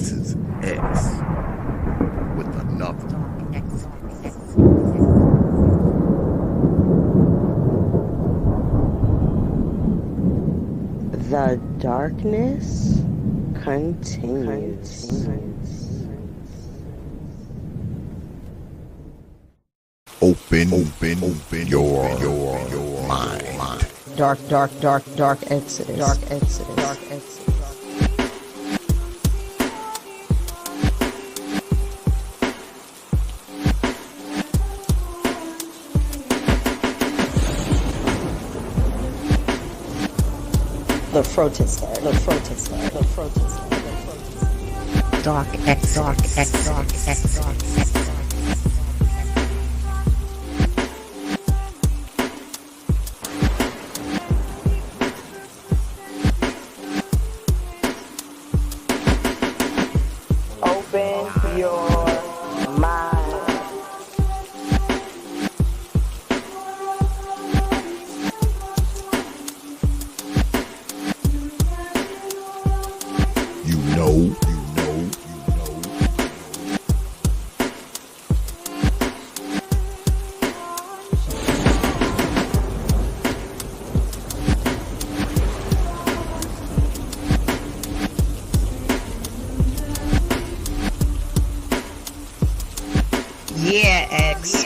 This is X with another. The darkness continues. Open your mind. Dark exodus. Dark exodus. The protester. Dark exodus. Open your mind. You know. Yeah, X.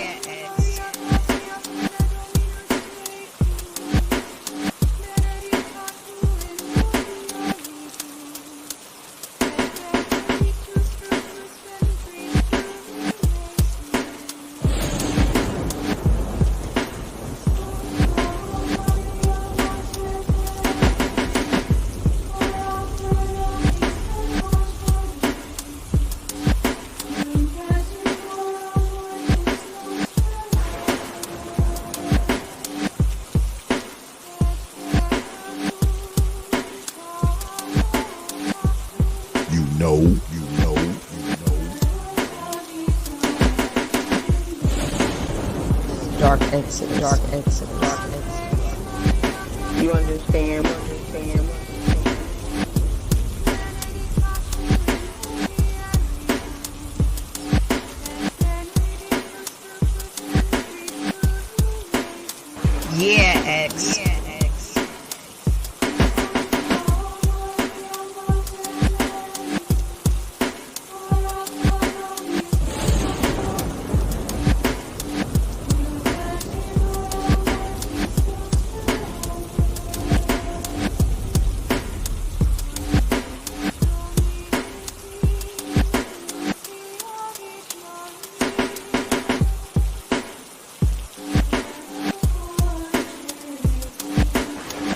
You know. Dark exodus. You understand? Yeah, X.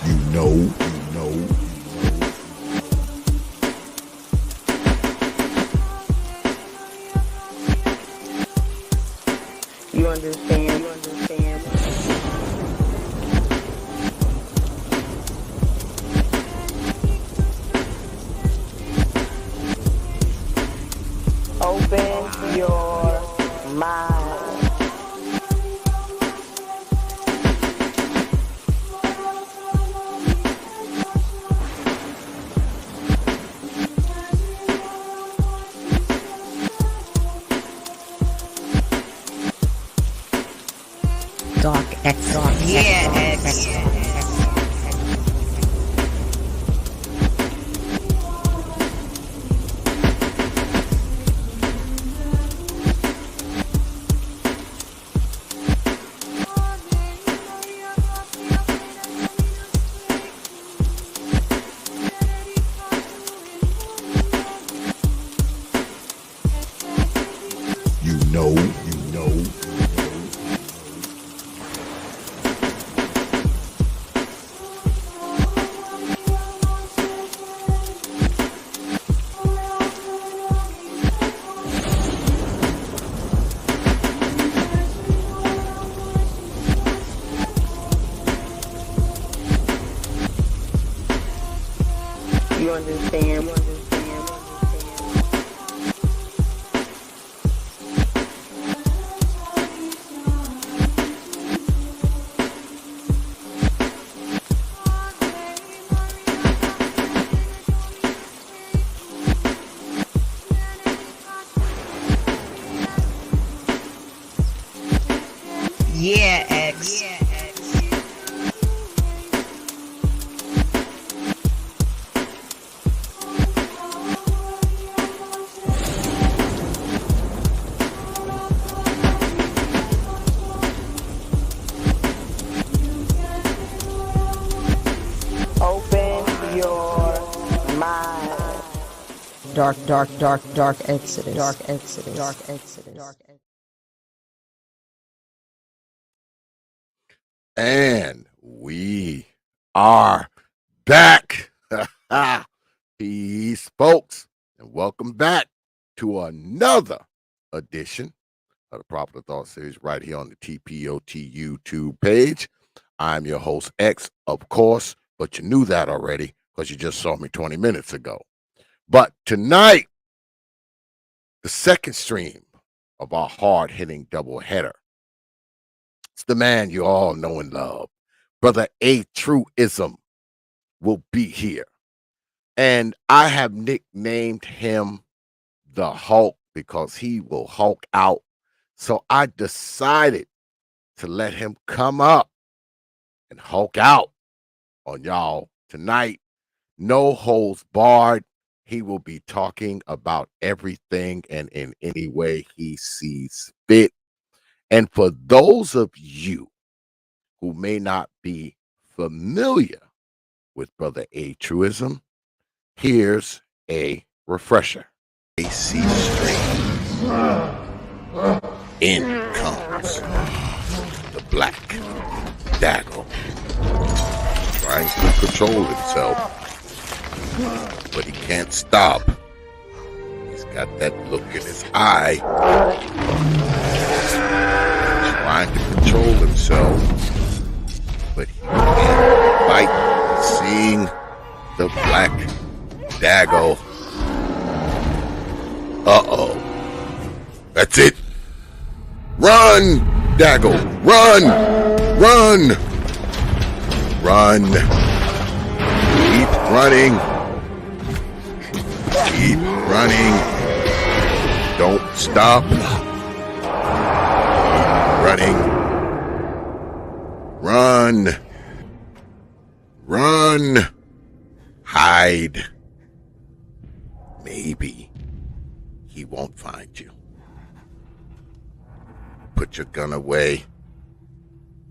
You know. You understand? Open your mind. Dark X. Yeah, X. You know. You understand? Yeah, X. Open your mind. Dark Exodus. Dark Exodus. Dark Exodus. Dark Exodus. And we are back. Peace, folks, and welcome back to another edition of the Proper Thought Series right here on the T.P.O.T YouTube page. I'm your host, X, of course, but you knew that already because you just saw me 20 minutes ago. But tonight, the second stream of our hard-hitting doubleheader. It's the man you all know and love. Brother A Truism will be here. And I have nicknamed him the Hulk because he will Hulk out. So I decided to let him come up and Hulk out on y'all tonight. No holds barred. He will be talking about everything and in any way he sees fit. And for those of you who may not be familiar with Brother A Truism, here's a refresher. AC stream. In comes the Black Dagger. Trying to control himself, but he can't stop. He's got that look in his eye. Trying to control himself, but he can't fight. Seeing the Black Dagger. Uh-oh. That's it. Run, Dagger. Run. Run. Run. Keep running. Keep running. Don't stop. Running. Run. Run. Hide. Maybe he won't find you. Put your gun away.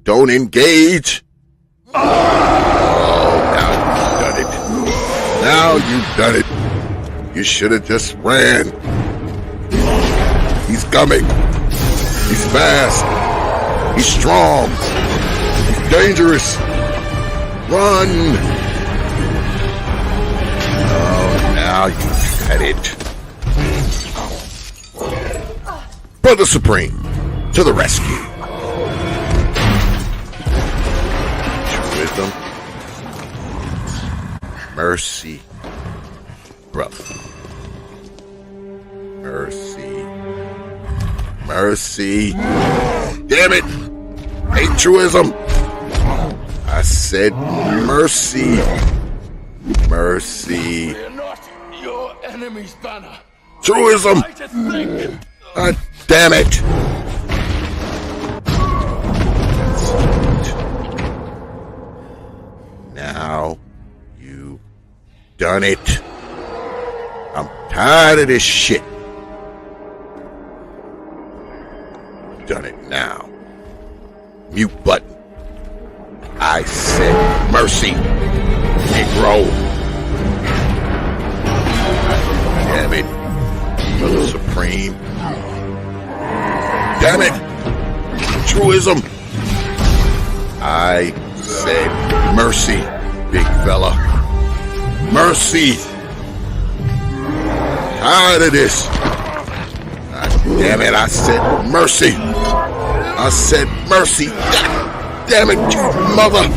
Don't engage. Oh, now you've done it. Now you've done it. You should have just ran. He's coming. He's fast. He's strong. He's dangerous. Run. Oh, now you've had it. Brother Supreme, to the rescue. Wisdom. Mercy. Brother. Mercy. Mercy. Damn it. Hey, Truism. I said mercy. Mercy. We're not your enemy's banner. Truism. I just think. God damn it. Now you've done it. I'm tired of this shit. Done it now. Mute button. I said mercy, Negro. Damn it, Brother Supreme. Damn it, Truism. I said mercy, big fella. Mercy. Tired of this. God damn it, I said mercy. I said mercy. God damn it, you mother.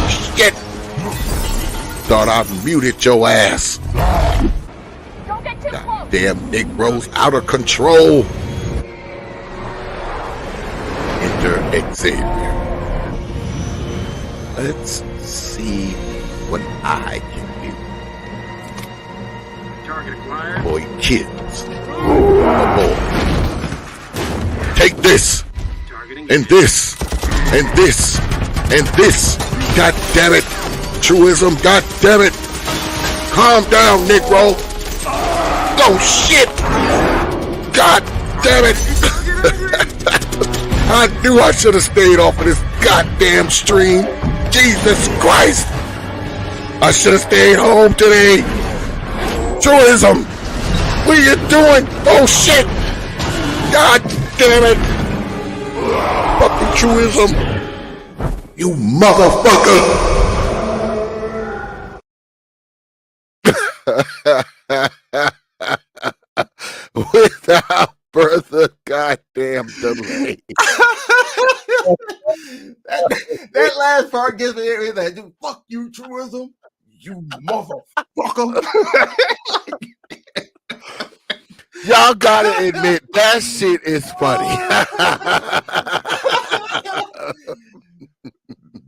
Shit. Thought I muted your ass. God damn Negroes out of control. Enter Xavier. Let's see what I can do. Target acquired. Boy, kids. Aboard. Take this. Target and this, and this, and this. God damn it. Truism, god damn it. Calm down, Negro. Oh shit. God damn it. I knew I should have stayed off of this goddamn stream. Jesus Christ. I should have stayed home today. Truism. What are you doing? Oh shit. God damn it. Fucking Truism. You motherfucker. Without further goddamn delay. that last part gives me everything. Fuck you, Truism. You motherfucker. Y'all gotta admit that shit is funny.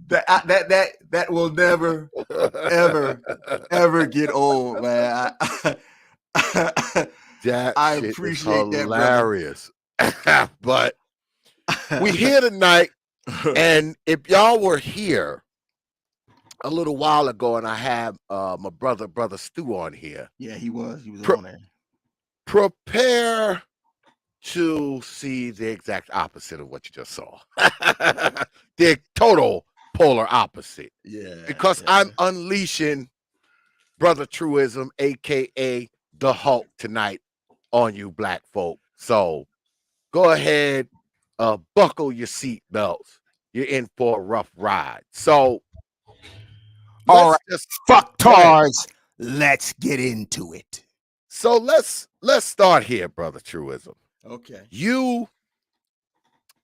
that will never, ever get old, man. I appreciate that, hilarious. But we here tonight, and if y'all were here a little while ago, and I have my brother Stu on here. Yeah, he was on there. Prepare to see the exact opposite of what you just saw. The total polar opposite. Yeah. Because I'm unleashing Brother Truism, aka the Hulk, tonight on you black folk. So go ahead, buckle your seat belts. You're in for a rough ride. So all right, just fuck tards. Let's get into it. So let's start here, Brother Truism. Okay. You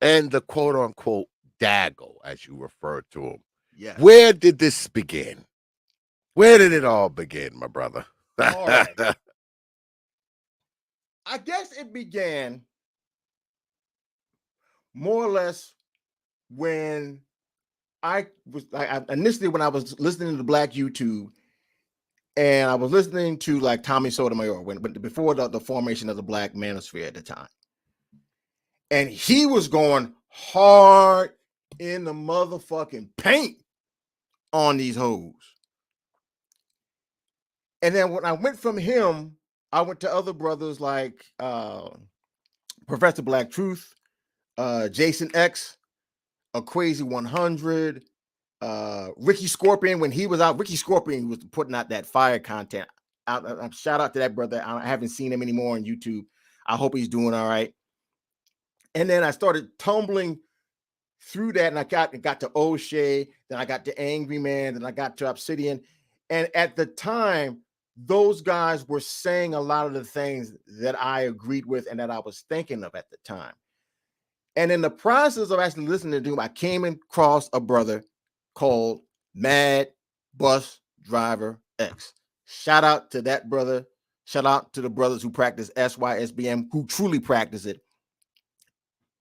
and the quote unquote Daggle, as you refer to him. Yeah. Where did this begin? Where did it all begin, my brother? All right. I guess it began more or less when I initially when I was listening to the Black YouTube, and I was listening to like Tommy Sotomayor before the formation of the Black Manosphere at the time, and he was going hard in the motherfucking paint on these hoes. And then when I went from him, I went to other brothers like Professor Black Truth, Jason X, Crazy 100, Ricky Scorpion. When he was out, Ricky Scorpion was putting out that fire content. Shout out to that brother. I haven't seen him anymore on YouTube. I hope he's doing all right. And then I started tumbling through that, and I got to O'Shea, then I got to Angry Man, then I got to Obsidian. And at the time, those guys were saying a lot of the things that I agreed with and that I was thinking of at the time. And in the process of actually listening to him, I came across a brother called Mad Bus Driver X. Shout out to that brother. Shout out to the brothers who practice SYSBM, who truly practice it.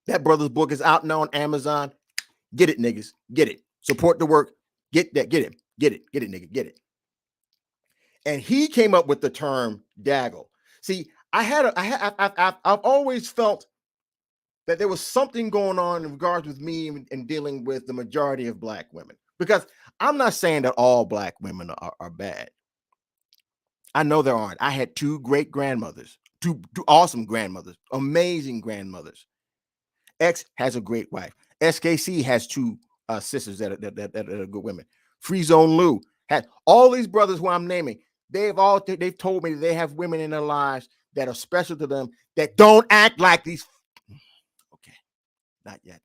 That brother's book is out now on Amazon. Get it, niggas. Get it. Support the work. Get that. Get it. Get it. Get it, nigga. Get it. And he came up with the term Daggle. See, I've always felt that there was something going on in regards with me and dealing with the majority of Black women, because I'm not saying that all Black women are bad. I know there aren't. I had two great grandmothers, two awesome grandmothers, amazing grandmothers. X has a great wife. SKC has two sisters that are good women. Free Zone Lou had all these brothers who I'm naming. They've told me that they have women in their lives that are special to them that don't act like these. Okay, not yet.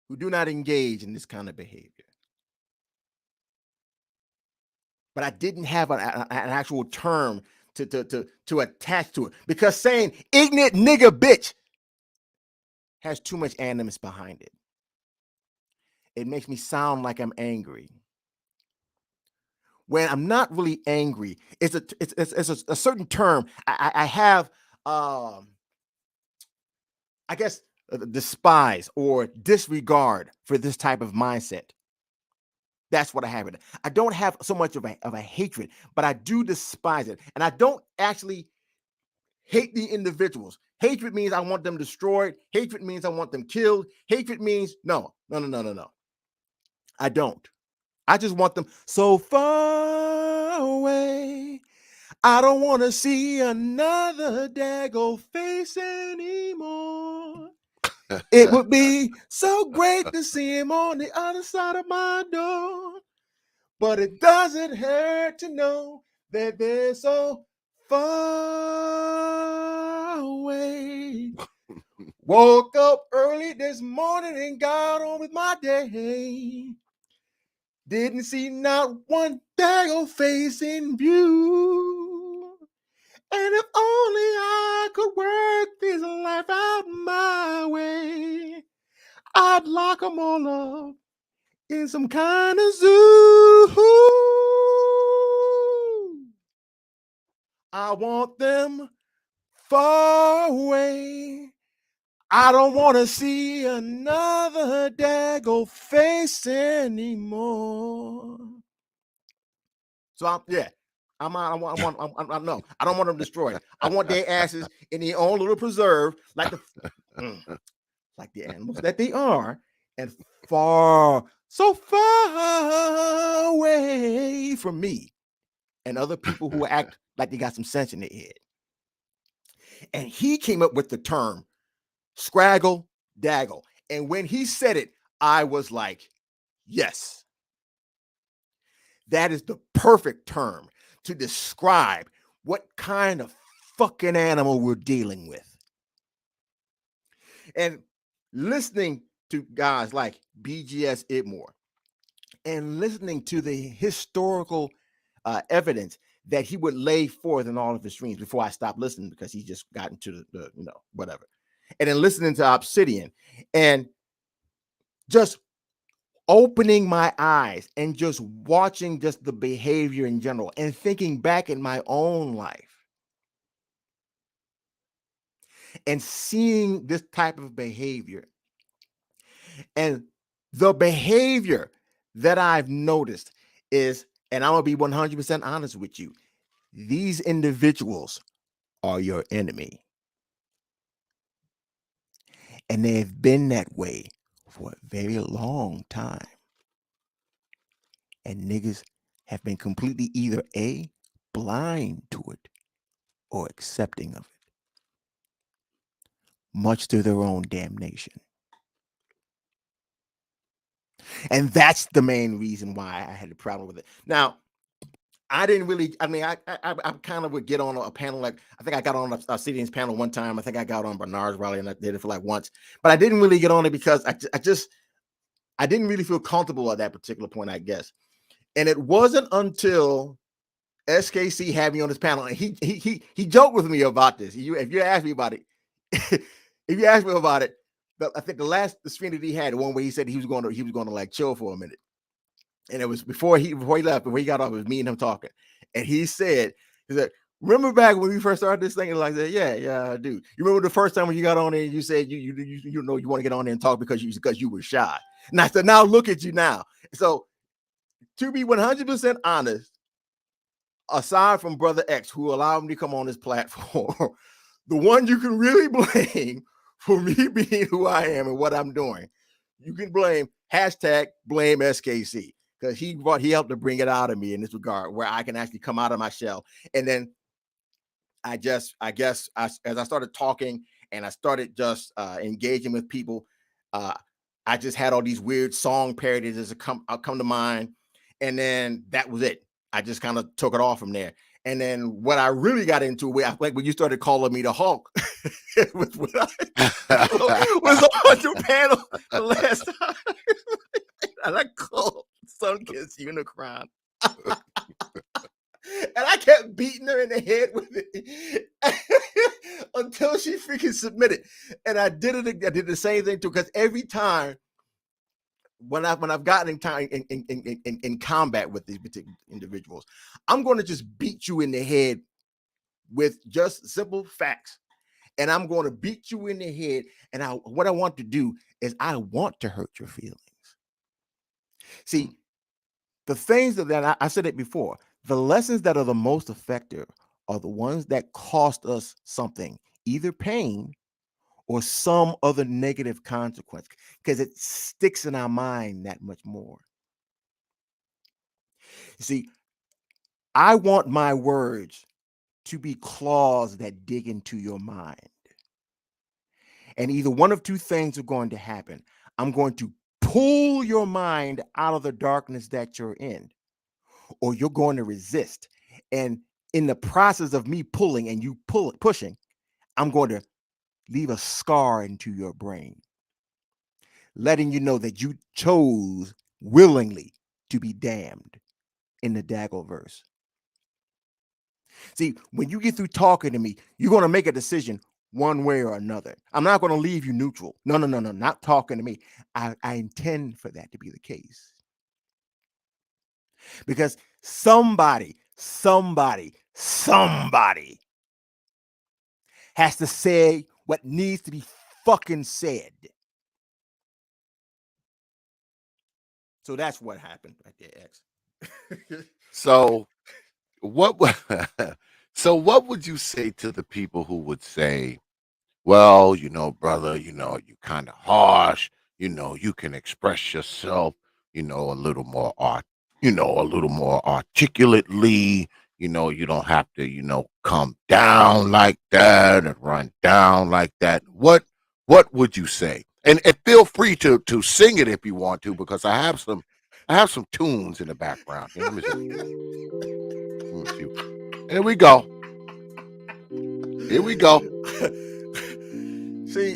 Who do not engage in this kind of behavior. But I didn't have an actual term to attach to it, because saying ignorant nigga bitch has too much animus behind it. It makes me sound like I'm angry when I'm not really angry. It's a certain term. I have I guess despise or disregard for this type of mindset. That's what I have. I don't have so much of a hatred, but I do despise it. And I don't actually hate the individuals. Hatred means I want them destroyed. Hatred means I want them killed. Hatred means no. I don't. I just want them so far away. I don't want to see another dago face anymore. It would be so great to see him on the other side of my door. But it doesn't hurt to know that they're so far away. Woke up early this morning and got on with my day. Didn't see not one dago face in view. And if only I could work this life out my way, I'd lock them all up in some kind of zoo. I want them far away. I don't want to see another dago face anymore. So I don't want them destroyed. I want their asses in their own little preserve, like the animals that they are, and so far away from me and other people who act like they got some sense in their head. And he came up with the term scraggle daggle. And when he said it, I was like, yes, that is the perfect term to describe what kind of fucking animal we're dealing with. And listening to guys like BGS Idmore and listening to the historical evidence that he would lay forth in all of his streams before I stopped listening because he just got into the whatever. And then listening to Obsidian and just opening my eyes and just watching just the behavior in general and thinking back in my own life and seeing this type of behavior and the behavior that I've noticed is, and I'm gonna be 100% honest with you, these individuals are your enemy. And they've been that way for a very long time. And niggas have been completely either A, blind to it, or accepting of it, much to their own damnation. And that's the main reason why I had a problem with it. Now, I didn't really, I mean, I kind of would get on a panel, like, I think I got on a Obsidian's panel one time. I think I got on Bernard's rally and I did it for like once, but I didn't really get on it because I didn't really feel comfortable at that particular point, I guess. And it wasn't until SKC had me on his panel, and he joked with me about this. If you ask me about it, I think the stream that he had, the one where he said he was going to like chill for a minute, and it was before he left, before he got off, it was me and him talking, and he said, remember back when we first started this thing? And like that, yeah, I do. You remember the first time when you got on there and you said you know you want to get on there and talk because you were shy. And I said, now look at you now. So to be 100% honest, aside from Brother X, who allowed me to come on this platform, the one you can really blame for me being who I am and what I'm doing, you can blame #SKC, because he helped to bring it out of me in this regard, where I can actually come out of my shell. And then I guess as I started talking and I started just engaging with people, I just had all these weird song parodies that come to mind, and then that was it. I just kind of took it off from there. And then what I really got into, like when you started calling me the Hulk, was on your panel the last time. And I called Sun-Kissed Unicron. And I kept beating her in the head with it until she freaking submitted. And I did the same thing too, because every time when I've gotten in combat with these particular individuals, I'm going to just beat you in the head with just simple facts. And I'm going to beat you in the head. And what I want to do is I want to hurt your feelings. See, the things that I said it before, the lessons that are the most effective are the ones that cost us something, either pain or some other negative consequence, because it sticks in our mind that much more. You see, I want my words to be claws that dig into your mind. And either one of two things are going to happen. I'm going to pull your mind out of the darkness that you're in, or you're going to resist. And in the process of me pulling and you pushing, I'm going to leave a scar into your brain, letting you know that you chose willingly to be damned in the Daggle verse. See, when you get through talking to me, you're going to make a decision one way or another. I'm not going to leave you neutral. No, not talking to me. I intend for that to be the case. Because somebody has to say what needs to be fucking said. So that's what happened right there, X. So what so what would you say to the people who would say, well, brother, you kind of harsh, you can express yourself, a little more a little more articulately, you don't have to, come down like that and run down like that. What would you say? And feel free to sing it if you want to, because I have some tunes in the background. Let me see. Here we go. Here we go. See,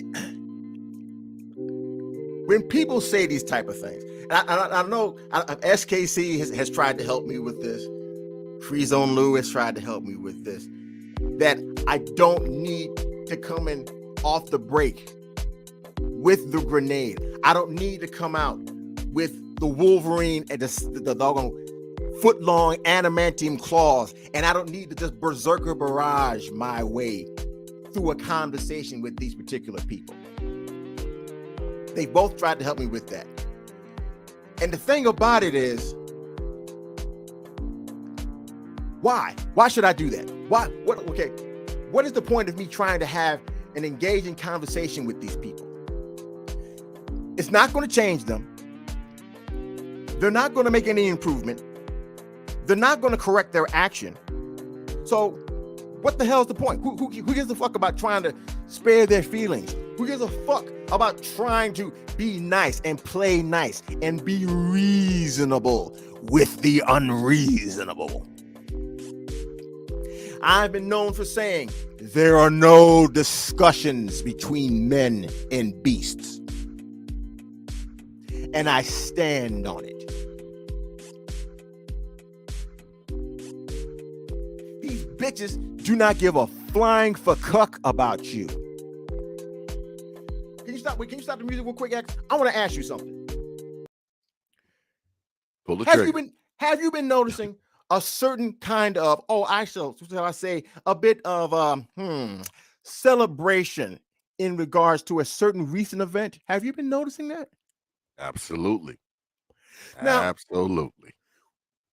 when people say these type of things, and I know SKC has tried to help me with this. Free Zone Lou has tried to help me with this. That I don't need to come in off the break with the grenade. I don't need to come out with the Wolverine and the doggone foot-long adamantium claws, and I don't need to just berserker barrage my way through a conversation with these particular people. They both tried to help me with that. And the thing about it is, why? Why should I do that? Why? What is the point of me trying to have an engaging conversation with these people? It's not going to change them. They're not going to make any improvement. They're not going to correct their action. So what the hell is the point? Who gives a fuck about trying to spare their feelings? Who gives a fuck about trying to be nice and play nice and be reasonable with the unreasonable? I've been known for saying there are no discussions between men and beasts. And I stand on it. These bitches do not give a flying fuck about you. Can you stop the music real quick, X? I want to ask you something. Pull the trigger. Have you been noticing a certain kind of, a bit of celebration in regards to a certain recent event? Have you been noticing that? Absolutely. Now, absolutely.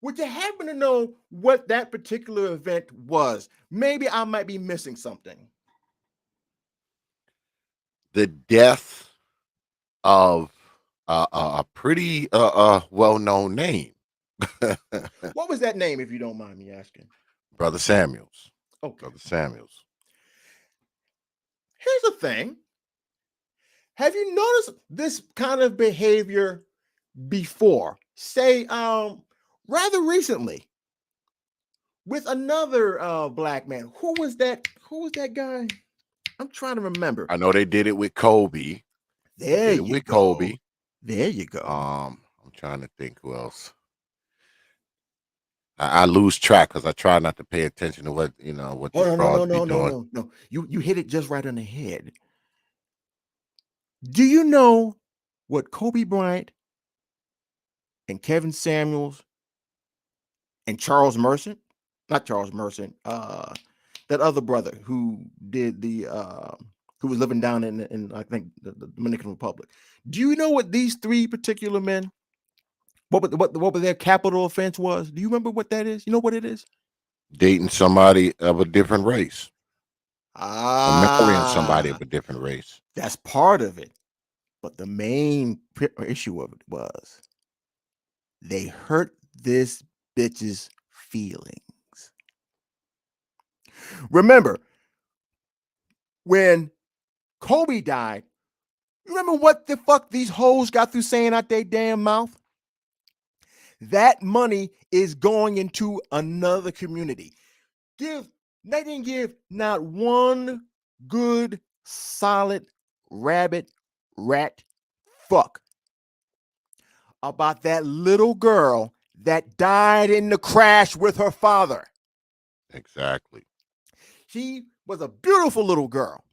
Would you happen to know what that particular event was? Maybe I might be missing something. The death of a pretty well-known name. What was that name, if you don't mind me asking? Brother Samuels. Okay. Brother Samuels. Here's the thing. Have you noticed this kind of behavior before? Say, rather recently, with another black man. Who was that guy? I'm trying to remember. I know they did it with Kobe. There you go. Kobe. There you go. I'm trying to think who else. I lose track because I try not to pay attention to what what these frauds be doing. No. You hit it just right on the head. Do you know what Kobe Bryant and Kevin Samuels and Charles Merchant, not Charles Merchant, that other brother who did who was living down in I think the Dominican Republic. Do you know what these three particular men, what their capital offense was? Do you remember what that is? You know what it is? Dating somebody of a different race. Or marrying somebody Ah, of a different race. that's part of it. But the main issue of it was they hurt this bitch's feelings. Remember, when Kobe died, you remember what the fuck these hoes got through saying out their damn mouth? That money is going into another community. They didn't give not one good, solid rabbit rat fuck about that little girl that died in the crash with her father. Exactly. She was a beautiful little girl.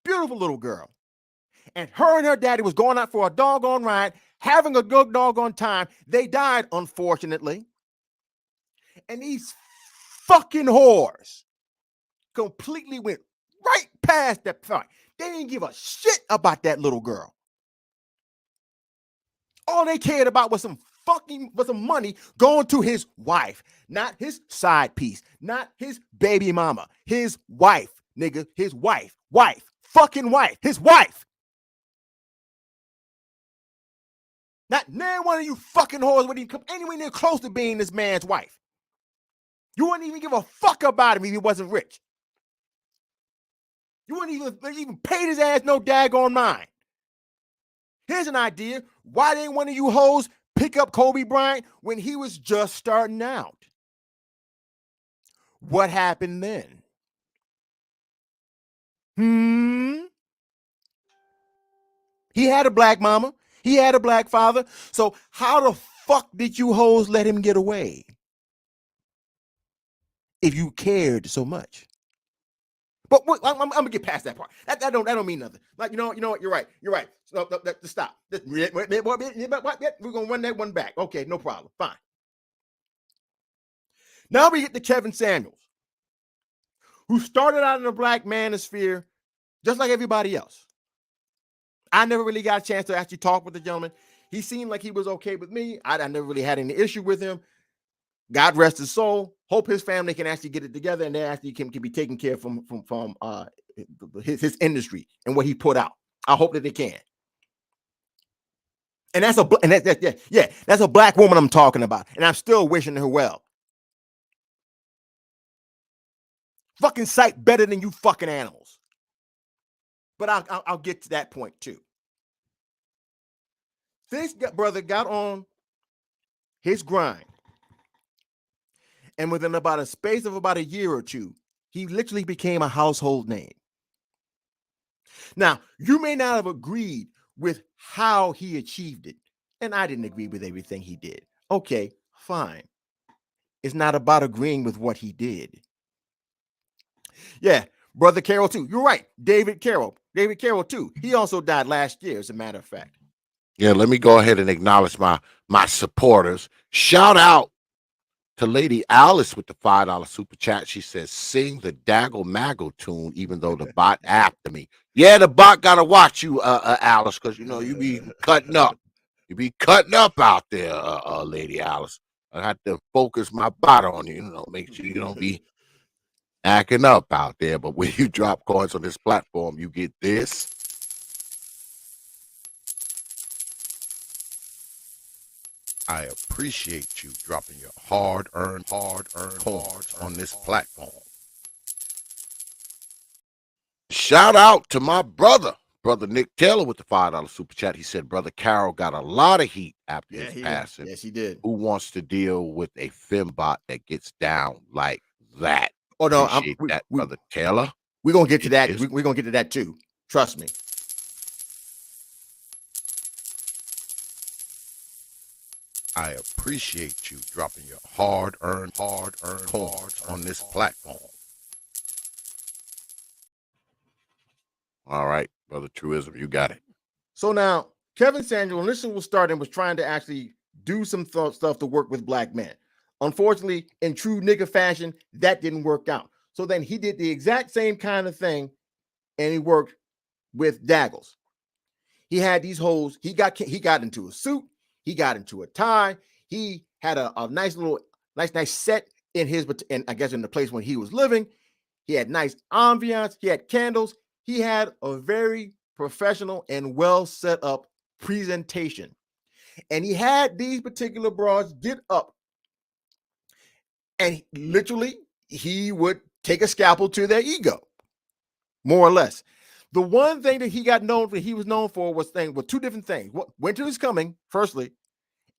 Beautiful little girl. And her and her daddy was going out for a doggone ride, having a good doggone time. They died, unfortunately. And these fucking whores completely went right past that point. They didn't give a shit about that little girl. All they cared about was some money going to his wife, not his side piece, not his baby mama, his wife, nigga, his wife, fucking wife, his wife. Not one of you fucking whores would even come anywhere near close to being this man's wife. You wouldn't even give a fuck about him if he wasn't rich. You wouldn't even pay his ass no daggone mind. Here's an idea. Why didn't one of you hoes pick up Kobe Bryant when he was just starting out? What happened then? He had a black mama. He had a black father. So how the fuck did you hoes let him get away? If you cared so much. But I'm gonna get past that part. That don't mean nothing. Like you know what? You're right. So, stop. We're gonna run that one back. Okay, no problem. Fine. Now we get to Kevin Samuels, who started out in the black manosphere just like everybody else. I never really got a chance to actually talk with the gentleman. He seemed like he was okay with me. I never really had any issue with him. God rest his soul. Hope his family can actually get it together and they actually can be taken care of from his industry and what he put out. I hope that they can. And that's a black woman I'm talking about, and I'm still wishing her well. Fucking sight better than you fucking animals. But I'll get to that point too. This brother got on his grind. And within about a space of about a year or two, he literally became a household name. Now, you may not have agreed with how he achieved it. And I didn't agree with everything he did. Okay, fine. It's not about agreeing with what he did. Yeah, Brother Carroll too. You're right. David Carroll too. He also died last year, as a matter of fact. Yeah, let me go ahead and acknowledge my supporters. Shout out to Lady Alice with the $5 super chat. She says, sing the Daggle Maggle tune, even though the bot after me. Yeah, the bot gotta watch you, Alice, because you know you be cutting up. You be cutting up out there, Lady Alice. I have to focus my bot on you, make sure you don't be acting up out there. But when you drop coins on this platform, you get this. I appreciate you dropping your hard-earned coins on this platform. Shout out to my brother Nick Taylor with the $5 super chat. He said, Brother Carroll got a lot of heat after his passing. Yes, he did. Who wants to deal with a fembot that gets down like that? Oh no, Brother Taylor. We're gonna get to that. We're gonna get to that too. Trust me. I appreciate you dropping your hard-earned coins on this platform. All right, Brother Truism, you got it. So now, Kevin Samuel initially was starting was trying to actually do some stuff to work with black men. Unfortunately, in true nigga fashion, that didn't work out. So then he did the exact same kind of thing, and he worked with Daggles. He had these hoes. He got into a suit. He got into a tie. He had a nice set and I guess in the place when he was living, he had nice ambiance, he had candles, he had a very professional and well set up presentation. And he had these particular broads get up and literally he would take a scalpel to their ego, more or less. The one thing that he was known for was two different things. Winter is coming, firstly,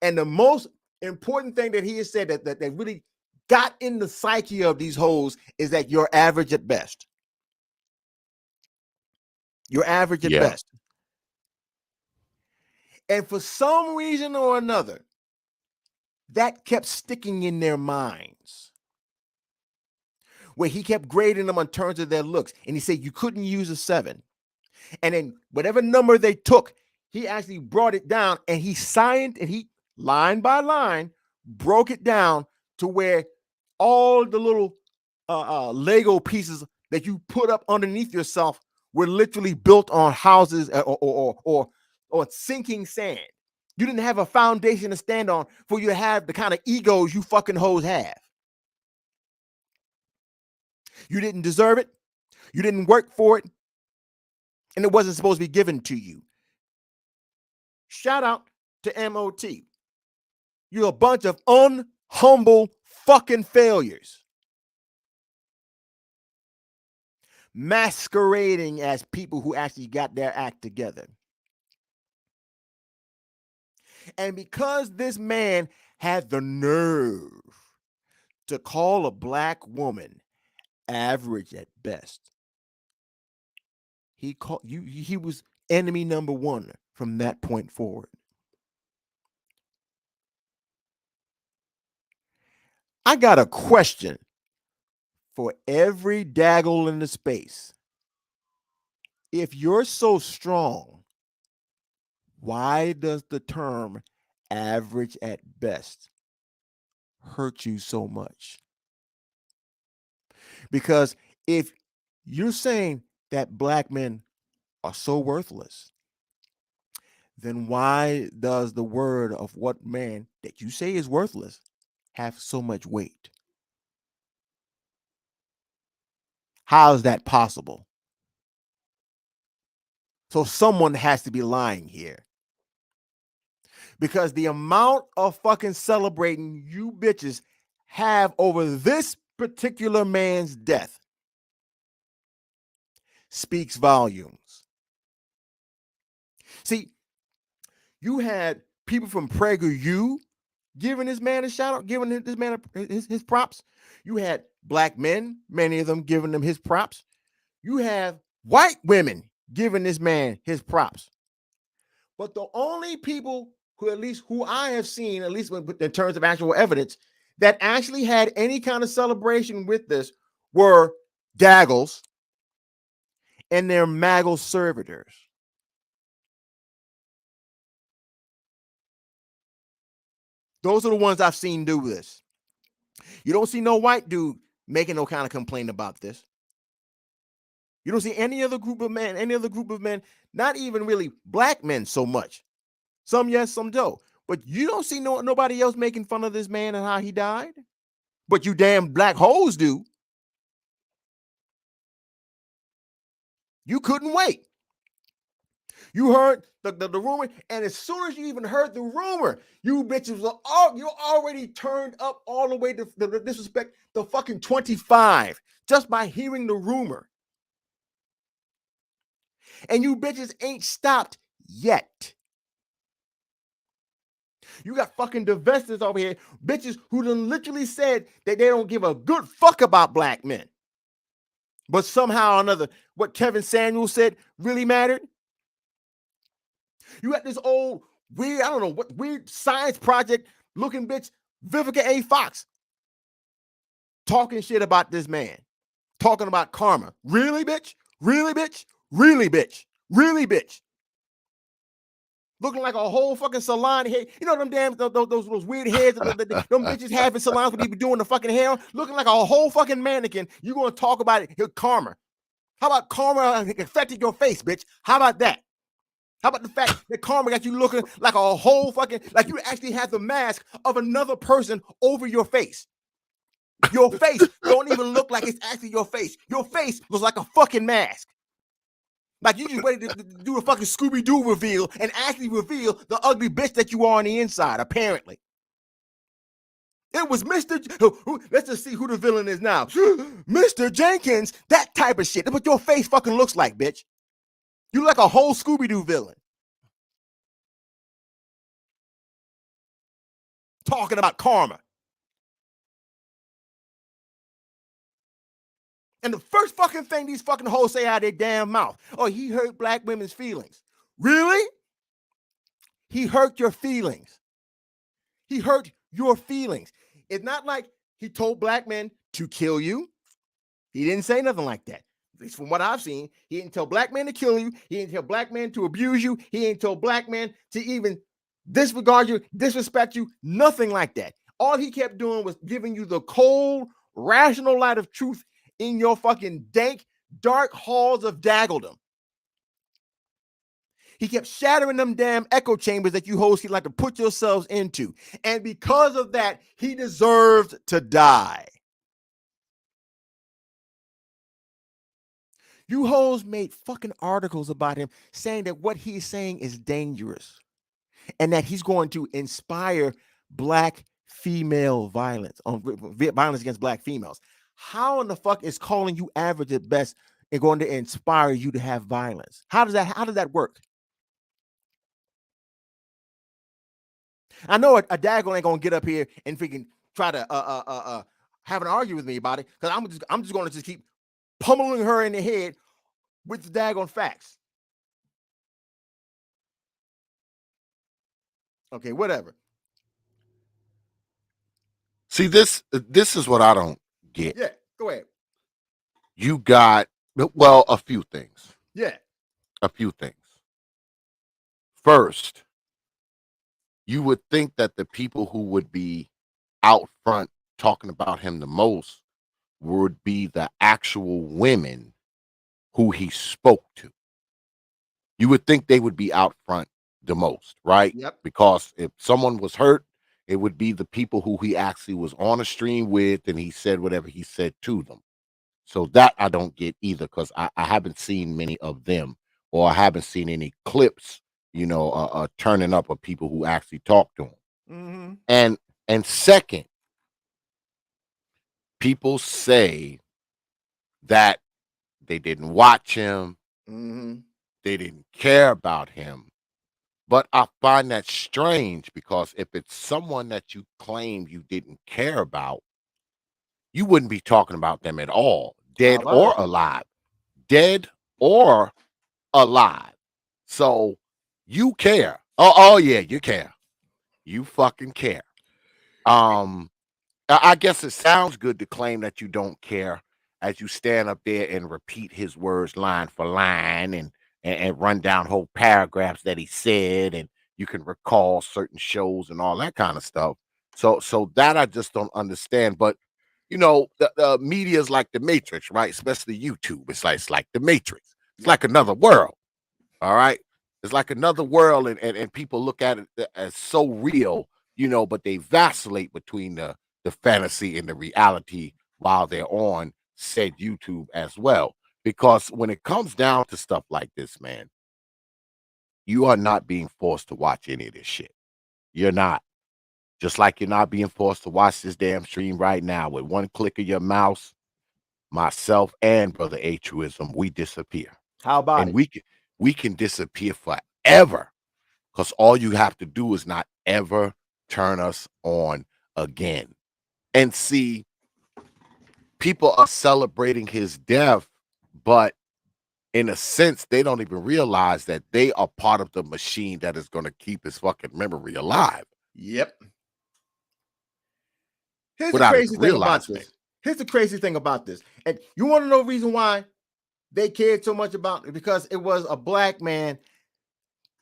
and the most important thing that he has said that really got in the psyche of these hoes is that you're average at best. You're average at best. And for some reason or another, that kept sticking in their minds, where he kept grading them on terms of their looks. And he said you couldn't use a 7. And then whatever number they took, he actually brought it down, and he line by line broke it down to where all the little Lego pieces that you put up underneath yourself were literally built on houses or sinking sand. You didn't have a foundation to stand on for you to have the kind of egos you fucking hoes have. You didn't deserve it. You didn't work for it. And it wasn't supposed to be given to you. Shout out to M.O.T. You're a bunch of unhumble fucking failures, masquerading as people who actually got their act together. And because this man had the nerve to call a black woman average at best, he was enemy number one from that point forward. I got a question for every daggle in the space. If you're so strong, why does the term average at best hurt you so much? Because if you're saying that black men are so worthless, then why does the word of what man that you say is worthless have so much weight? How is that possible? So someone has to be lying here. Because the amount of fucking celebrating you bitches have over this particular man's death speaks volumes. See, you had people from PragerU giving this man a shout out, giving this man his props. You had black men, many of them giving them his props. You have white women giving this man his props. But the only people who I have seen, at least in terms of actual evidence, that actually had any kind of celebration with this were daggles and their maggle servitors. Those are the ones I've seen do this. You don't see no white dude making no kind of complaint about this. You don't see any other group of men, not even really black men so much. Some yes, some don't. But you don't see nobody else making fun of this man and how he died. But you damn black hoes do. You couldn't wait. You heard the rumor, and as soon as you even heard the rumor, you bitches you already turned up all the way to the disrespect the fucking 25 just by hearing the rumor. And you bitches ain't stopped yet. You got fucking divestors over here, bitches who done literally said that they don't give a good fuck about black men. But somehow or another, what Kevin Samuels said really mattered. You got this old weird, I don't know what weird science project looking bitch, Vivica A. Fox, talking shit about this man, talking about karma. Really, bitch? Really, bitch? Really, bitch? Really, bitch? Looking like a whole fucking salon head. You know them damn those weird heads them bitches have in salons when they be doing the fucking hair. Looking like a whole fucking mannequin. You gonna talk about it? Your karma. How about karma affected your face, bitch? How about that? How about the fact that karma got you looking like a whole fucking, like you actually have the mask of another person over your face? Your face don't even look like it's actually your face. Your face looks like a fucking mask. Like you just waited to do a fucking Scooby-Doo reveal and actually reveal the ugly bitch that you are on the inside, apparently. It was Mr. Let's just see who the villain is now. Mr. Jenkins, that type of shit. That's what your face fucking looks like, bitch. You look like a whole Scooby-Doo villain. Talking about karma. And the first fucking thing these fucking hoes say out of their damn mouth, oh, he hurt black women's feelings. Really? He hurt your feelings. He hurt your feelings. It's not like he told black men to kill you. He didn't say nothing like that. At least from what I've seen, he didn't tell black men to kill you. He didn't tell black men to abuse you. He didn't tell black men to even disregard you, disrespect you, nothing like that. All he kept doing was giving you the cold, rational light of truth in your fucking dank, dark halls of daggledom. He kept shattering them damn echo chambers that you hoes like to put yourselves into. And because of that, he deserved to die. You hoes made fucking articles about him saying that what he's saying is dangerous and that he's going to inspire black female violence, violence against black females. How in the fuck is calling you average at best and going to inspire you to have violence? How does that work? I know a daggone ain't gonna get up here and freaking try to have an argument with me about it, because I'm just gonna just keep pummeling her in the head with the daggone facts. Okay, whatever. See, this is what I don't get. Yeah, go ahead. You got, well, a few things. Yeah. A few things. First, you would think that the people who would be out front talking about him the most would be the actual women who he spoke to. You would think they would be out front the most, right? Yep. Because if someone was hurt, it would be the people who he actually was on a stream with and he said whatever he said to them. So that I don't get either, because I haven't seen many of them, or I haven't seen any clips, turning up of people who actually talk to him. Mm-hmm. And second, people say that they didn't watch him, they didn't care about him. But I find that strange, because if it's someone that you claim you didn't care about, you wouldn't be talking about them at all, dead or alive. Dead or alive. So you care. Oh yeah, you care. You fucking care. I guess it sounds good to claim that you don't care as you stand up there and repeat his words line for line and run down whole paragraphs that he said, and you can recall certain shows and all that kind of stuff. So that I just don't understand. But the media is like the Matrix, right? Especially YouTube. It's like the Matrix. It's like another world. All right. It's like another world, and people look at it as so real, but they vacillate between the fantasy and the reality while they're on said YouTube as well. Because when it comes down to stuff like this, man, you are not being forced to watch any of this shit. You're not. Just like you're not being forced to watch this damn stream right now. With one click of your mouse, myself and Brother A Truism, we disappear. How about and it? we can disappear forever, because all you have to do is not ever turn us on again. And see, people are celebrating his death, but in a sense, they don't even realize that they are part of the machine that is going to keep his fucking memory alive. Yep. Here's the crazy thing about this. Here's the crazy thing about this. And you want to know the reason why they cared so much about it? Because it was a black man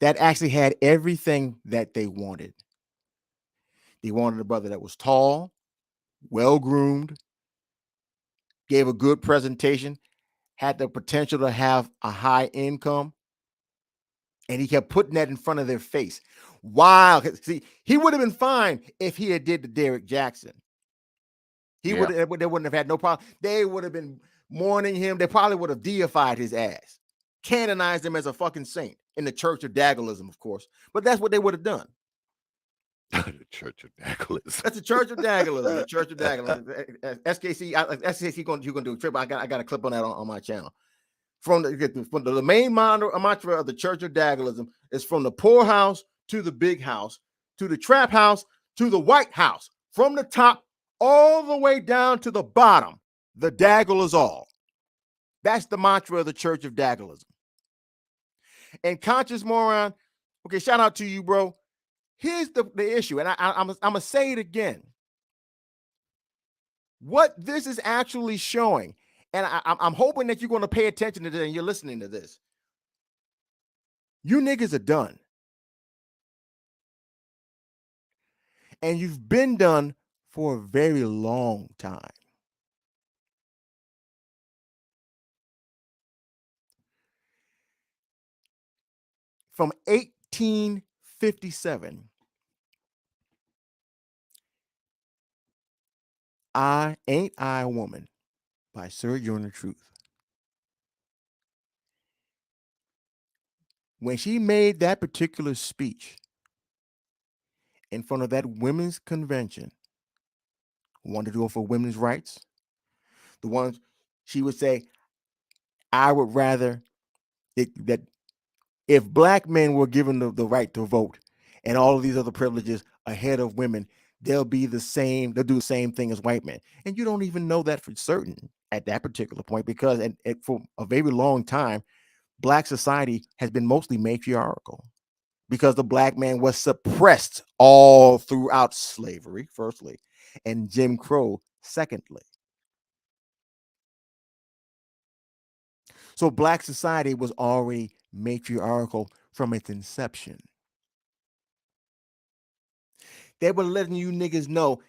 that actually had everything that they wanted. They wanted a brother that was tall, well-groomed, gave a good presentation, had the potential to have a high income, and he kept putting that in front of their face. Wow. See, he would have been fine if he had did the Derrick Jackson. They wouldn't have had no problem. They would have been mourning him. They probably would have deified his ass, canonized him as a fucking saint in the Church of Dagolism, of course. But that's what they would have done. The Church of Dagolism. That's the Church of Dagolism. The Church of Dagolism. SKC, SKC, you're gonna do a trip. I got a clip on that on my channel. From the main mantra of the Church of Dagolism is from the poorhouse to the big house, to the trap house, to the White House, from the top all the way down to the bottom. The Daggle is all. That's the mantra of the Church of Dagolism. And Conscious Moron, okay, shout out to you, bro. Here's the issue, and I'm gonna say it again. What this is actually showing, and I'm hoping that you're going to pay attention to this and you're listening to this. You niggas are done. And you've been done for a very long time. From 1857, I Ain't I a Woman by Sojourner Truth. When she made that particular speech in front of that women's convention, wanted to go for women's rights, the ones she would say, I would rather that if black men were given the right to vote and all of these other privileges ahead of women, they'll do the same thing as white men. And you don't even know that for certain at that particular point, because for a very long time, black society has been mostly matriarchal because the black man was suppressed all throughout slavery, firstly, and Jim Crow, secondly. So black society was already matriarchal from its inception. They were letting you niggas know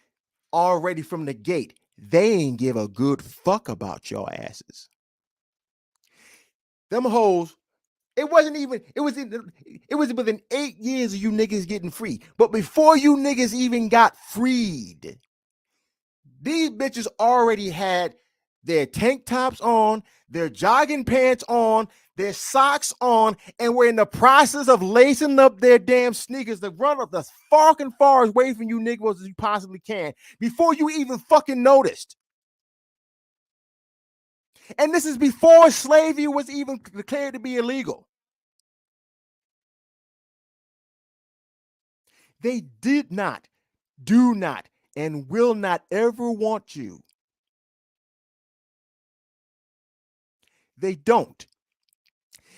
already from the gate, they ain't give a good fuck about your asses. Them hoes, it was within 8 years of you niggas getting free. But before you niggas even got freed, these bitches already had their tank tops on, their jogging pants on, their socks on, and were in the process of lacing up their damn sneakers to run up as far away from you niggas as you possibly can before you even fucking noticed. And this is before slavery was even declared to be illegal. They did not, do not, and will not ever want you. They don't.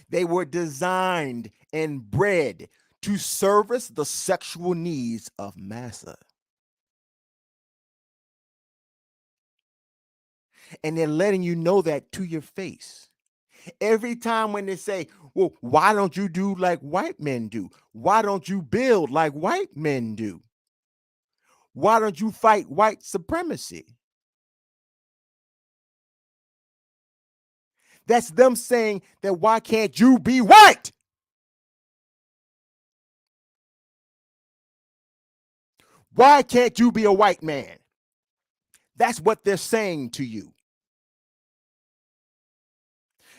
They were designed and bred to service the sexual needs of massa. And they're letting you know that to your face. Every time when they say, well, why don't you do like white men do? Why don't you build like white men do? Why don't you fight white supremacy? That's them saying that why can't you be white? Why can't you be a white man? That's what they're saying to you.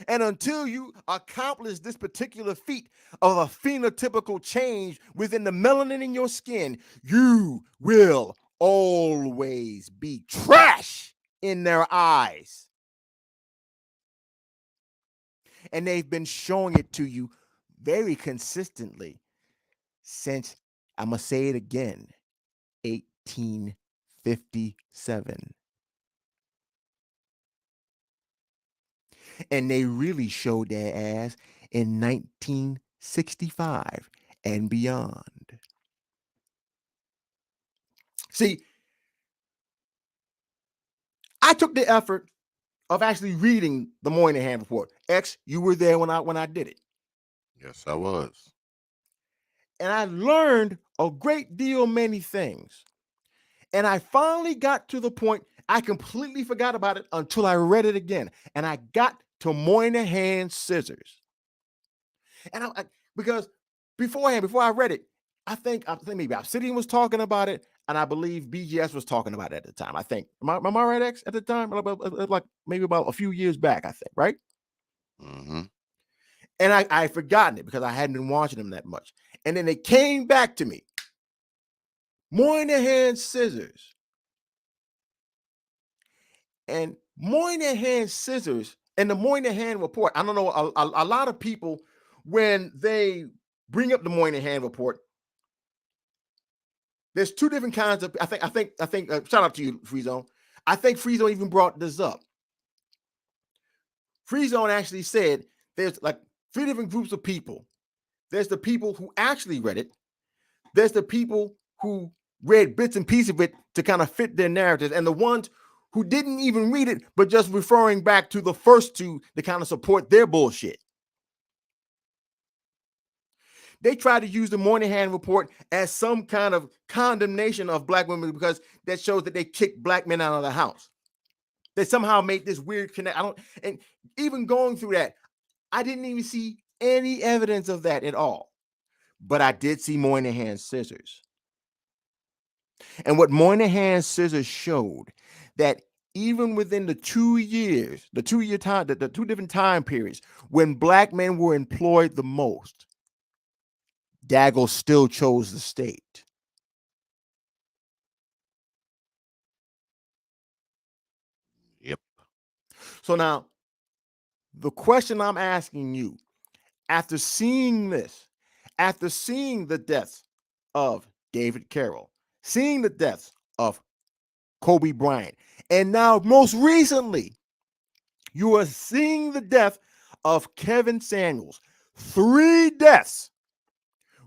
And until you accomplish this particular feat of a phenotypical change within the melanin in your skin, you will always be trash in their eyes. And they've been showing it to you very consistently since, I'm going to say it again, 1857. And they really showed their ass in 1965 and beyond. See, I took the effort of actually reading the Moynihan report. X, you were there when I did it. Yes, I was. And I learned a great deal, many things. And I finally got to the point, I completely forgot about it until I read it again. And I got to Moynihan scissors. And because before I read it, I think maybe Obsidian was talking about it. and I believe BGS was talking about it at the time. I think. Am I right, X? At the time, like maybe about a few years back, I think, right? Mm-hmm. And I had forgotten it because I hadn't been watching them that much. And then it came back to me. Moynihan Scissors. And Moynihan Scissors and the Moynihan Report. I don't know, a lot of people, when they bring up the Moynihan Report, there's two different kinds of, I think, shout out to you, Free Zone. I think Free Zone even brought this up. Free Zone actually said there's like three different groups of people. There's the people who actually read it. There's the people who read bits and pieces of it to kind of fit their narratives, and the ones who didn't even read it, but just referring back to the first two to kind of support their bullshit. They try to use the Moynihan Report as some kind of condemnation of black women because that shows that they kicked black men out of the house. They somehow made this weird connect. And even going through that, I didn't even see any evidence of that at all. But I did see Moynihan Scissors. And what Moynihan Scissors showed, that even within the 2 years, the 2 year time, the two different time periods when black men were employed the most, Daggle still chose the state. Yep. So now, the question I'm asking you, after seeing this, after seeing the deaths of David Carroll, seeing the deaths of Kobe Bryant, and now most recently, you are seeing the death of Kevin Samuels. 3 deaths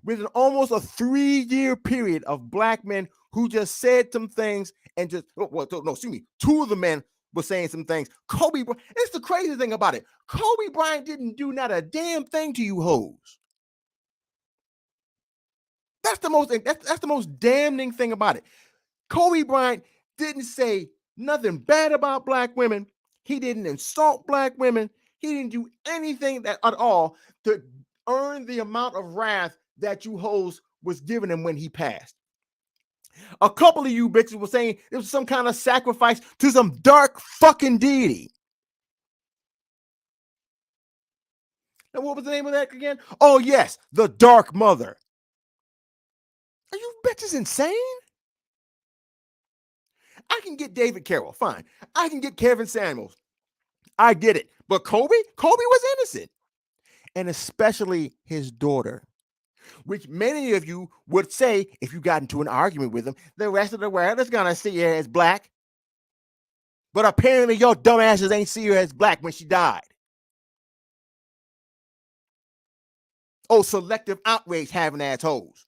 within almost a 3-year period of black men who just said some things and just, excuse me, 2 of the men were saying some things. Kobe Bryant, it's the crazy thing about it. Kobe Bryant didn't do not a damn thing to you hoes. That's the most damning thing about it. Kobe Bryant didn't say nothing bad about black women. He didn't insult black women. He didn't do anything at all to earn the amount of wrath that you hoes was giving him when he passed. A couple of you bitches were saying it was some kind of sacrifice to some dark fucking deity. And what was the name of that again? Oh, yes, the Dark Mother. Are you bitches insane? I can get David Carroll, fine. I can get Kevin Samuels. I get it. But Kobe was innocent. And especially his daughter, which many of you would say, if you got into an argument with him, the rest of the world is going to see her as black. But apparently your dumbasses ain't see her as black when she died. Oh, selective outrage having assholes.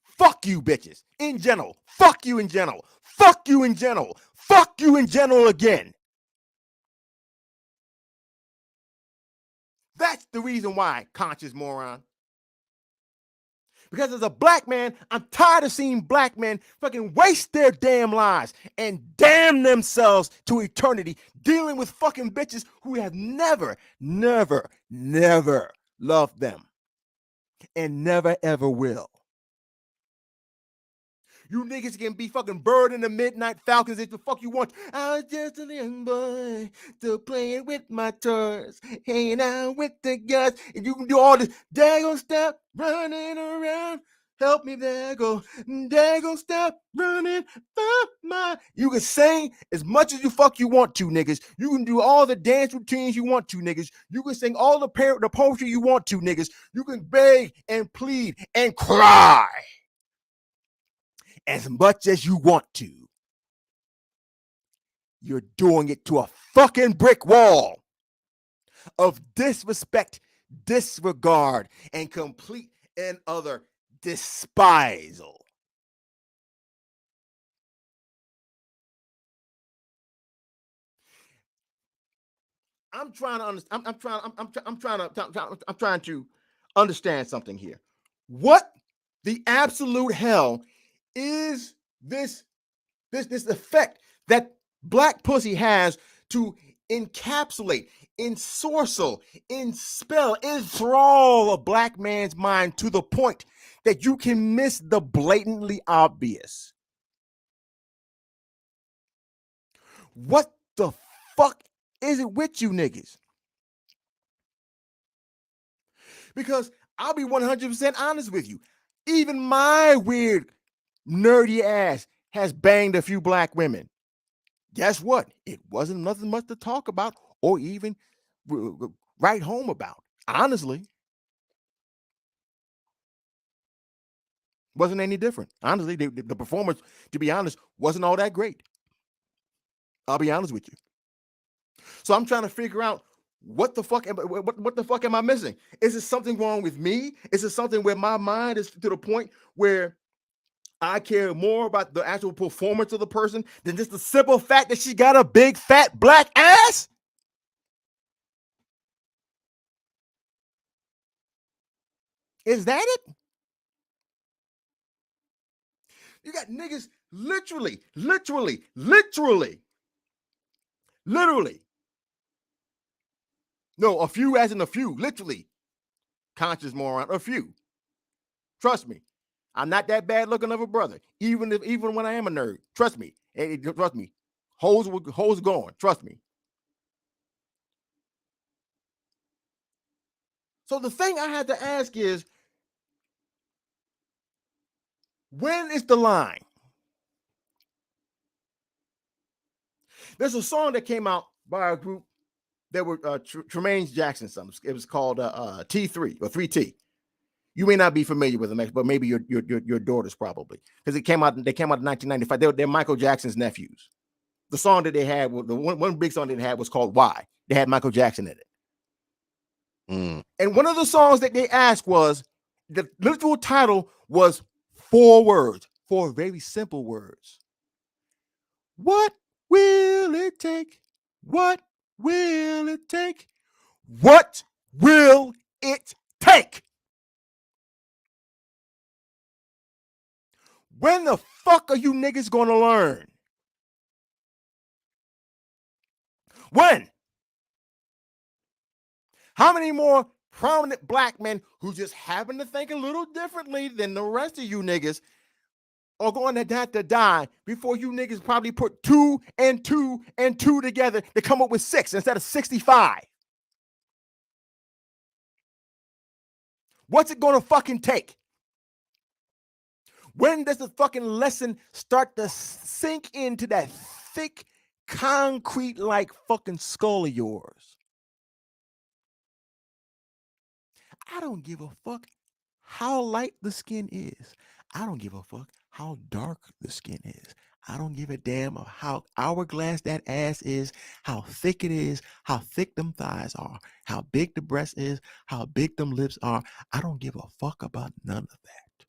Fuck you, bitches. In general. Fuck you in general. Fuck you in general. Fuck you in general again. That's the reason why, conscious moron. Because as a black man, I'm tired of seeing black men fucking waste their damn lives and damn themselves to eternity dealing with fucking bitches who have never loved them and never ever will. You niggas can be fucking Bird in the Midnight Falcons if the fuck you want. I was just a young boy, still playing with my toys, hanging out with the guys, and you can do all this daggone stuff, running around. Help me, daggone stuff, running for my. You can sing as much as you want to, niggas. You can do all the dance routines you want to, niggas. You can sing all the poetry you want to, niggas. You can beg and plead and cry as much as you want to. You're doing it to a fucking brick wall of disrespect, disregard, and complete and utter despisal. I'm trying to understand. I'm trying to understand something here. What the absolute hell is this effect that black pussy has to encapsulate, ensorcel, enspell, enthrall a black man's mind to the point that you can miss the blatantly obvious. What the fuck is it with you niggas? Because I'll be 100% honest with you. Even my weird, nerdy ass has banged a few black women. Guess what? It wasn't nothing much to talk about or even write home about. Honestly, wasn't any different. Honestly, the performance, to be honest, wasn't all that great. I'll be honest with you. So I'm trying to figure out what the fuck am I missing? Is it something wrong with me? Is it something where my mind is to the point where I care more about the actual performance of the person than just the simple fact that she got a big fat black ass? Is that it? You got niggas literally. No, a few as in a few, literally. Conscious moron, a few. Trust me. I'm not that bad looking of a brother. Even when I am a nerd. Trust me. Trust me. Hoes going. Trust me. So the thing I had to ask is, when is the line? There's a song that came out by a group that were Tremaine Jackson. Something. It was called T3 or 3T. You may not be familiar with them, but maybe your daughters probably, because they came out in 1995. They're Michael Jackson's nephews. The song that they had, the one big song they had was called "Why." They had Michael Jackson in it. And one of the songs that they asked was, the literal title was 4 words, 4 very simple words. What will it take? What will it take? What will it take? When the fuck are you niggas gonna learn? When? How many more prominent black men who just happen to think a little differently than the rest of you niggas are going to have to die before you niggas probably put 2 and 2 and 2 together to come up with 6 instead of 65? What's it gonna fucking take? When does the fucking lesson start to sink into that thick, concrete-like fucking skull of yours? I don't give a fuck how light the skin is. I don't give a fuck how dark the skin is. I don't give a damn of how hourglass that ass is, how thick it is, how thick them thighs are, how big the breast is, how big them lips are. I don't give a fuck about none of that.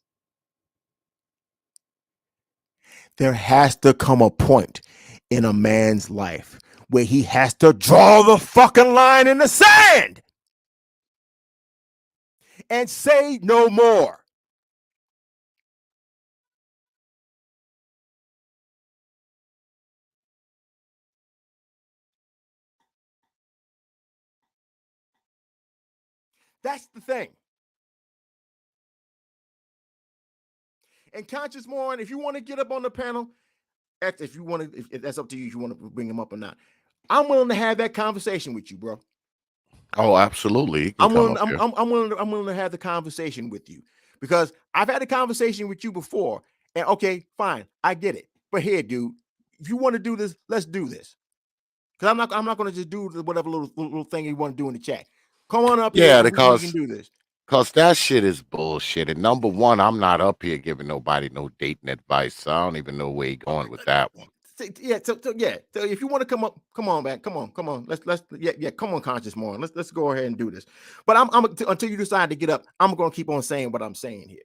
There has to come a point in a man's life where he has to draw the fucking line in the sand and say no more. That's the thing. And Conscious Moron, if you want to get up on the panel, if you want to, if that's up to you, if you want to bring him up or not, I'm willing to have that conversation with you, bro. Oh, absolutely. I'm willing to have the conversation with you, because I've had a conversation with you before. And okay, fine, I get it. But here, dude, if you want to do this, let's do this. Because I'm not going to just do whatever little thing you want to do in the chat. Come on up here. Because we can do this. Because that shit is bullshit. And number one, I'm not up here giving nobody no dating advice. So I don't even know where you're going with that one. Yeah, so if you want to come up, come on, man, come on. Let's come on, Conscious Moron. Let's go ahead and do this. But I'm until you decide to get up, I'm going to keep on saying what I'm saying here.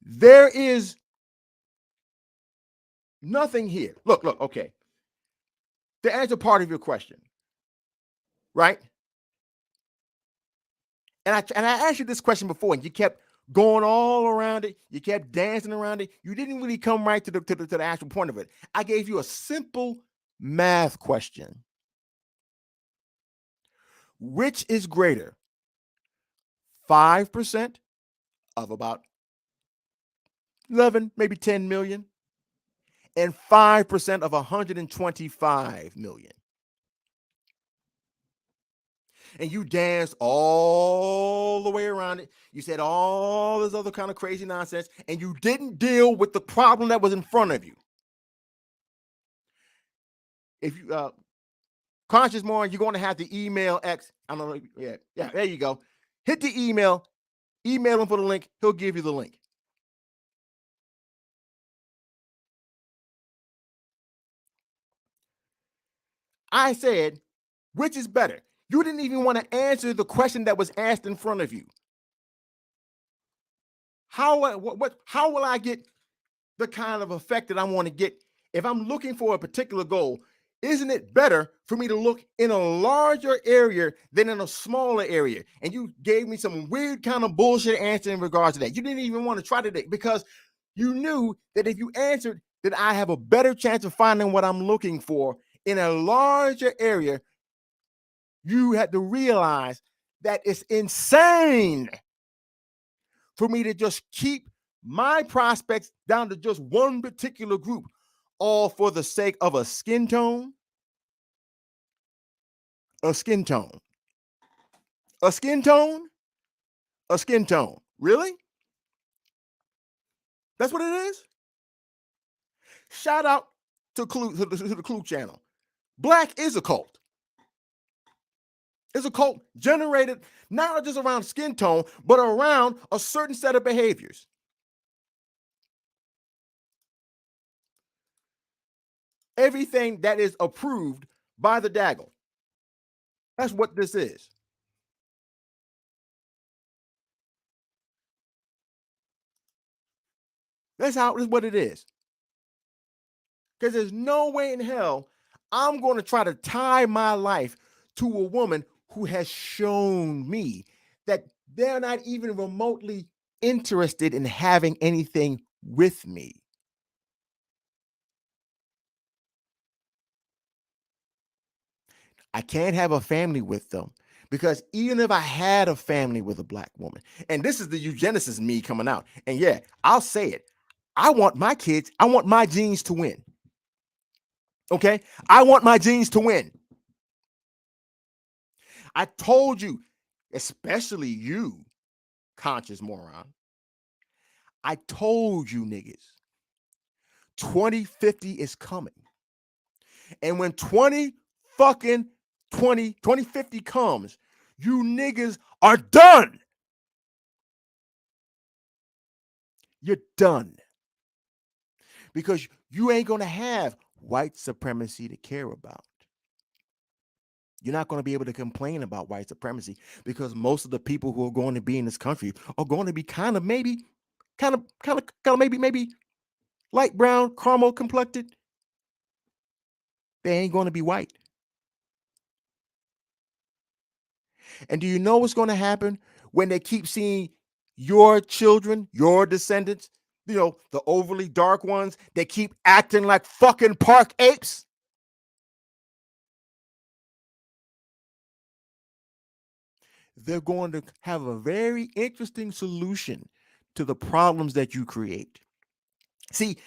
There is nothing here. Look, okay. To answer part of your question, right? And I asked you this question before, and you kept going all around it. You kept dancing around it. You didn't really come right to the actual point of it. I gave you a simple math question. Which is greater? 5% of about 11, maybe 10 million, and 5% of 125 million. And you danced all the way around it. You said all this other kind of crazy nonsense, and you didn't deal with the problem that was in front of you. If you conscious more, you're going to have to email X. I don't know. Yeah, there you go. Hit the email him for the link. He'll give you the link. I said, which is better? You didn't even want to answer the question that was asked in front of you. How will I get the kind of effect that I want to get if I'm looking for a particular goal? Isn't it better for me to look in a larger area than in a smaller area? And you gave me some weird kind of bullshit answer in regards to that. You didn't even want to try today because you knew that if you answered that I have a better chance of finding what I'm looking for in a larger area, you had to realize that it's insane for me to just keep my prospects down to just one particular group, all for the sake of a skin tone. A skin tone. A skin tone. A skin tone. Really? That's what it is? Shout out to the Clue channel. Black is a cult. It's a cult generated not just around skin tone, but around a certain set of behaviors. Everything that is approved by the Daggle. That's what this is. That's what it is. Because there's no way in hell I'm going to try to tie my life to a woman who has shown me that they're not even remotely interested in having anything with me. I can't have a family with them because even if I had a family with a black woman, and this is the eugenicist me coming out, and yeah, I'll say it. I want my kids, I want my genes to win. Okay? I want my genes to win. I told you, especially you, conscious moron. I told you niggas, 2050 is coming. And when 2050 comes, you niggas are done. You're done. Because you ain't going to have white supremacy to care about. You're not going to be able to complain about white supremacy because most of the people who are going to be in this country are going to be kind of maybe light brown, caramel complected. They ain't going to be white. And do you know what's going to happen when they keep seeing your children, your descendants, you know, the overly dark ones, they keep acting like fucking park apes? They're going to have a very interesting solution to the problems that you create. See,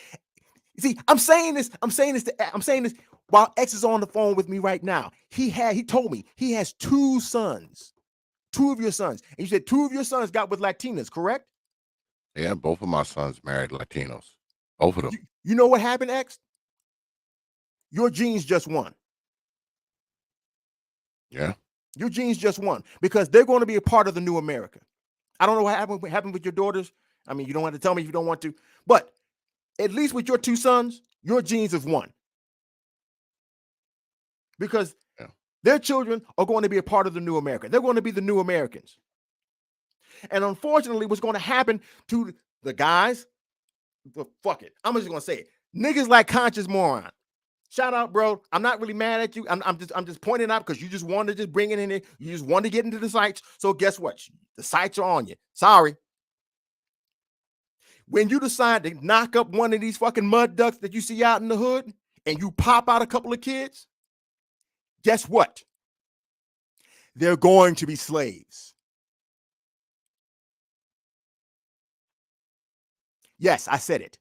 I'm saying this while X is on the phone with me right now. He told me he has 2 sons, 2 of your sons. And you said 2 of your sons got with Latinas, correct? Yeah, both of my sons married Latinos. Both of them. You know what happened, X? Your genes just won. Yeah. Your genes just won because they're going to be a part of the new America. I don't know what happened with your daughters. I mean, you don't have to tell me if you don't want to, but at least with your 2 sons, your genes have won. Because their children are going to be a part of the new America. They're going to be the new Americans. And unfortunately, what's going to happen to the guys, fuck it, I'm just going to say it. Niggas like conscious moron. Shout out, bro. I'm not really mad at you. I'm just pointing out because you just wanted to just bring it in there. You just want to get into the sites. So guess what? The sites are on you. Sorry. When you decide to knock up one of these fucking mud ducks that you see out in the hood and you pop out a couple of kids, guess what? They're going to be slaves. Yes, I said it.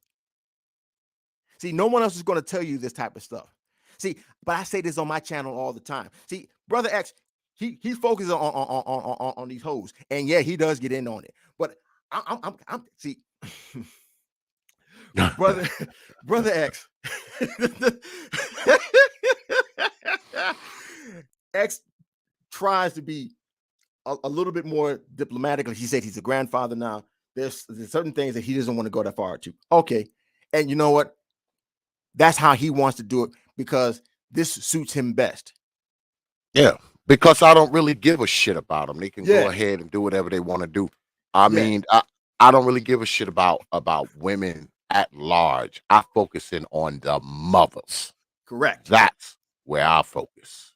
See, no one else is going to tell you this type of stuff. See, but I say this on my channel all the time. See, Brother X, he focuses on these hoes, and yeah, he does get in on it. But I'm see, brother X, X tries to be a little bit more diplomatic. Like he said, he's a grandfather now. There's certain things that he doesn't want to go that far to. Okay, and you know what? That's how he wants to do it because this suits him best. Yeah, because I don't really give a shit about them. They can go ahead and do whatever they want to do. I mean, I don't really give a shit about women at large. I focus in on the mothers. Correct. That's where I focus.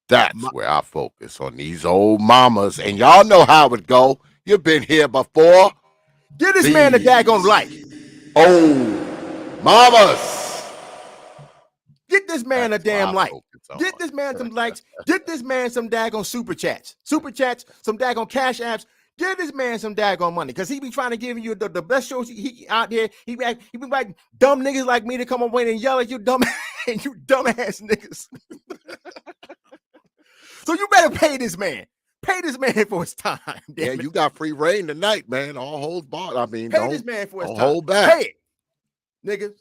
That's where I focus on these old mamas. And y'all know how it go. You've been here before. Give this man a daggone like. Oh, mamas. Get this man a damn like. Get this man some likes. Get this man some daggone super chats. Super chats, some daggone cash apps. Give this man some daggone money. Because he be trying to give you the best shows he out there. He be like dumb niggas like me to come away and yell at you dumb and you dumbass niggas. So you better pay this man. Pay this man for his time. Yeah, you got free reign tonight, man. All holds barred. I mean, pay this man for his time. Hold back. Pay it, niggas.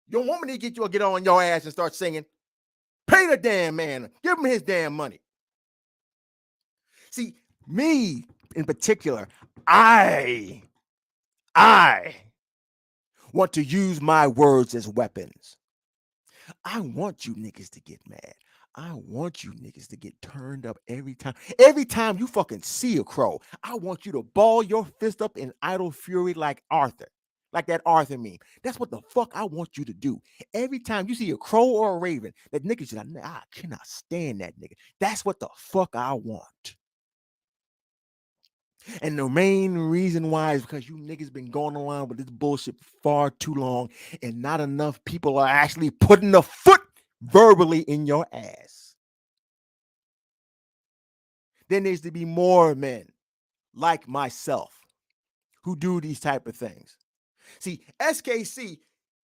You don't want me to get on your ass and start singing. Pay the damn man. Give him his damn money. See, me in particular, I want to use my words as weapons. I want you niggas to get mad. I want you niggas to get turned up every time. Every time you fucking see a crow, I want you to ball your fist up in idle fury like Arthur. Like that Arthur meme. That's what the fuck I want you to do. Every time you see a crow or a raven, that nigga should, I cannot stand that nigga. That's what the fuck I want. And the main reason why is because you niggas been going along with this bullshit far too long, and not enough people are actually putting a foot verbally in your ass. There needs to be more men like myself who do these type of things. See, SKC,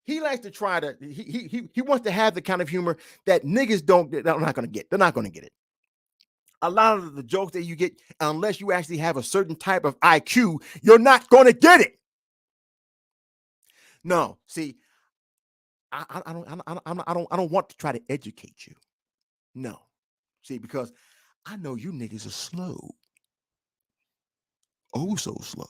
he likes to try to, he wants to have the kind of humor that niggas they're not going to get. They're not going to get it. A lot of the jokes that you get, unless you actually have a certain type of IQ, you're not going to get it. No, see, I don't want to try to educate you. No, see, because I know you niggas are slow. Oh, so slow.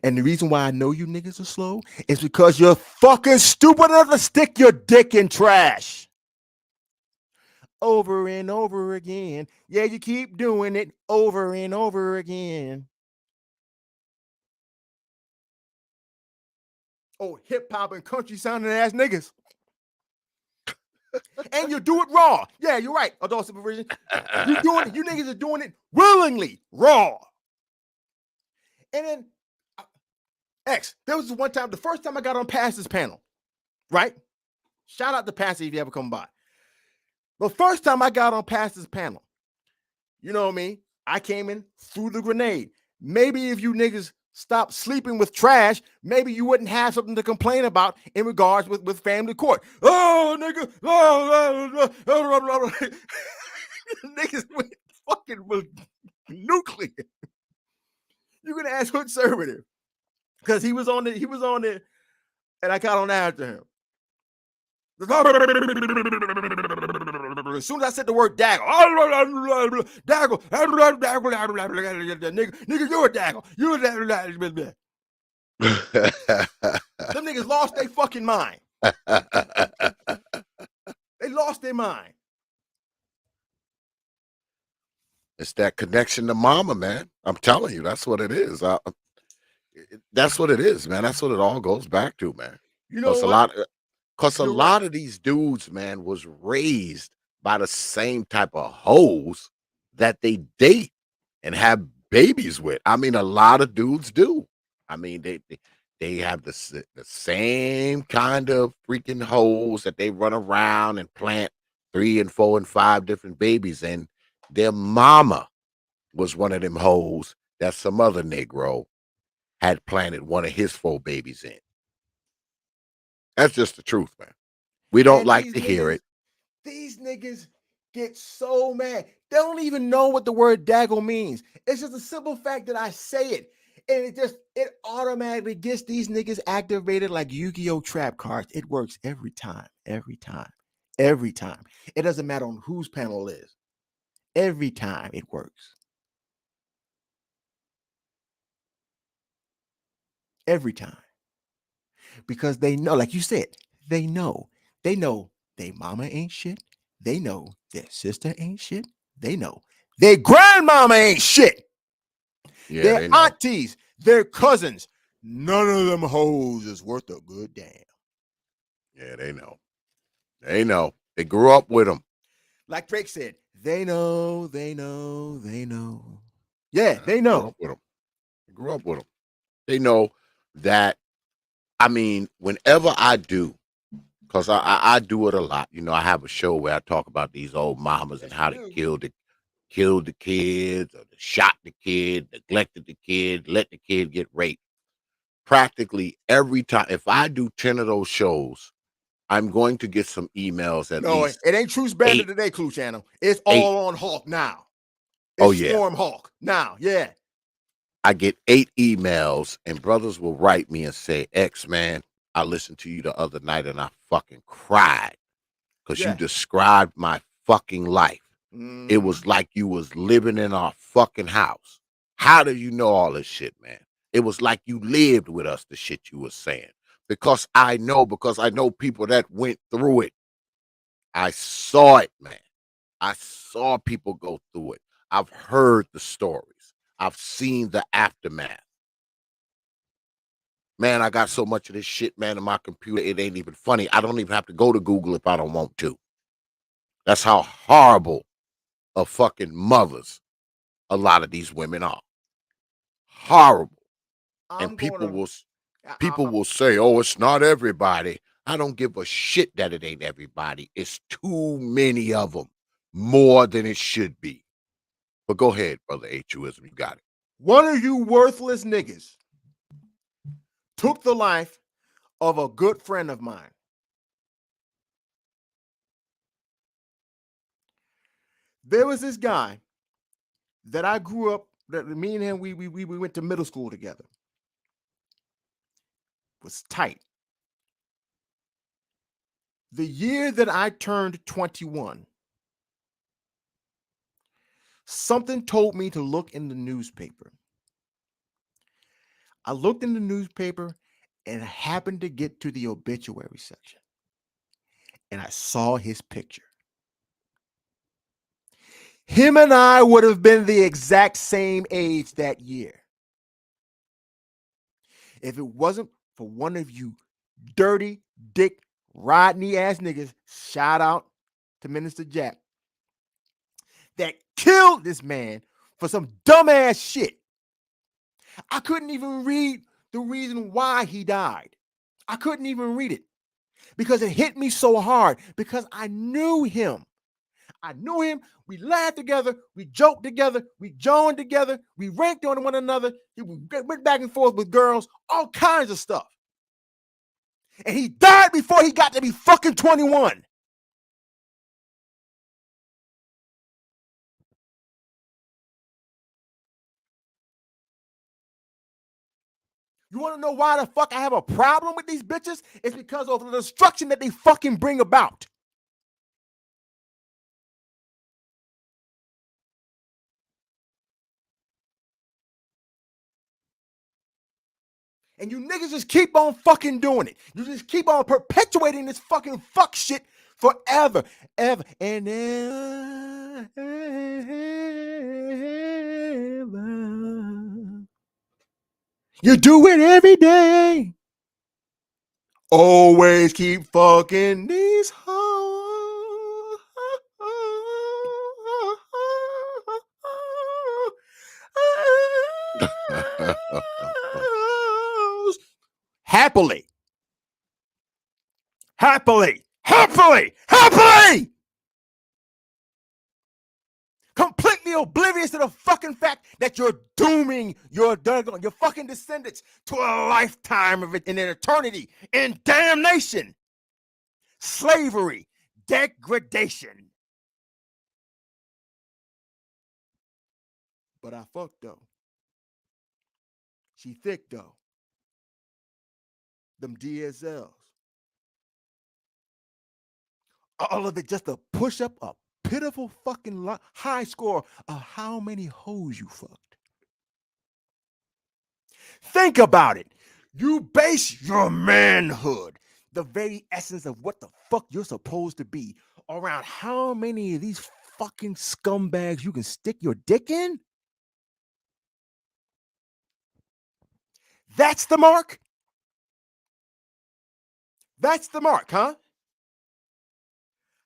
And the reason why I know you niggas are slow is because you're fucking stupid enough to stick your dick in trash. Over and over again. Yeah, you keep doing it over and over again. Oh, hip hop and country sounding ass niggas. And you do it raw. Yeah, you're right. Adult supervision. You doing it. You niggas are doing it willingly, raw. And then X, there was one time, the first time I got on Pastor's panel, right? Shout out to Pastor if you ever come by. The first time I got on Pastor's panel, you know me, I came in through the grenade. Maybe if you niggas stop sleeping with trash, maybe you wouldn't have something to complain about in regards with family court. Oh, nigga. Niggas went fucking nuclear. You're going to ask conservative. Because he was on it, and I got on after him. As soon as I said the word daggle, nigga, you're a daggle. You're a daggle. Them niggas lost their fucking mind. They lost their mind. It's that connection to mama, man. I'm telling you, that's what it is. That's what it is, man. That's what it all goes back to, man. You know what? Because a lot of these dudes, man, was raised by the same type of hoes that they date and have babies with. I mean, a lot of dudes do. I mean, they have the same kind of freaking holes that they run around and plant 3 and 4 and 5 different babies in. Their mama was one of them holes that some other Negro had planted one of his 4 babies in. That's just the truth, man. We don't like to hear it. These niggas get so mad. They don't even know what the word daggle means. It's just a simple fact that I say it. And it automatically gets these niggas activated like Yu-Gi-Oh! Trap cards. It works every time. It doesn't matter on whose panel it is. Every time it works. Every time. Because they know, like you said, they know they mama ain't shit. They know their sister ain't shit. They know their grandmama ain't shit. Yeah, their they know. aunties, their cousins, none of them hoes is worth a good damn. Yeah, they know. They know. They grew up with them. Like Drake said, they know. Yeah, they know. They grew up with them. They know that. I mean, whenever I do, because I do it a lot. You know, I have a show where I talk about these old mamas and how they killed the kids, or shot the kid, neglected the kid, let the kid get raped. Practically every time, if I do 10 of those shows, I'm going to get some emails at No, least. it ain't Truce Bandit today, Clue Channel. It's all on Hawk now. It's Storm Hawk now. Yeah. I get 8 emails, and brothers will write me and say, X, man, I listened to you the other night and I fucking cried because you described my fucking life. It was like you was living in our fucking house. How do you know all this shit, man? It was like you lived with us, the shit you was saying. Because I know people that went through it. I saw it, man. I saw people go through it. I've heard the stories. I've seen the aftermath. Man, I got so much of this shit, man, in my computer, it ain't even funny. I don't even have to go to Google if I don't want to. That's how horrible of fucking mothers a lot of these women are. Horrible. And people will say, oh, it's not everybody. I don't give a shit that it ain't everybody. It's too many of them, more than it should be. But go ahead, brother Truism, you got it. One of you worthless niggas took the life of a good friend of mine. There was this guy that I grew up, that me and him, we went to middle school together. Was tight. The year that I turned 21, something told me to look in the newspaper. I looked in the newspaper and happened to get to the obituary section. And I saw his picture. Him and I would have been the exact same age that year. If it wasn't for one of you dirty, dick, Rodney ass niggas, shout out to Minister Jack, that killed this man for some dumbass shit. I couldn't even read the reason why he died. I couldn't even read it because it hit me so hard because I knew him. We laughed together, we joked together, we joined together, we ranked on one another, we went back and forth with girls, all kinds of stuff. And he died before he got to be fucking 21. You want to know why the fuck I have a problem with these bitches? It's because of the destruction that they fucking bring about. And you niggas just keep on fucking doing it. You just keep on perpetuating this fucking fuck shit forever, ever, and ever. You do it every day. Always keep fucking these hoes. happily, completely oblivious to the fucking fact that you're dooming your fucking descendants to a lifetime of it in an eternity in damnation, slavery, degradation. But I fucked though. She thick though. Them DSLs. All of it just to push up a pitiful fucking high score of how many hoes you fucked. Think about it. You base your manhood, the very essence of what the fuck you're supposed to be, around how many of these fucking scumbags you can stick your dick in? That's the mark? That's the mark, huh?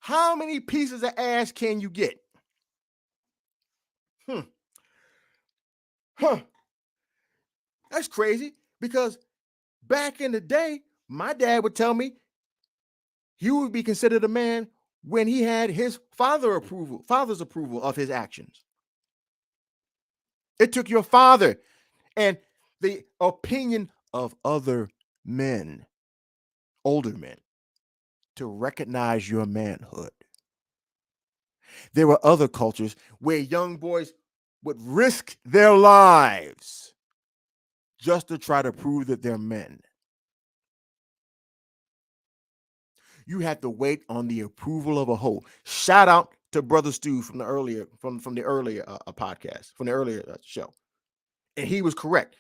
How many pieces of ass can you get? That's crazy, because back in the day, my dad would tell me he would be considered a man when he had his father's approval of his actions. It took your father and the opinion of other men, older men, to recognize your manhood. There were other cultures where young boys would risk their lives just to try to prove that they're men. You had to wait on the approval of a hoe. Shout out to Brother Stu from the earlier podcast, from the earlier show. And he was correct.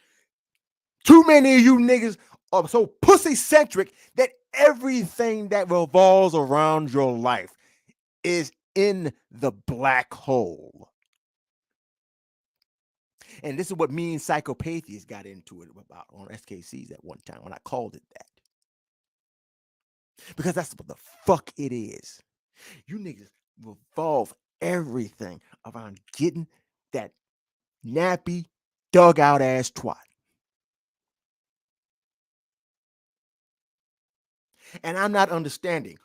Too many of you niggas are so pussy-centric that everything that revolves around your life is in the black hole. And this is what me and Psychopathies got into it about on SKCs at one time when I called it that. Because that's what the fuck it is. You niggas revolve everything around getting that nappy, dugout ass twat. And I'm not understanding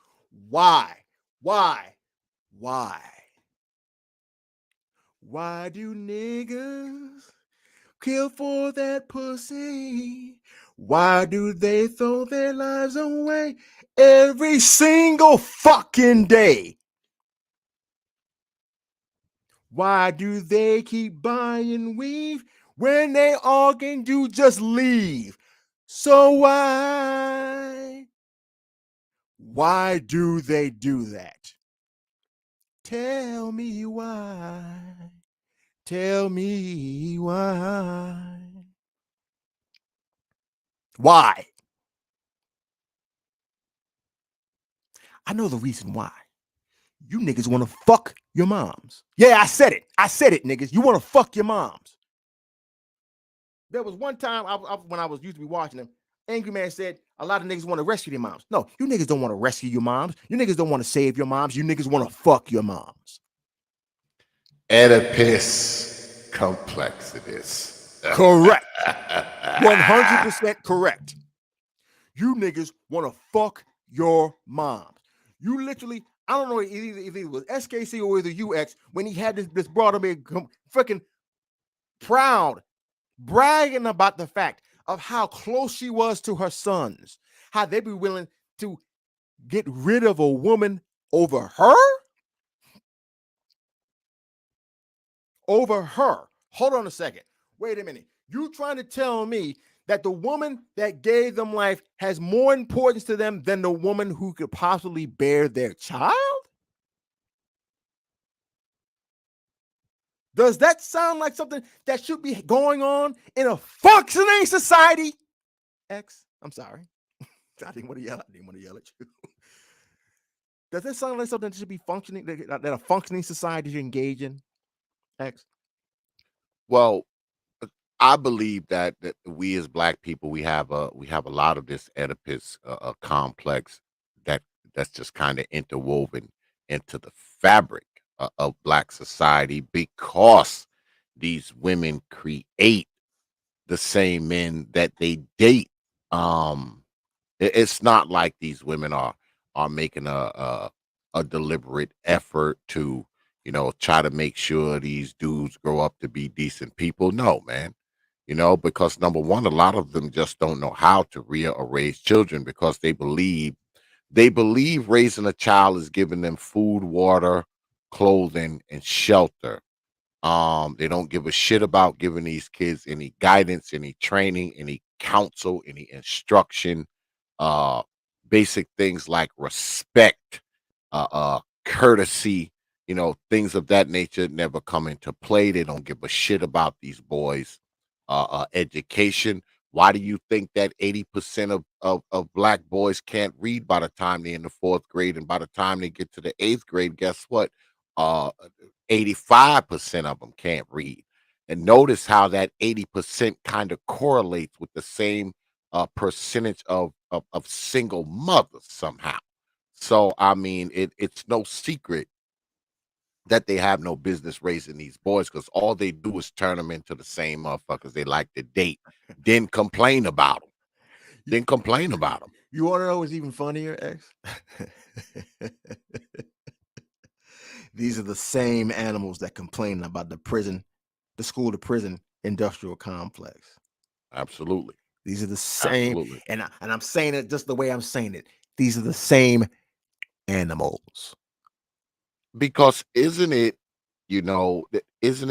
why do niggas kill for that pussy? Why do they throw their lives away every single fucking day? Why do they keep buying weave when they all can do just leave? So why do they do that? Tell me why. Tell me why. Why? I know the reason why. You niggas want to fuck your moms. Yeah, I said it. Niggas. You want to fuck your moms. There was one time when I was used to be watching them, Angry Man said a lot of niggas want to rescue their moms. No, you niggas don't want to rescue your moms. You niggas don't want to save your moms. You niggas want to fuck your moms. Oedipus complexities. Correct. 100% correct. You niggas want to fuck your moms. You literally, I don't know if it was SKC or either UX when he had this broad of me freaking proud, bragging about the fact of how close she was to her sons, how they'd be willing to get rid of a woman over her? Over her. Hold on a second. Wait a minute. You trying to tell me that the woman that gave them life has more importance to them than the woman who could possibly bear their child? Does that sound like something that should be going on in a functioning society? X, I'm sorry. I didn't want to yell at you. Does that sound like something that should be functioning, that a functioning society should engage in? X? Well, I believe that we as Black people, we have a lot of this Oedipus complex that's just kind of interwoven into the fabric of Black society, because these women create the same men that they date It's not like these women are making a deliberate effort to, try to make sure these dudes grow up to be decent people. No, man. Because number one, a lot of them just don't know how to rear or raise children because they believe raising a child is giving them food, water, clothing, and shelter. They don't give a shit about giving these kids any guidance, any training, any counsel, any instruction, uh, basic things like respect, courtesy, things of that nature never come into play. They don't give a shit about these boys' education. Why do you think that 80% of black boys can't read by the time they're in the fourth grade? And by the time they get to the eighth grade, guess what? Uh, 85% of them can't read. And notice how that 80% kind of correlates with the same percentage of single mothers somehow. So I mean, it's no secret that they have no business raising these boys because all they do is turn them into the same motherfuckers they like to date, then complain about them, then complain about them. You want to know what's even funnier, X? These are the same animals that complain about the school to prison industrial complex. Absolutely. These are the same, Absolutely. and I'm saying it just the way I'm saying it. These are the same animals. Because isn't it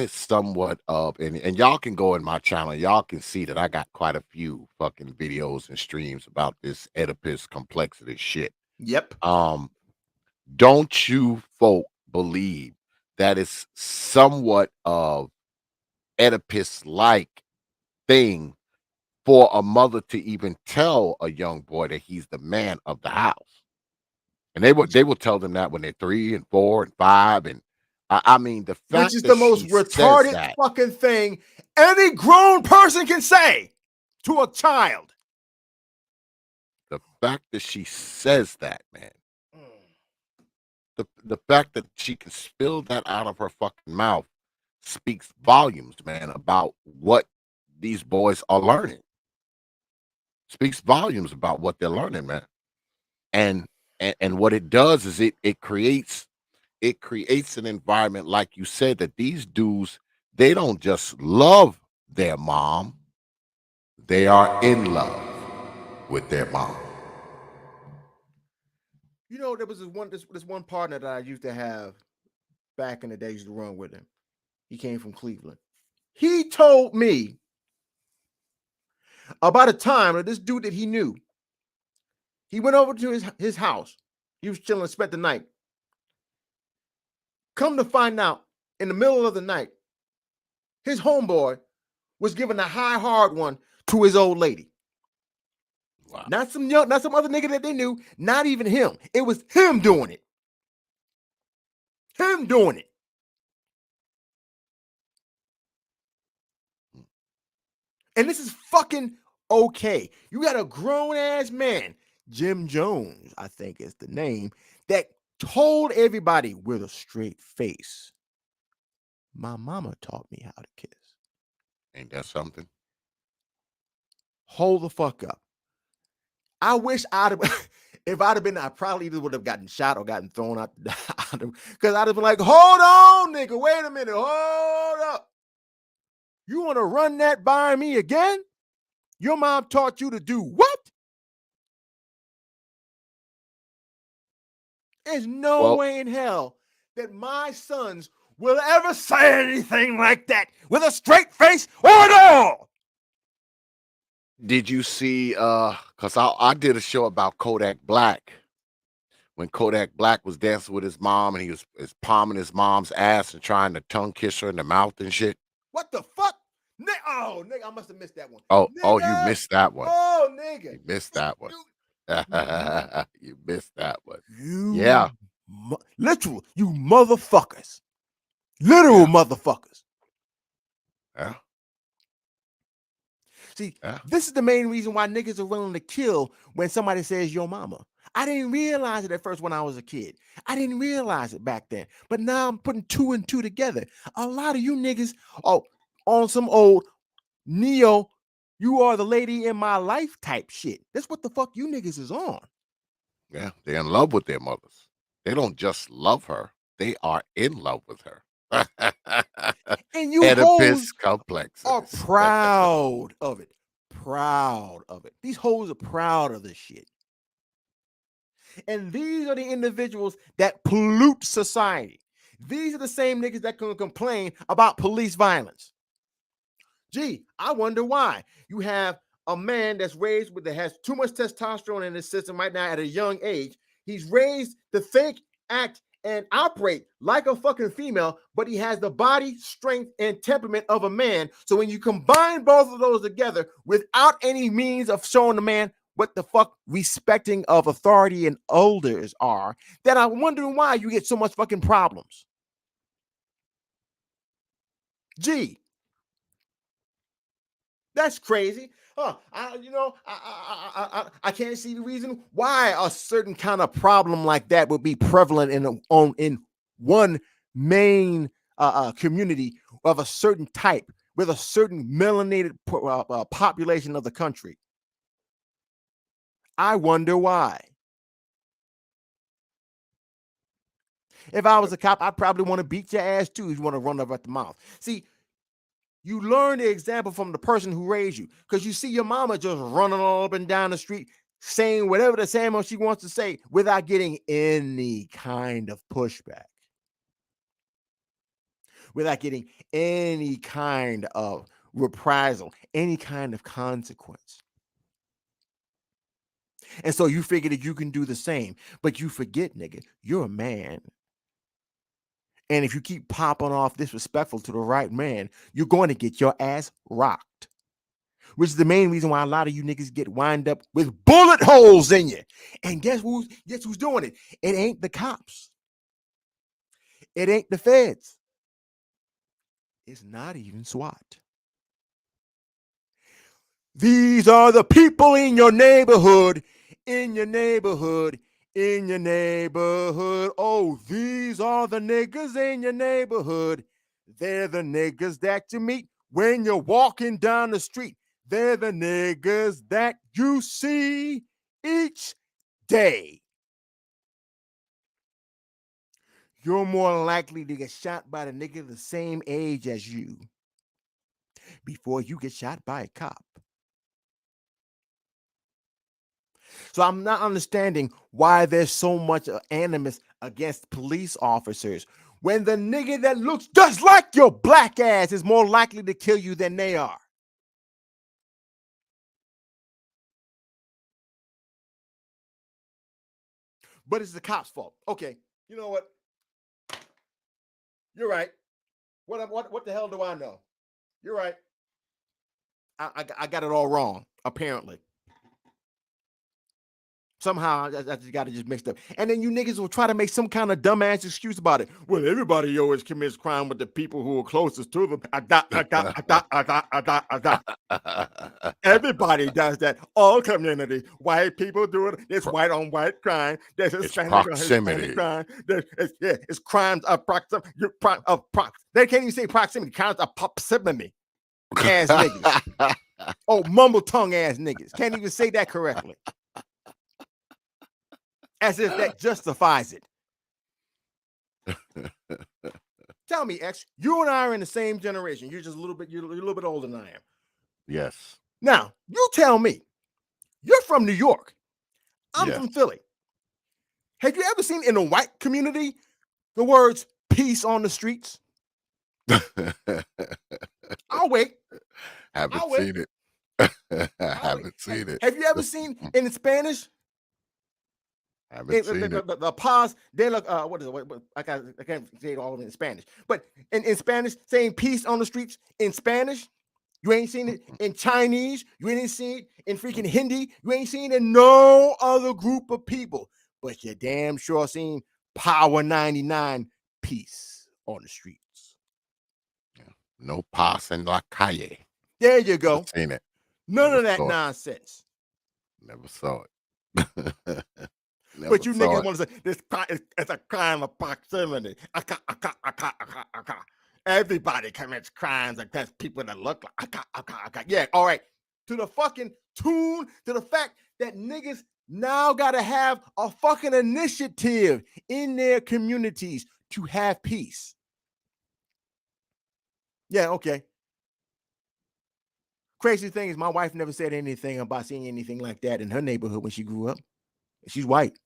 somewhat of, and y'all can go in my channel, y'all can see that I got quite a few fucking videos and streams about this Oedipus complexity shit. Yep. Don't you folk believe that it's somewhat of Oedipus like thing for a mother to even tell a young boy that he's the man of the house? And they will tell them that when they're 3 and 4 and 5. And I mean, the Which fact is that the most she says retarded that, fucking thing any grown person can say to a child. the fact that she says that, man, the fact that she can spill that out of her fucking mouth speaks volumes, man, about what these boys are learning. Speaks volumes about what they're learning, man. And what it does is it creates an environment, like you said, that these dudes, they don't just love their mom, they are in love with their mom. You know, there was this one partner that I used to have back in the day. I used to run with him. He came from Cleveland. He told me about a time that this dude that he knew, he went over to his house. He was chilling, spent the night. Come to find out, in the middle of the night, his homeboy was giving a high hard one to his old lady. Wow. Not some other nigga that they knew. Not even him. It was him doing it. Him doing it. And this is fucking okay. You got a grown ass man, Jim Jones, I think is the name, that told everybody with a straight face, my mama taught me how to kiss. Ain't that something? Hold the fuck up. I wish if I'd have been, I probably either would have gotten shot or gotten thrown out because I'd have been like, hold on, nigga, wait a minute, hold up. You want to run that by me again? Your mom taught you to do what? There's no way in hell that my sons will ever say anything like that with a straight face or at all. Did you see, because I did a show about Kodak Black, when Kodak Black was dancing with his mom and he was palming his mom's ass and trying to tongue kiss her in the mouth and shit. What the fuck? Oh, nigga, I must have missed that one. Oh, Nigga. You missed that one. Oh, nigga. You missed that one. You missed that one. You, Yeah. Literal, you motherfuckers. Literal motherfuckers. Yeah. See, this is the main reason why niggas are willing to kill when somebody says your mama. I didn't realize it at first when I was a kid. I didn't realize it back then. But now I'm putting 2 and 2 together. A lot of you niggas on some old neo You are the lady in my life type shit. That's what the fuck you niggas is on. Yeah, they're in love with their mothers. They don't just love her; they are in love with her. And you Oedipus hoes complexes. are proud of it. Proud of it. These hoes are proud of this shit. And these are the individuals that pollute society. These are the same niggas that can complain about police violence. Gee, I wonder why. You have a man that's raised that has too much testosterone in his system right now at a young age. He's raised to think, act, and operate like a fucking female, but he has the body, strength, and temperament of a man. So when you combine both of those together without any means of showing the man what the fuck respecting of authority and elders are, then I'm wondering why you get so much fucking problems. Gee, that's crazy. I can't see the reason why a certain kind of problem like that would be prevalent in one main community of a certain type with a certain melanated population of the country. I wonder why. If I was a cop, I'd probably want to beat your ass too if you want to run over at the mouth. See, you learn the example from the person who raised you, because you see your mama just running all up and down the street saying whatever the Samuel she wants to say without getting any kind of pushback, without getting any kind of reprisal, any kind of consequence. And so you figure that you can do the same, but you forget, nigga, you're a man. And if you keep popping off disrespectful to the right man, you're going to get your ass rocked. Which is the main reason why a lot of you niggas get wind up with bullet holes in you. And guess who's doing it? It ain't the cops. It ain't the feds. It's not even SWAT. These are the people in your neighborhood, in your neighborhood, in your neighborhood. Oh, these are the niggas in your neighborhood. They're the niggas that you meet when you're walking down the street. They're the niggas that you see each day. You're more likely to get shot by the nigga the same age as you before you get shot by a cop. So I'm not understanding why there's so much animus against police officers when the nigga that looks just like your black ass is more likely to kill you than they are. But it's the cops' fault. Okay, you know what? You're right. What the hell do I know? You're right. I got it all wrong, apparently. Somehow I just got it just mixed up. And then you niggas will try to make some kind of dumbass excuse about it. Well, everybody always commits crime with the people who are closest to them. Everybody does that. All communities. White people do it. It's white on white crime. There's Hispanic on Hispanic crime. It's crimes of proximity. They can't even say proximity. Crimes of proximity. Ass niggas. Oh, mumble tongue ass niggas. Can't even say that correctly. As if that justifies it. Tell me, X, you and I are in the same generation. You're just a little bit older than I am. Yes. Now, you tell me, you're from New York. I'm from Philly. Have you ever seen in a white community the words peace on the streets? I'll wait. Haven't seen it. Haven't seen it. Have you ever seen in Spanish? Haven't seen it. The pause, they look, what is it? I can't say it all in Spanish. But in Spanish, saying peace on the streets in Spanish, you ain't seen it in Chinese. You ain't seen it in freaking Hindi. You ain't seen it in no other group of people. But you damn sure seen Power 99 peace on the streets. No paz en la calle. There you go. Never seen it. None of that nonsense. Never saw it. But you niggas want to say this it's a crime of proximity. Everybody commits crimes against people that look like. Yeah, all right. to the fucking tune to the fact that niggas now gotta have a fucking initiative in their communities to have peace. Yeah, okay. Crazy thing is, my wife never said anything about seeing anything like that in her neighborhood when she grew up. She's white.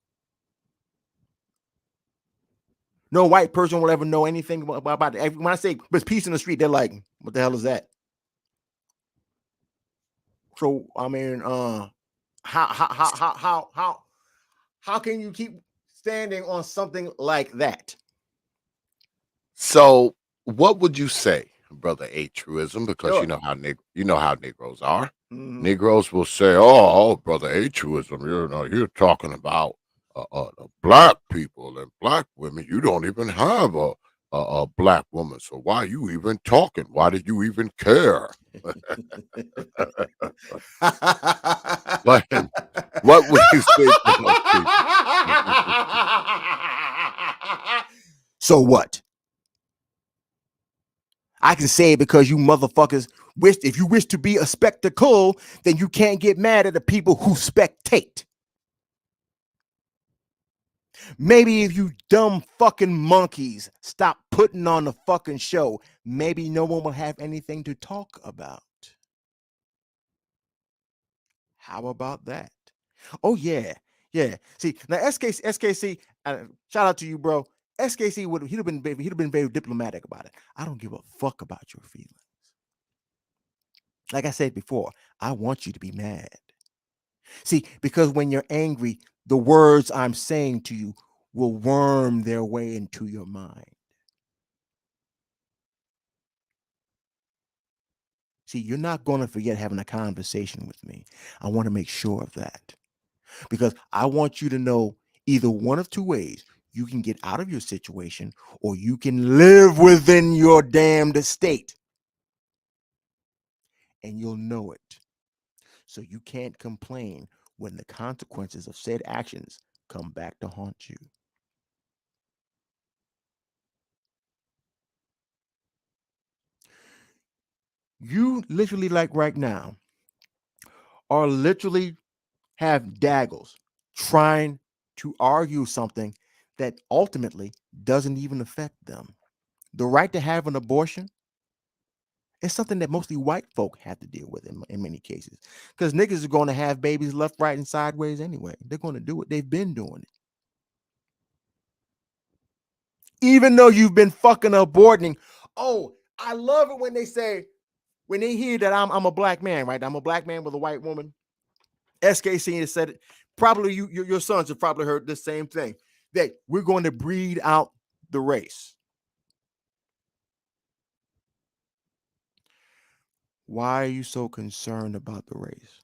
No white person will ever know anything about it. When I say there's peace in the street, they're like, "What the hell is that?" So I mean, how can you keep standing on something like that? So, what would you say, brother A Truism? Because Sure. you know how Negroes are. Mhm. Negroes will say, "Oh, brother A Truism, you're talking about the black people and black women. You don't even have a black woman. So why are you even talking? Why did you even care?" But what would you say to those people? So what? I can say it because you motherfuckers wish, if you wish to be a spectacle, then you can't get mad at the people who spectate. Maybe if you dumb fucking monkeys stop putting on the fucking show, maybe no one will have anything to talk about. How about that? Oh yeah, yeah. See now, SKC. Shout out to you, bro. SKC would he'd have been very diplomatic about it. I don't give a fuck about your feelings. Like I said before, I want you to be mad. See, because when you're angry, the words I'm saying to you will worm their way into your mind. See, you're not going to forget having a conversation with me. I want to make sure of that because I want you to know either one of two ways. You can get out of your situation or you can live within your damned state. And you'll know it. So you can't complain when the consequences of said actions come back to haunt you. You literally, like right now, are literally have daggles trying to argue something that ultimately doesn't even affect them. The right to have an abortion is something that mostly white folk have to deal with in many cases because niggas are going to have babies left, right, and sideways anyway. They're going to do it. They've been doing it. Even though you've been fucking aborting. Oh, I love it when they say, when they hear that I'm a black man, right? I'm a black man with a white woman. SKC has said it. Probably your sons have probably heard the same thing, that we're going to breed out the race. Why are you so concerned about the race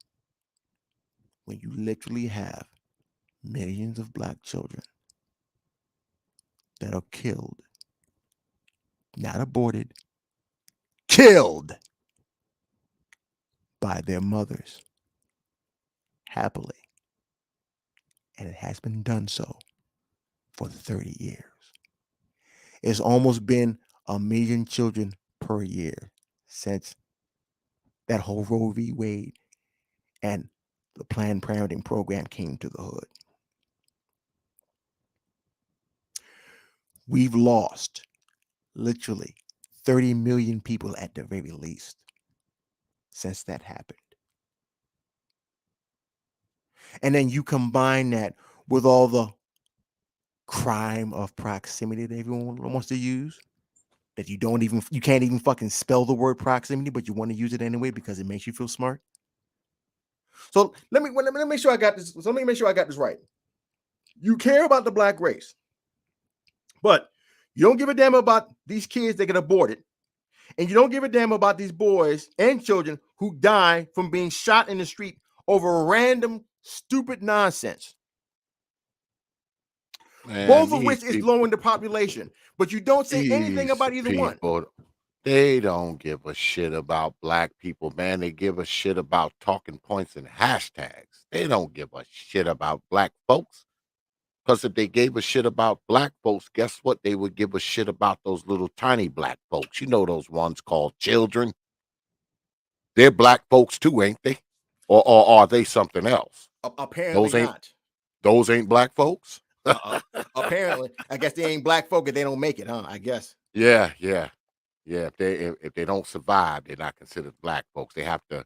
when you literally have millions of black children that are killed, not aborted, killed by their mothers happily? And it has been done so for 30 years. It's almost been 1 million children per year since that whole Roe v. Wade and the Planned Parenthood program came to the hood. We've lost literally 30 million people at the very least since that happened. And then you combine that with all the crime of proximity that everyone wants to use, that you can't even fucking spell the word proximity, but you want to use it anyway because it makes you feel smart. So let me make sure I got this. So let me make sure I got this right. You care about the black race, but you don't give a damn about these kids that get aborted, and you don't give a damn about these boys and children who die from being shot in the street over random stupid nonsense. Man, Both of these which is people, lowering the population, but you don't say anything these about either one. people, they don't give a shit about black people, man. They give a shit about talking points and hashtags. They don't give a shit about black folks. Because if they gave a shit about black folks, guess what? They would give a shit about those little tiny black folks. You know those ones called children. They're black folks too, ain't they? or are they something else? Apparently Those not. ain't black folks. Apparently, I guess they ain't black folk and they don't make it, huh? I guess. Yeah. If they don't survive, they're not considered black folks. They have to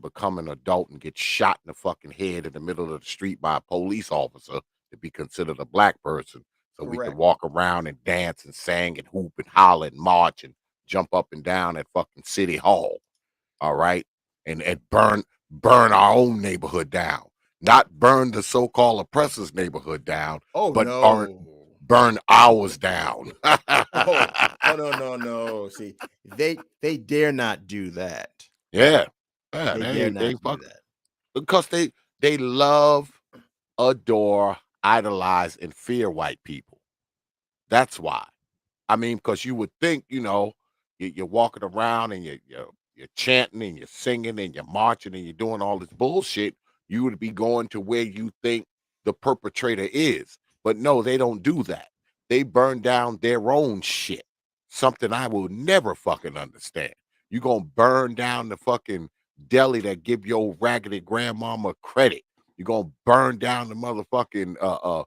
become an adult and get shot in the fucking head in the middle of the street by a police officer to be considered a black person. So we can Correct. walk around and dance and sing and hoop and holler and march and jump up and down at fucking City Hall. All right. And burn our own neighborhood down. Not burn the so-called oppressor's neighborhood down, Oh but no. burn ours down. Oh no. See, they dare not do that. Yeah. They dare not do fuck that. because they love, adore, idolize, and fear white people. That's why. I mean, because you would think, you're walking around and you're chanting and you're singing and you're marching and you're doing all this bullshit. You would be going to where you think the perpetrator is. But no, they don't do that. They burn down their own shit. Something I will never fucking understand. You gonna burn down the fucking deli that give your raggedy grandmama credit. You're gonna burn down the motherfucking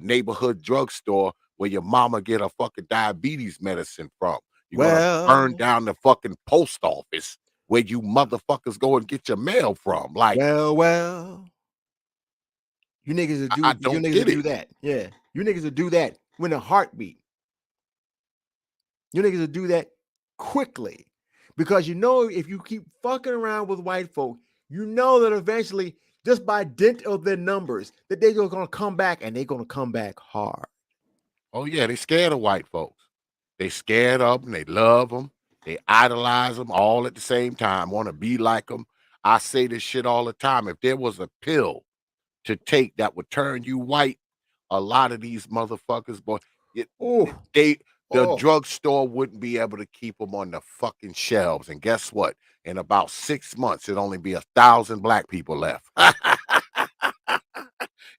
neighborhood drugstore where your mama get a fucking diabetes medicine from. You're gonna burn Well, down the fucking post office where you motherfuckers go and get your mail from. Like, well. You niggas will I do you don't niggas will get do it. that. Yeah. You niggas will do that with a heartbeat. You niggas will do that quickly. Because you know if you keep fucking around with white folk, you know that eventually, just by dint of their numbers, that they're gonna come back and they're gonna come back hard. Oh yeah, they scared of white folks. They scared of them. They love them. They idolize them all at the same time. Want to be like them. I say this shit all the time. If there was a pill to take that would turn you white, a lot of these motherfuckers, boy, Oh, they the oh. drugstore wouldn't be able to keep them on the fucking shelves. And guess what? In about 6 months, it'd only be 1,000 black people left.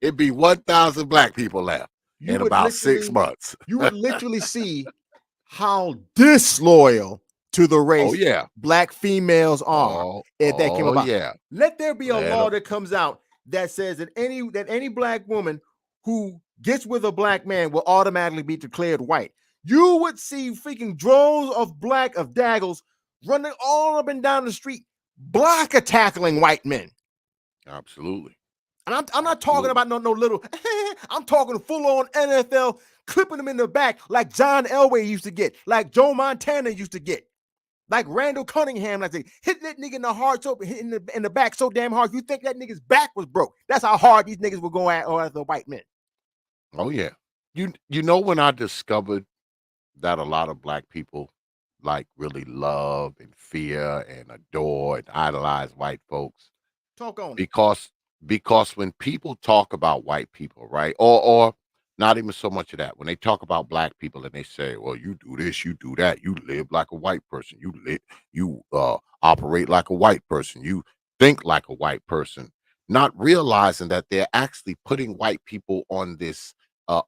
It'd be 1,000 black people left You in would about 6 literally, months. you would literally see how disloyal to the Oh race yeah. black females are if that came Oh about. yeah. Let there be a Let law 'em. that comes out that says that any black woman who gets with a black man will automatically be declared white. You would see freaking droves of daggles running all up and down the street, block tackling white men. Absolutely. And I'm not talking about no little. I'm talking full on NFL, clipping them in the back like John Elway used to get, like Joe Montana used to get, like Randall Cunningham. Like hit that nigga in the heart so in the back so damn hard you think that nigga's back was broke. That's how hard these niggas were going at the white men. Oh yeah. You know when I discovered that a lot of black people like really love and fear and adore and idolize white folks Talk on it. because when people talk about white people, right? Or not even so much of that. When they talk about black people and they say, "Well, you do this, you do that, you live like a white person, you operate like a white person, you think like a white person," not realizing that they're actually putting white people on this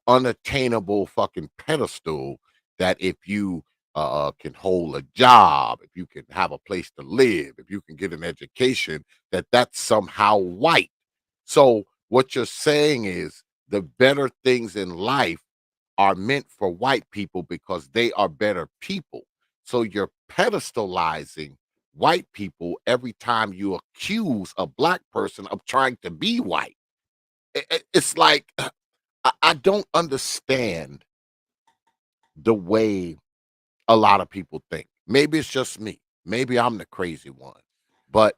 unattainable fucking pedestal that if you can hold a job, if you can have a place to live, if you can get an education, that's somehow white. So what you're saying is the better things in life are meant for white people because they are better people. So you're pedestalizing white people every time you accuse a black person of trying to be white. It's like I don't understand the way a lot of people think. Maybe it's just me. Maybe I'm the crazy one. But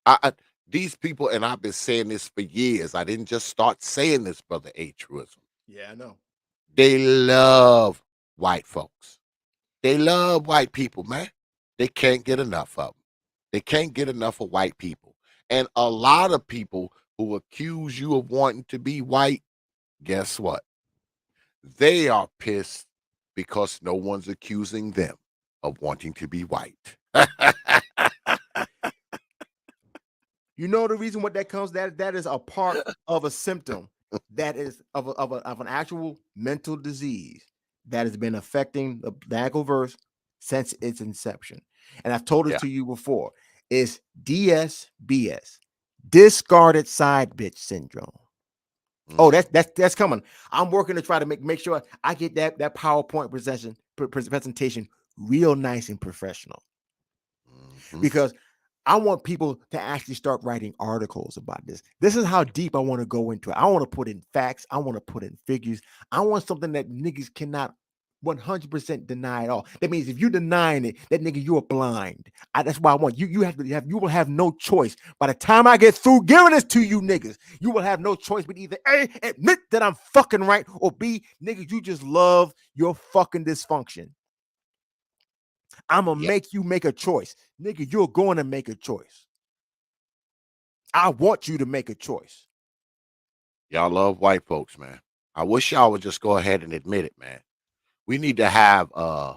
I these people, and I've been saying this for years. I didn't just start saying this, brother A Truism. Yeah, I know. They love white folks. They love white people, man. They can't get enough of them. They can't get enough of white people. And a lot of people who accuse you of wanting to be white, guess what? They are pissed because no one's accusing them of wanting to be white. You know the reason what that comes that is a part of a symptom that is of an actual mental disease that has been affecting the Daggleverse since its inception. And I've told it Yeah. to you before. It's DSBS. Discarded side bitch syndrome. Oh, Mm. that's coming. I'm working to try to make sure I get that PowerPoint presentation real nice and professional, Mhm. because I want people to actually start writing articles about this. This is how deep I want to go into it. I want to put in facts. I want to put in figures. I want something that niggas cannot 100% deny at all. That means if you're denying it, that nigga, you're blind. That's why I want you. You will have no choice. By the time I get through giving this to you niggas, you will have no choice but either A, admit that I'm fucking right, or B, nigga, you just love your fucking dysfunction. I'm gonna make you make a choice. Nigga, you're going to make a choice. I want you to make a choice. Y'all love white folks, man. I wish y'all would just go ahead and admit it, man. We need to have a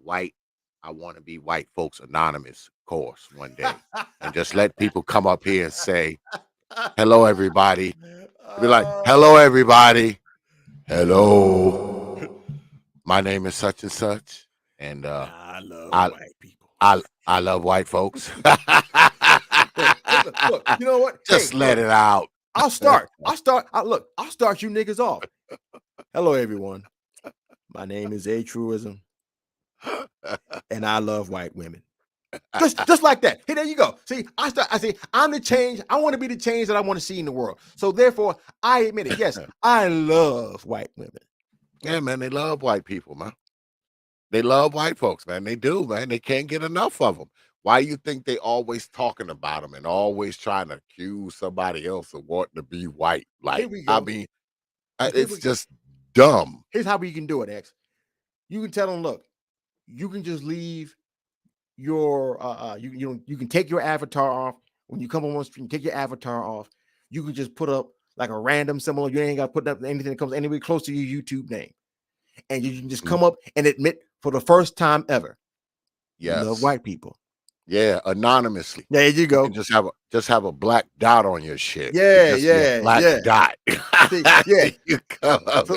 white, I want to be white folks anonymous course one day, and just let people come up here and say, hello everybody. Be like, hello everybody. Hello. My name is such and such. And I love I white people. I love white folks. Look, you know what? Just Hey, let look, it out. I'll start you niggas off. Hello, everyone. My name is Truism, and I love white women. Just like that. Hey, there you go. See, I say I'm the change. I want to be the change that I want to see in the world. So therefore, I admit it. Yes, I love white women. Yeah, man, they love white people, man. They love white folks, man. They do, man. They can't get enough of them. Why you think they always talking about them and always trying to accuse somebody else of wanting to be white? Here Like, we I go. mean, it's just dumb. Here's how we can do it, X. You can tell them, look, you can just leave your you can take your avatar off when you come on one stream. Take your avatar off. You can just put up like a random symbol. You ain't got to put up anything that comes anywhere close to your YouTube name, and you can just come up and admit for the first time ever, you love white people. Yeah, anonymously. There you go. You can just have a black dot on your shit. Yeah, Just be a black dot. See, yeah. You come up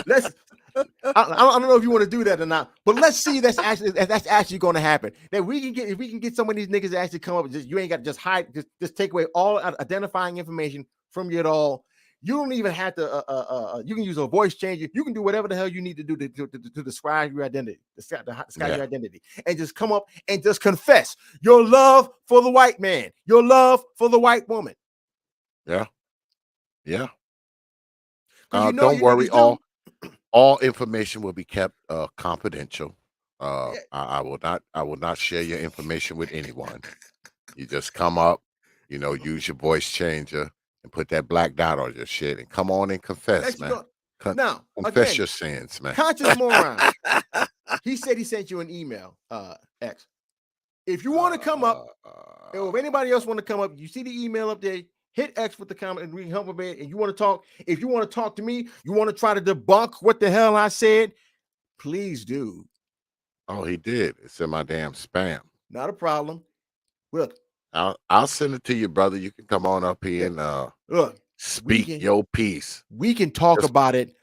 let's. I don't know if you want to do that or not, but let's see that's actually going to happen. That if we can get some of these niggas to actually come up, you ain't got to just hide, just take away all identifying information from you at all. You don't even have to. You can use a voice changer. You can do whatever the hell you need to do to describe your identity, describe your identity, and just come up and just confess your love for the white man, your love for the white woman. Yeah. Don't worry. All information will be kept confidential. I will not share your information with anyone. You just come up, use your voice changer and put that black dot on your shit and come on and confess, man. Now, confess again, your sins, man. Conscious moron. He said he sent you an email, X. If you want to come up, or if anybody else want to come up, you see the email up there. Hit X with the comment and we can help a bit. And you want to talk, if you want to talk to me, you want to try to debunk what the hell I said, please do. Oh, he did. It's in my damn spam. Not a problem. Look, I'll send it to you, brother. You can come on up here and speak your piece. We can talk about it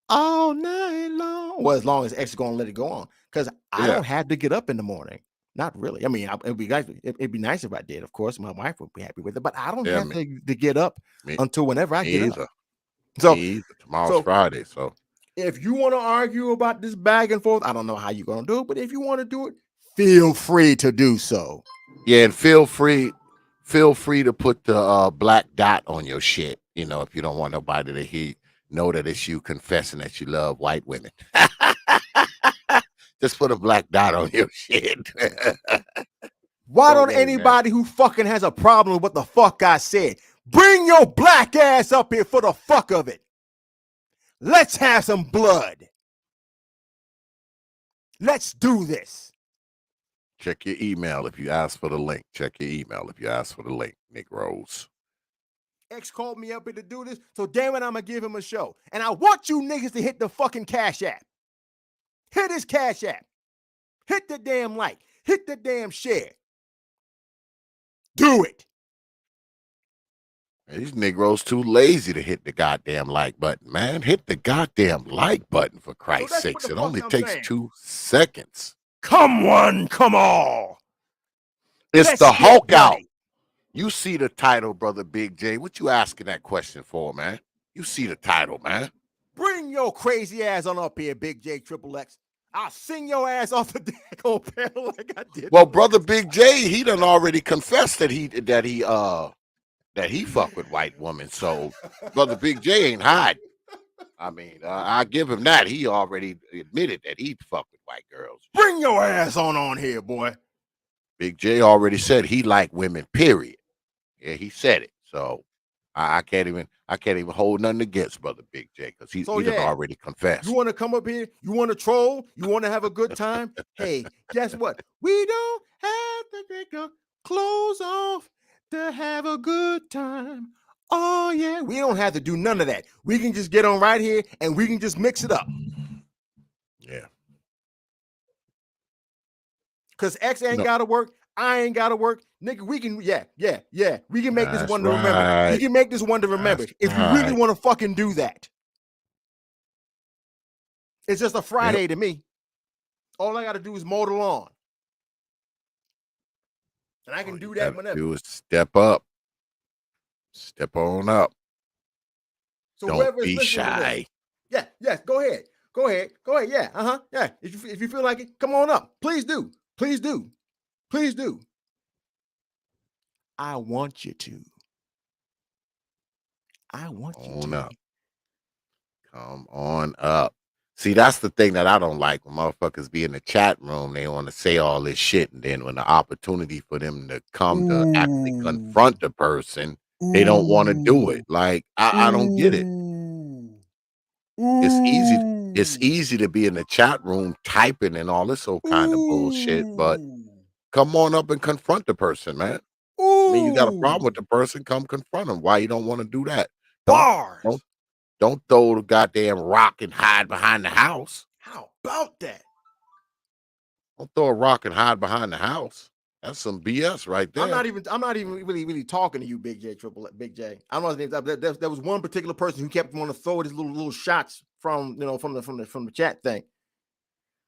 all night long. Well, as long as X is going to let it go on, because I don't have to get up in the morning. Not really. I mean, it'd be nice if I did. Of course, my wife would be happy with it, but I don't have to get up until whenever I get up. So tomorrow's Friday. So if you want to argue about this back and forth, I don't know how you're gonna do it, but if you want to do it, feel free to do so. Yeah, and feel free to put the black dot on your shit. If you don't want nobody to know that it's you confessing that you love white women. Just put a black dot on your shit. Why don't anybody who fucking has a problem with what the fuck I said, bring your black ass up here for the fuck of it. Let's have some blood. Let's do this. Check your email if you ask for the link. Check your email if you ask for the link, Negroes. X called me up here to do this, so damn it, I'm gonna give him a show. And I want you niggas to hit the fucking Cash App. Hit his Cash App. Hit the damn like. Hit the damn share. Do it. These Negroes too lazy to hit the goddamn like button, man. Hit the goddamn like button, for Christ's sakes. It only takes 2 seconds. Come one, come all. It's Let's the get Hulk out. money. You see the title, brother Big J. What you asking that question for, man? You see the title, man. Bring your crazy ass on up here, Big J Triple X. I'll sing your ass off the daggone panel like I did. Well, brother Big J, he done already confessed that he fuck with white women. So brother Big J ain't hide. I mean, I give him that. He already admitted that he fuck with white girls. Bring your ass on here, boy. Big J already said he like women, period. Yeah, he said it. So I can't even hold nothing against brother Big J because he done already confessed. You want to come up here? You want to troll? You want to have a good time? Hey, guess what? We don't have to take our clothes off to have a good time. Oh yeah, we don't have to do none of that. We can just get on right here and we can just mix it up. Yeah. Cause X ain't gotta work. I ain't gotta work. Nigga, we can, we can make this one to remember. We can make this one to remember. If you really want to fucking do that. It's just a Friday to me. All I gotta do is mow the lawn. And I can do that whenever. Do is step up. Step on up. So don't be shy. Yeah, yes, go ahead. Go ahead. Yeah, yeah. If you feel like it, come on up. Please do. Please do. Please do. I want you to. I want you to. Up. Come on up. See, that's the thing that I don't like when motherfuckers be in the chat room. They want to say all this shit, and then when the opportunity for them to come to actually confront the person, they don't want to do it. Like, I don't get it. It's easy to be in the chat room typing and all this old kind of bullshit, but come on up and confront the person, man. I mean, you got a problem with the person, come confront them. Why you don't want to do that? Don't throw the goddamn rock and hide behind the house. How about that? Don't throw a rock and hide behind the house. That's some BS right there. I'm not even really talking to you, Big J. Big J. I don't know. There was one particular person who kept wanting to throw his little shots from the chat thing.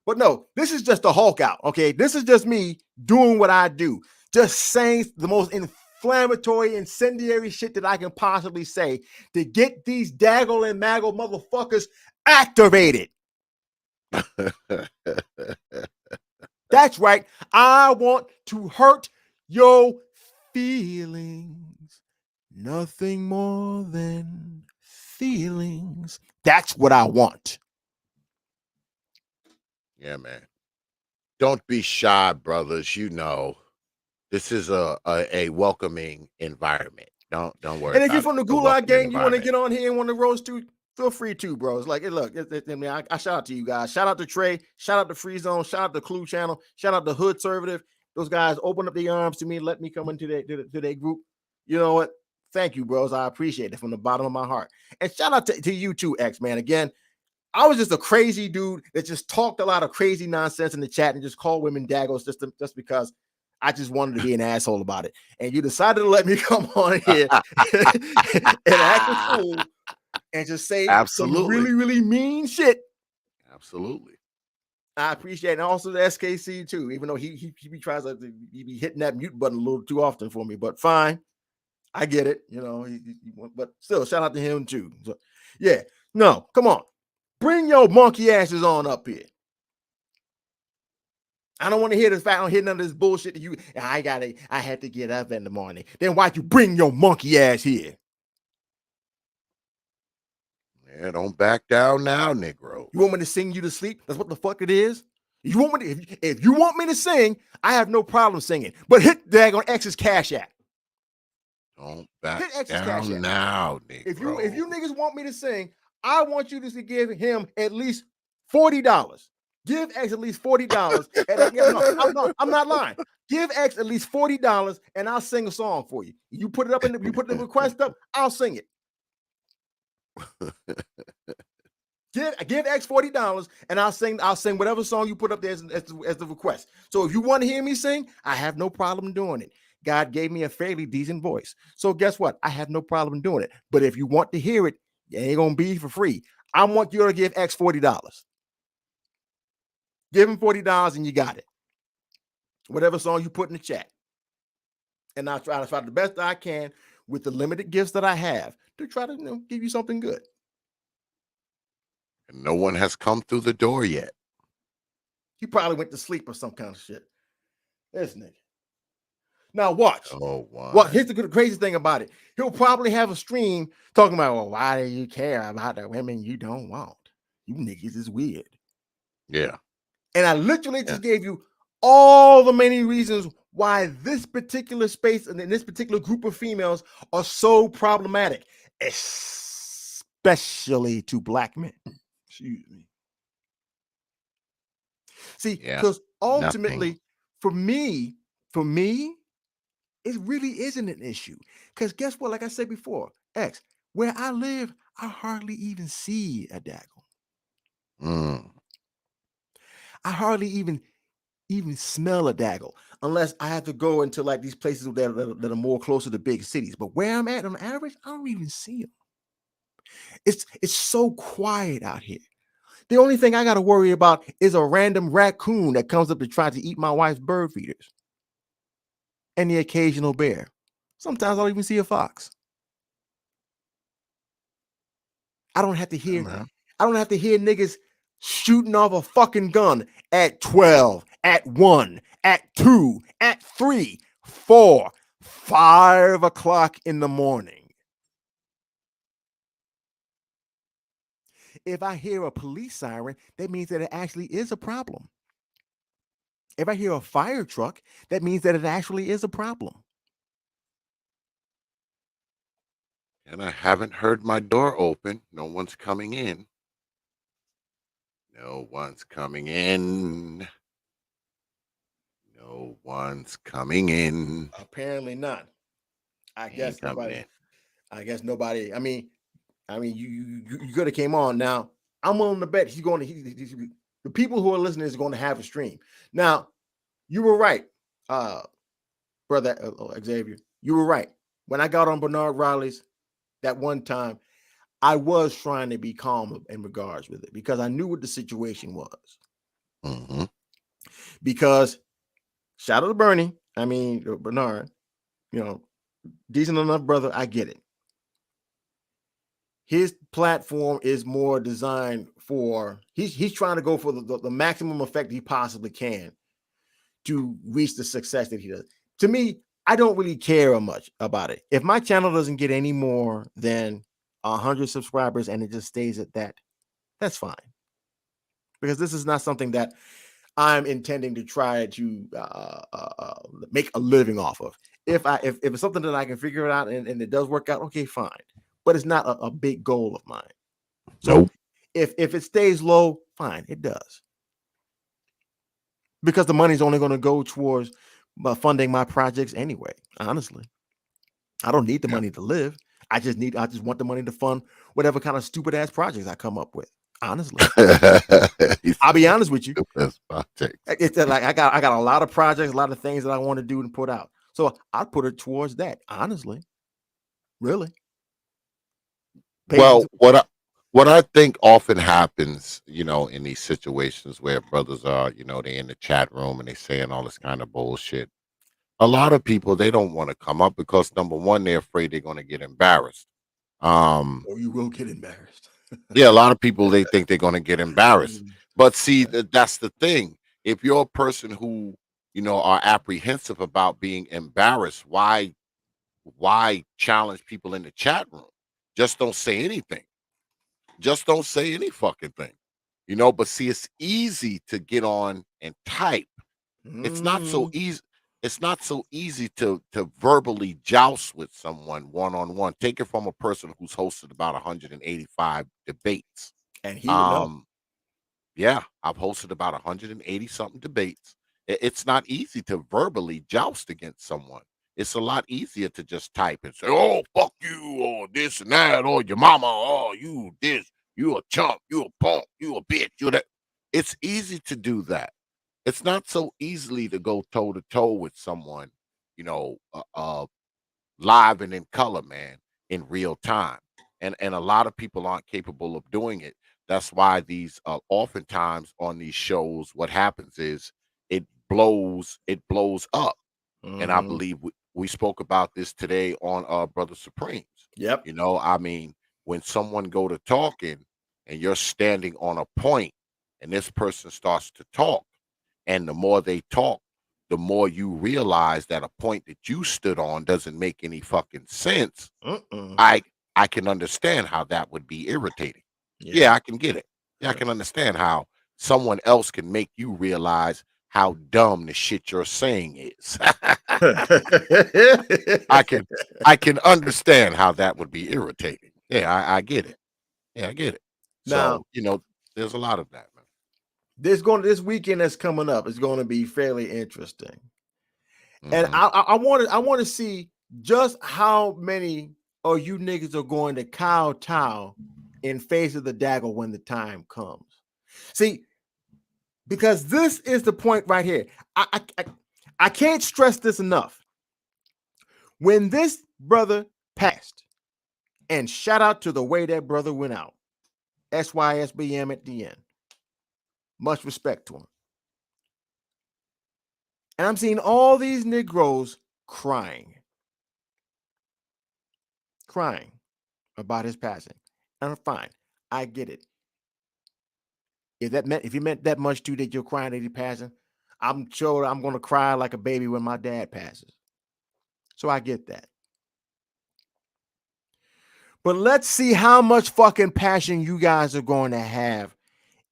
But no, this is just the Hulk out. Okay, this is just me doing what I do, just saying the most inflammatory, incendiary shit that I can possibly say to get these daggle and maggle motherfuckers activated. That's right. I want to hurt your feelings. Nothing more than feelings. That's what I want. Yeah, man. Don't be shy, brothers. You know, this is a welcoming environment. Don't worry. And if you're from the Gulag gang, you want to get on here and want to roast too, feel free to, bro. It's like, hey, look, I shout out to you guys. Shout out to Trey. Shout out to Free Zone. Shout out to Clue Channel. Shout out to Hood Conservative. Those guys open up their arms to me and let me come into their group. You know what? Thank you, bros. I appreciate it from the bottom of my heart. And shout out to you too, X, man. Again, I was just a crazy dude that just talked a lot of crazy nonsense in the chat and just called women daggos just because I just wanted to be an asshole about it. And you decided to let me come on here and act a fool and just say some really, really mean shit. Absolutely. I appreciate it. And also the SKC too, even though he tries to be hitting that mute button a little too often for me, but fine. I get it, you know, but still shout out to him too. So, yeah, no, come on. Bring your monkey asses on up here. I don't want to hear this fact. I don't hear none of this bullshit that you. I had to get up in the morning. Then why'd you bring your monkey ass here? Yeah, don't back down now, Negro. You want me to sing you to sleep? That's what the fuck it is. You want me to, if you want me to sing, I have no problem singing. But hit daggone X's Cash App. Don't back down now, Negro. If you niggas want me to sing, I want you to give him at least $40. Give X at least $40. I'm not lying. Give X at least $40 and I'll sing a song for you. You put it up you put the request up, I'll sing it. Give X $40 and I'll sing whatever song you put up there as the request. So if you want to hear me sing, I have no problem doing it. God gave me a fairly decent voice. So guess what? I have no problem doing it. But if you want to hear it, it ain't gonna be for free. I want you to give X $40. Give him $40 and you got it. Whatever song you put in the chat. And I try the best I can with the limited gifts that I have to try to give you something good. And no one has come through the door yet. He probably went to sleep or some kind of shit. This nigga. Now watch. Oh, Well, here's the crazy thing about it. He'll probably have a stream talking about, well, why do you care about the women you don't want? You niggas is weird. Yeah. And I literally just gave you all the many reasons why this particular space and this particular group of females are so problematic, especially to black men. Excuse me. See, because ultimately, for me, it really isn't an issue. Because guess what? Like I said before, X, where I live, I hardly even see a daggle. I hardly even smell a daggle unless I have to go into like these places that are more closer to big cities. But where I'm at on average, I don't even see them. It's so quiet out here. The only thing I got to worry about is a random raccoon that comes up to try to eat my wife's bird feeders. And the occasional bear. Sometimes I'll even see a fox. I don't have to hear niggas shooting off a fucking gun at 12, at 1, at 2, at 3, 4, 5 o'clock in the morning. If I hear a police siren, that means that it actually is a problem. If I hear a fire truck, that means that it actually is a problem. And I haven't heard my door open. No one's coming in. No one's coming in. No one's coming in. Apparently not. I guess nobody. I mean, you could have came on. Now, I'm willing to bet he's going to. The people who are listening is going to have a stream. Now, you were right, brother Xavier. You were right. When I got on Bernard Riley's that one time, I was trying to be calm in regards with it because I knew what the situation was. Mm-hmm. Because shout out to Bernie. I mean, Bernard, decent enough brother. I get it. His platform is more designed for he's trying to go for the maximum effect he possibly can to reach the success that he does. To me, I don't really care much about it. If my channel doesn't get any more than 100 subscribers and it just stays at that, that's fine. Because this is not something that I'm intending to try to make a living off of. If it's something that I can figure it out and it does work out, okay, fine. But it's not a big goal of mine. So if it stays low, fine, it does. Because the money's only going to go towards funding my projects anyway. Honestly, I don't need the money to live. I just want the money to fund whatever kind of stupid ass projects I come up with. Honestly, I'll be honest with you. It's like I got a lot of projects, a lot of things that I want to do and put out. So I put it towards that. Honestly, really. Well, what I think often happens, in these situations where brothers are, they in the chat room and they saying all this kind of bullshit. A lot of people, they don't want to come up because number one, they're afraid they're going to get embarrassed. Or you will get embarrassed. Yeah, a lot of people, they think they're going to get embarrassed. But see, that's the thing. If you're a person who, are apprehensive about being embarrassed, why challenge people in the chat room? Just don't say anything. Just don't say any fucking thing. But see, it's easy to get on and type. It's not so easy. It's not so easy to verbally joust with someone one-on-one. Take it from a person who's hosted about 185 debates. And he would know. Yeah, I've hosted about 180 something debates. It's not easy to verbally joust against someone. It's a lot easier to just type and say, "Oh, fuck you," or this and that, or your mama, "Oh, you this, you a chump, you a punk, you a bitch, you that." It's easy to do that. It's not so easily to go toe to toe with someone, live and in color, man, in real time. And a lot of people aren't capable of doing it. That's why these oftentimes on these shows, what happens is it blows up. And I believe we spoke about this today on Brother Supremes. Yep. You know, I mean, when someone go to talking and you're standing on a point and this person starts to talk, and the more they talk, the more you realize that a point that you stood on doesn't make any fucking sense. I can understand how that would be irritating. Yeah, I can get it. Yeah, I can understand how someone else can make you realize how dumb the shit you're saying is. I can understand how that would be irritating. Yeah, I get it. Yeah, I get it. Now, So, you know, there's a lot of that, man. this weekend that's coming up is going to be fairly interesting. And Mhm. I want to see just how many of you niggas are going to kowtow in face of the dagger when the time comes. See, because this is the point right here. I can't stress this enough. When this brother passed, and shout out to the way that brother went out, SYSBM at the end. Much respect to him. And I'm seeing all these Negroes crying about his passing. And I'm fine. I get it. If you meant that much to you that you're crying that he's passing, I'm sure I'm going to cry like a baby when my dad passes. So I get that. But let's see how much fucking passion you guys are going to have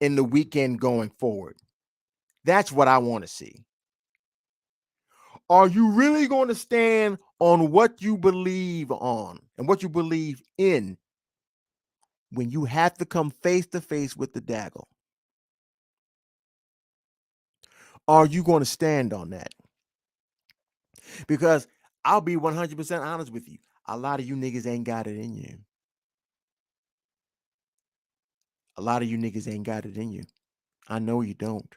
in the weekend going forward. That's what I want to see. Are you really going to stand on what you believe on and what you believe in when you have to come face to face with the dagger? Are you going to stand on that? Because I'll be 100% honest with you. A lot of you niggas ain't got it in you. A lot of you niggas ain't got it in you. I know you don't.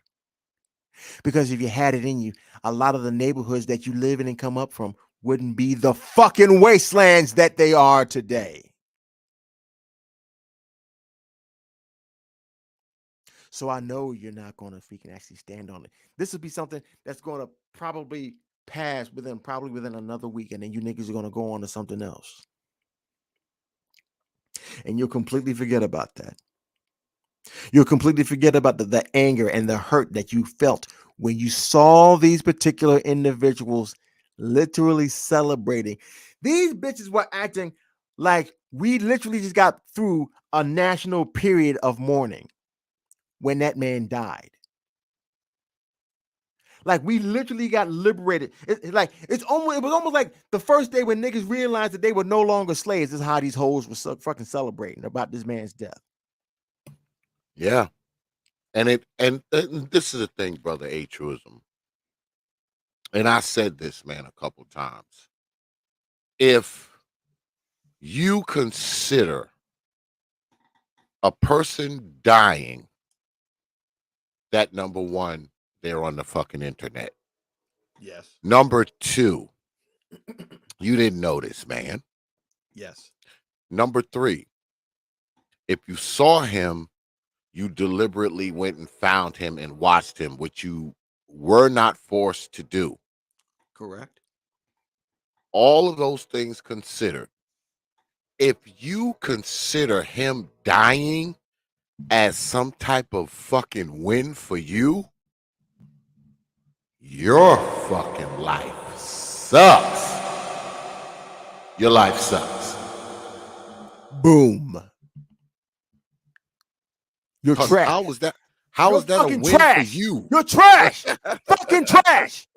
Because if you had it in you, a lot of the neighborhoods that you live in and come up from wouldn't be the fucking wastelands that they are today. So I know you're not going to freaking actually stand on it. This will be something that's going to probably pass within another week, and then you niggas are going to go on to something else. And you'll completely forget about that. You'll completely forget about the anger and the hurt that you felt when you saw these particular individuals literally celebrating. These bitches were acting like we literally just got through a national period of mourning when that man died. Like we literally got liberated. It was almost like the first day when niggas realized that they were no longer slaves. This is how these hoes were fucking celebrating about this man's death. Yeah. And this is the thing, brother A Truism. And I said this, man, a couple times. If you consider a person dying, that number one, they're on the fucking internet. Yes. Number two, you didn't notice, man. Yes. Number three, if you saw him, you deliberately went and found him and watched him, which you were not forced to do. Correct. All of those things considered, if you consider him dying as some type of fucking win for you, your fucking life sucks. Your life sucks. Boom. You're trash. How was that? How You're is that a fucking win trash. for you? You're trash. Fucking trash.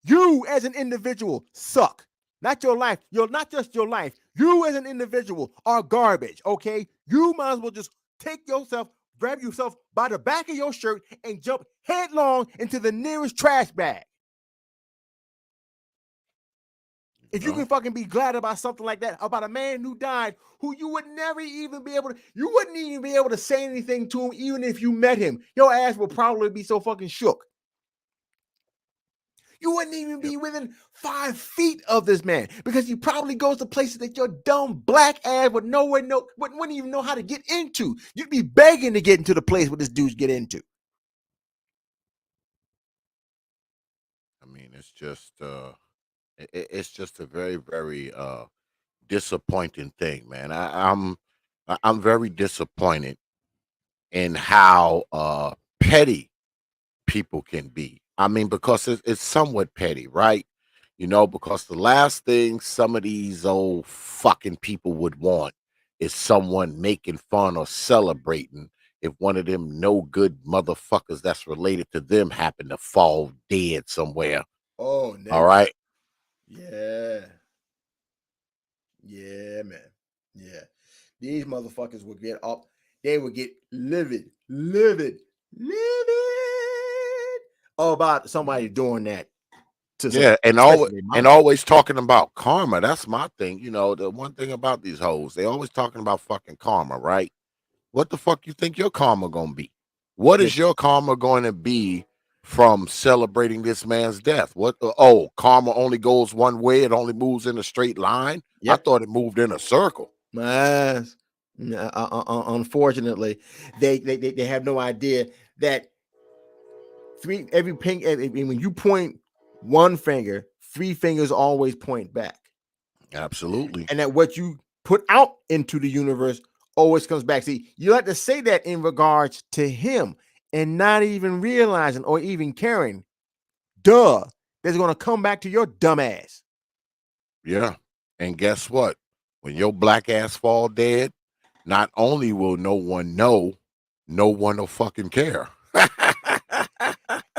You as an individual suck. Not your life. You're not just your life. You as an individual are garbage. Okay. You might as well just take yourself, grab yourself by the back of your shirt and jump headlong into the nearest trash bag. If you can fucking be glad about something like that, about a man who died, who you would never even be able to, you wouldn't even be able to say anything to him, even if you met him. Your ass would probably be so fucking shook. You wouldn't even be within 5 feet of this man because he probably goes to places that your dumb black ass wouldn't even know how to get into. You'd be begging to get into the place where this dude's get into. I mean, It's just it's just a very, very disappointing thing, man. I'm very disappointed in how petty people can be. I mean, because it's somewhat petty, right? You know, because the last thing some of these old fucking people would want is someone making fun or celebrating if one of them no good motherfuckers that's related to them happen to fall dead somewhere. Oh, All nigga. right. Yeah. Yeah, man. Yeah. These motherfuckers would get up. They would get livid about somebody doing that to some, Yeah, especially their and mama. always talking about karma. That's my thing. You know, the one thing about these hoes, they always talking about fucking karma, right? What the fuck you think your karma gonna be? What Yeah. is your karma going to be from celebrating this man's death? What? Oh, karma only goes one way. It only moves in a straight line. I Yep. thought it moved in a circle. Yes. Unfortunately, they have no idea that when you point one finger, three fingers always point back, Absolutely. and that what you put out into the universe always comes back. See, you like to say that in regards to him and not even realizing or even caring. Duh, that's gonna come back to your dumb ass. Yeah. And guess what? When your black ass fall dead, not only will no one know, no one will fucking care.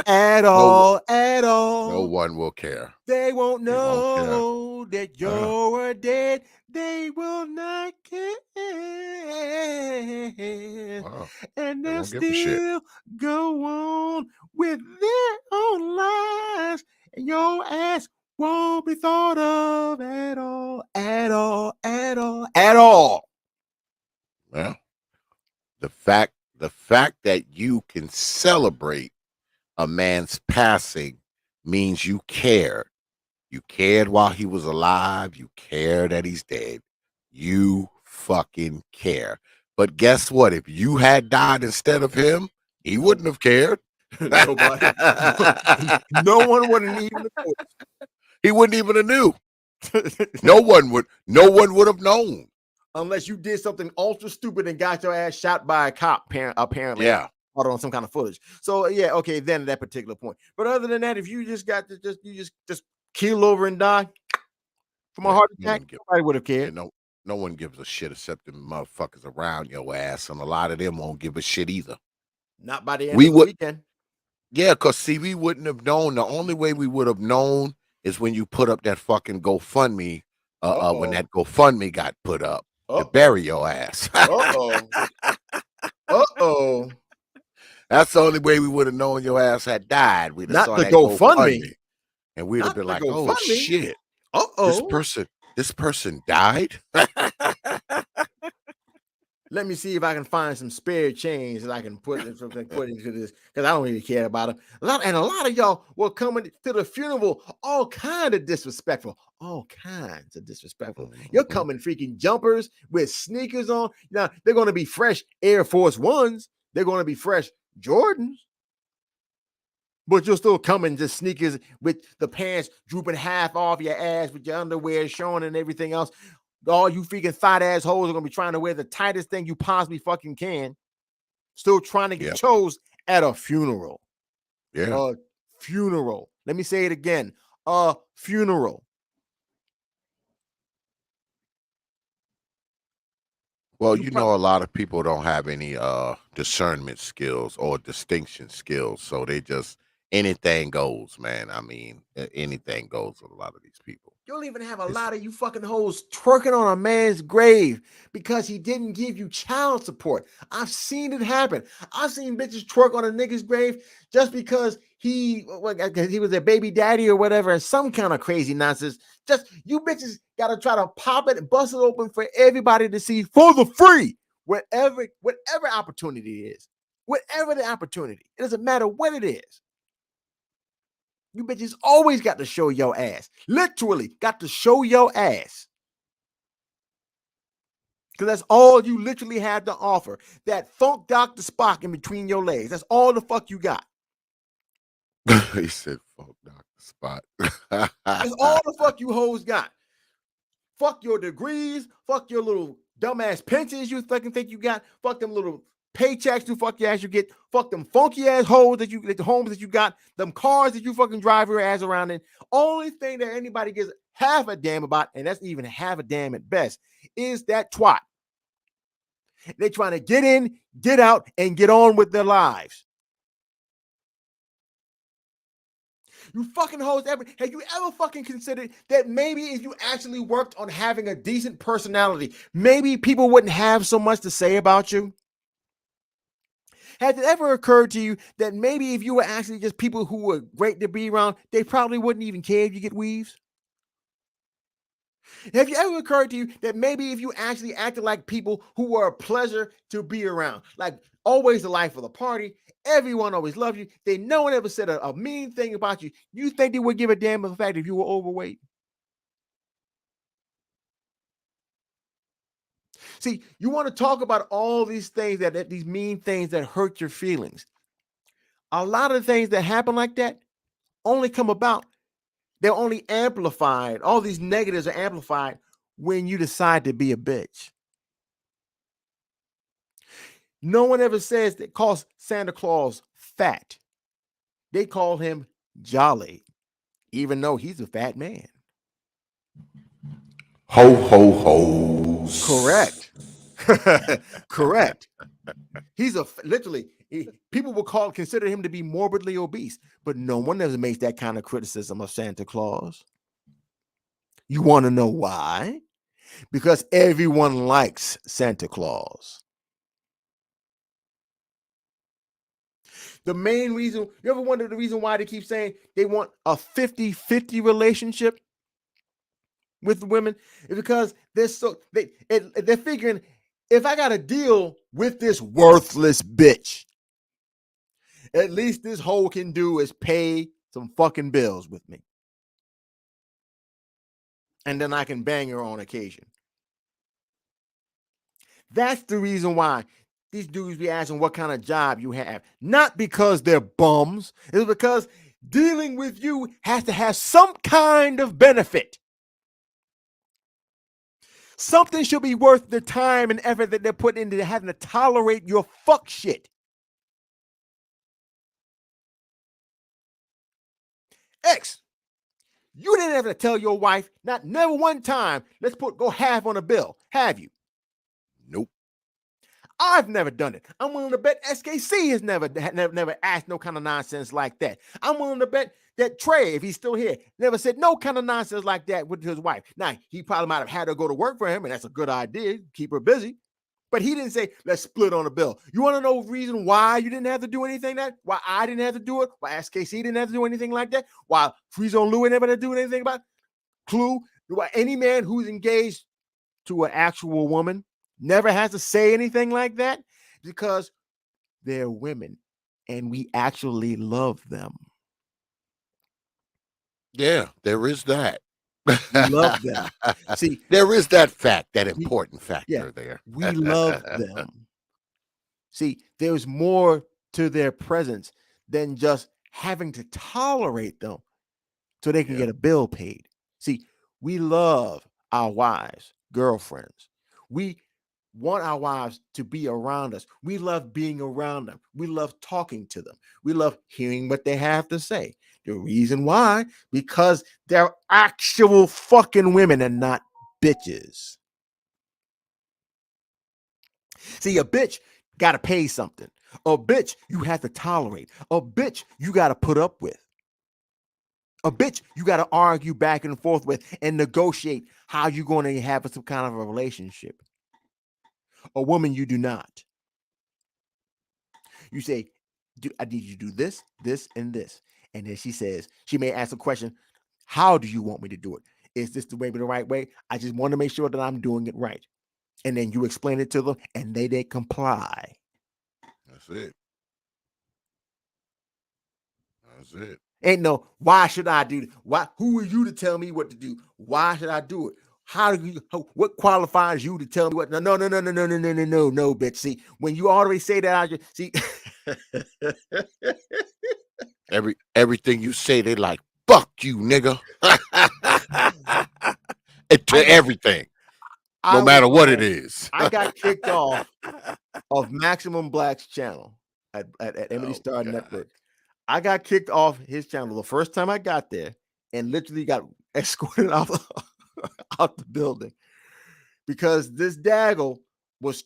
At no, all, at no all. one will care. They won't They won't care. know that you're dead. They will not care. And They they'll won't give a shit. still go on with their own lives. And your ass won't be thought of at all, at all, at all, at all. Well, the fact that you can celebrate a man's passing means you cared. You cared while he was alive. You care that he's dead. You fucking care. But guess what? If you had died instead of him, he wouldn't have cared. Nobody. No one would have even He wouldn't even have knew. No one would have known. Unless you did something ultra stupid and got your ass shot by a cop, apparently. Yeah. Or on some kind of footage. So yeah, okay, then at that particular point. But other than that, if you just got to just keel over and die from a heart attack, nobody would have cared. No one gives a shit except the motherfuckers around your ass, and a lot of them won't give a shit either. Not by the end of the weekend. Yeah, because see, we wouldn't have known. The only way we would have known is when you put up that fucking GoFundMe. When that GoFundMe got put up to bury your ass. That's the only way we would have known your ass had died. We'd have saw that GoFundMe, and we'd have been like, "Oh shit! This person died." Let me see if I can find some spare change that I can put into this, because I don't really care about it. A lot of y'all were coming to the funeral all kind of disrespectful. All kinds of disrespectful. You're coming freaking jumpers with sneakers on. Now they're going to be fresh Air Force Ones. They're going to be fresh Jordans. But you're still coming just sneakers with the pants drooping half off your ass with your underwear showing and everything else. All you freaking fat assholes are gonna be trying to wear the tightest thing you possibly fucking can. Still trying to get chose at a funeral. Yeah. A funeral. Let me say it again. A funeral. Well, you know, a lot of people don't have any discernment skills or distinction skills, so they just anything goes, man. I mean, anything goes with a lot of these people. You'll even have a lot of you fucking hoes twerking on a man's grave because he didn't give you child support. I've seen it happen. I've seen bitches twerk on a nigga's grave just because he was their baby daddy or whatever, and some kind of crazy nonsense. Just you bitches gotta try to pop it and bust it open for everybody to see for the free, whatever opportunity it is, whatever the opportunity. It doesn't matter what it is. You bitches always got to show your ass. Literally got to show your ass. Because that's all you literally had to offer. That funk Dr. Spock in between your legs. That's all the fuck you got. He said, funk Dr. spot. That's all the fuck you hoes got. Fuck your degrees. Fuck your little dumbass pensions you fucking think you got. Fuck them little paychecks you fuck your ass you get. Fuck them funky ass hoes that you the homes that you got. Them cars that you fucking drive your ass around in. Only thing that anybody gives half a damn about, and that's even half a damn at best, is that twat. They're trying to get in, get out, and get on with their lives. You fucking hoes have you ever fucking considered that maybe if you actually worked on having a decent personality, maybe people wouldn't have so much to say about you? Has it ever occurred to you that maybe if you were actually just people who were great to be around, they probably wouldn't even care if you get weaves? Have you ever occurred to you that maybe if you actually acted like people who were a pleasure to be around, like always the life of the party, everyone always loved you, no one ever said a mean thing about you, you think they would give a damn of the fact if you were overweight? See, you want to talk about all these things that these mean things that hurt your feelings. A lot of the things that happen like that only come about. They're only amplified. All these negatives are amplified when you decide to be a bitch. No one ever says that calls Santa Claus fat. They call him jolly, even though he's a fat man. Ho, ho, hoes. Correct. Correct. He's literally, people will consider him to be morbidly obese, but no one ever makes that kind of criticism of Santa Claus. You want to know why? Because everyone likes Santa Claus. The main reason, you ever wonder the reason why they keep saying they want a 50-50 relationship with women? Is because they're figuring, if I got to deal with this worthless bitch, at least this hoe can do is pay some fucking bills with me. And then I can bang her on occasion. That's the reason why these dudes be asking what kind of job you have. Not because they're bums. It's because dealing with you has to have some kind of benefit. Something should be worth the time and effort that they're putting into having to tolerate your fuck shit. X, you didn't have to tell your wife, never one time, let's go half on a bill. Have you? Nope. I've never done it. I'm willing to bet SKC has never asked no kind of nonsense like that. I'm willing to bet that Trey, if he's still here, never said no kind of nonsense like that with his wife. Now, he probably might have had her go to work for him, and that's a good idea, keep her busy. But he didn't say, let's split on a bill. You want to know the reason why you didn't have to do anything like that? Why I didn't have to do it? Why SKC didn't have to do anything like that? Why Truism Louis never had to do anything about it? Clue, why any man who's engaged to an actual woman never has to say anything like that? Because they're women and we actually love them. Yeah, there is that. We love them. See, there is that fact, that important factor there. We love them. See, there's more to their presence than just having to tolerate them so they can get a bill paid. See, we love our wives, girlfriends. We want our wives to be around us. We love being around them. We love talking to them. We love hearing what they have to say. The reason why, because they're actual fucking women and not bitches. See, a bitch got to pay something. A bitch you have to tolerate. A bitch you got to put up with. A bitch you got to argue back and forth with and negotiate how you're going to have some kind of a relationship. A woman you do not. You say, I need you to do this, this, and this. And then she says, she may ask a question, how do you want me to do it? Is this the right way? I just want to make sure that I'm doing it right. And then you explain it to them and they comply. That's it. That's it. Ain't no, why should I do it? Who are you to tell me what to do? Why should I do it? What qualifies you to tell me what? No, bitch. See, when you already say that, I just see. Everything you say, they like, fuck you, nigga. To everything, no matter what it is. I got kicked off of Maximum Black's channel at Emily Oh, Star God. Network. I got kicked off his channel the first time I got there and literally got escorted out the building because this daggle was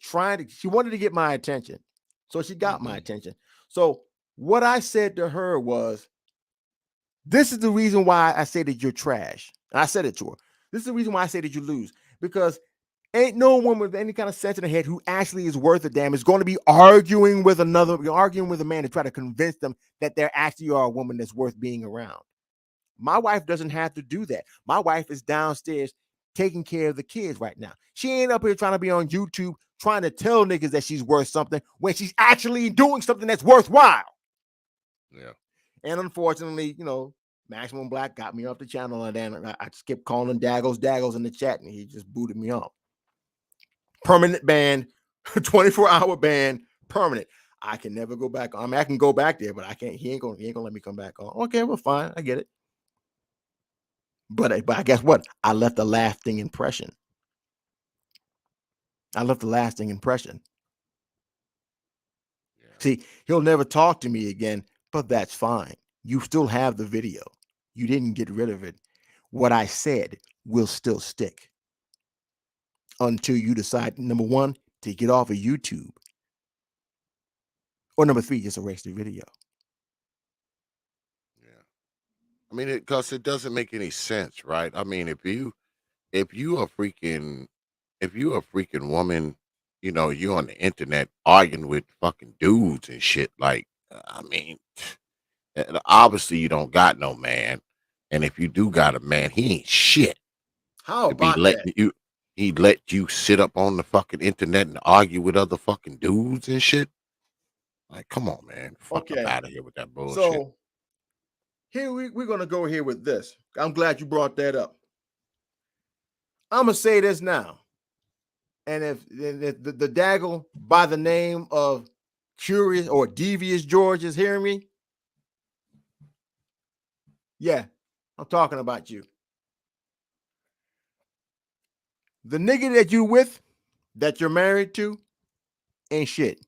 she wanted to get my attention. So she got my attention. So what I said to her was, this is the reason why I say that you're trash. And I said it to her. This is the reason why I say that you lose, because ain't no one with any kind of sense in the head who actually is worth a damn is going to be arguing with a man to try to convince them that there actually are a woman that's worth being around. My wife doesn't have to do that. My wife is downstairs taking care of the kids right now. She ain't up here trying to be on YouTube trying to tell niggas that she's worth something when she's actually doing something that's worthwhile. Yeah. And unfortunately, Maximum Black got me off the channel, and then I just kept calling him Daggles in the chat, and he just booted me off. Permanent ban, 24-hour ban, permanent. I can never go back. I mean, I can go back there, but I can't. He ain't gonna let me come back on. Okay, well, fine, I get it. But I guess what? I left a lasting impression. Yeah. See, he'll never talk to me again, but that's fine. You still have the video. You didn't get rid of it. What I said will still stick until you decide, number one, to get off of YouTube, or number three, just erase the video. Yeah. I mean, because it doesn't make any sense, right? I mean, if you a freaking woman, you're on the internet arguing with fucking dudes and shit. Like, I mean, obviously you don't got no man, and if you do got a man, he ain't shit. How To be about that? letting you, he let you sit up on the fucking internet and argue with other fucking dudes and shit. Like, come on, man, fuck up out of here with that bullshit. So here we're gonna go here with this. I'm glad you brought that up. I'm gonna say this now, and if the daggle by the name of Curious or Devious George is hearing me, yeah, I'm talking about you. The nigga that you with, that you're married to, ain't shit.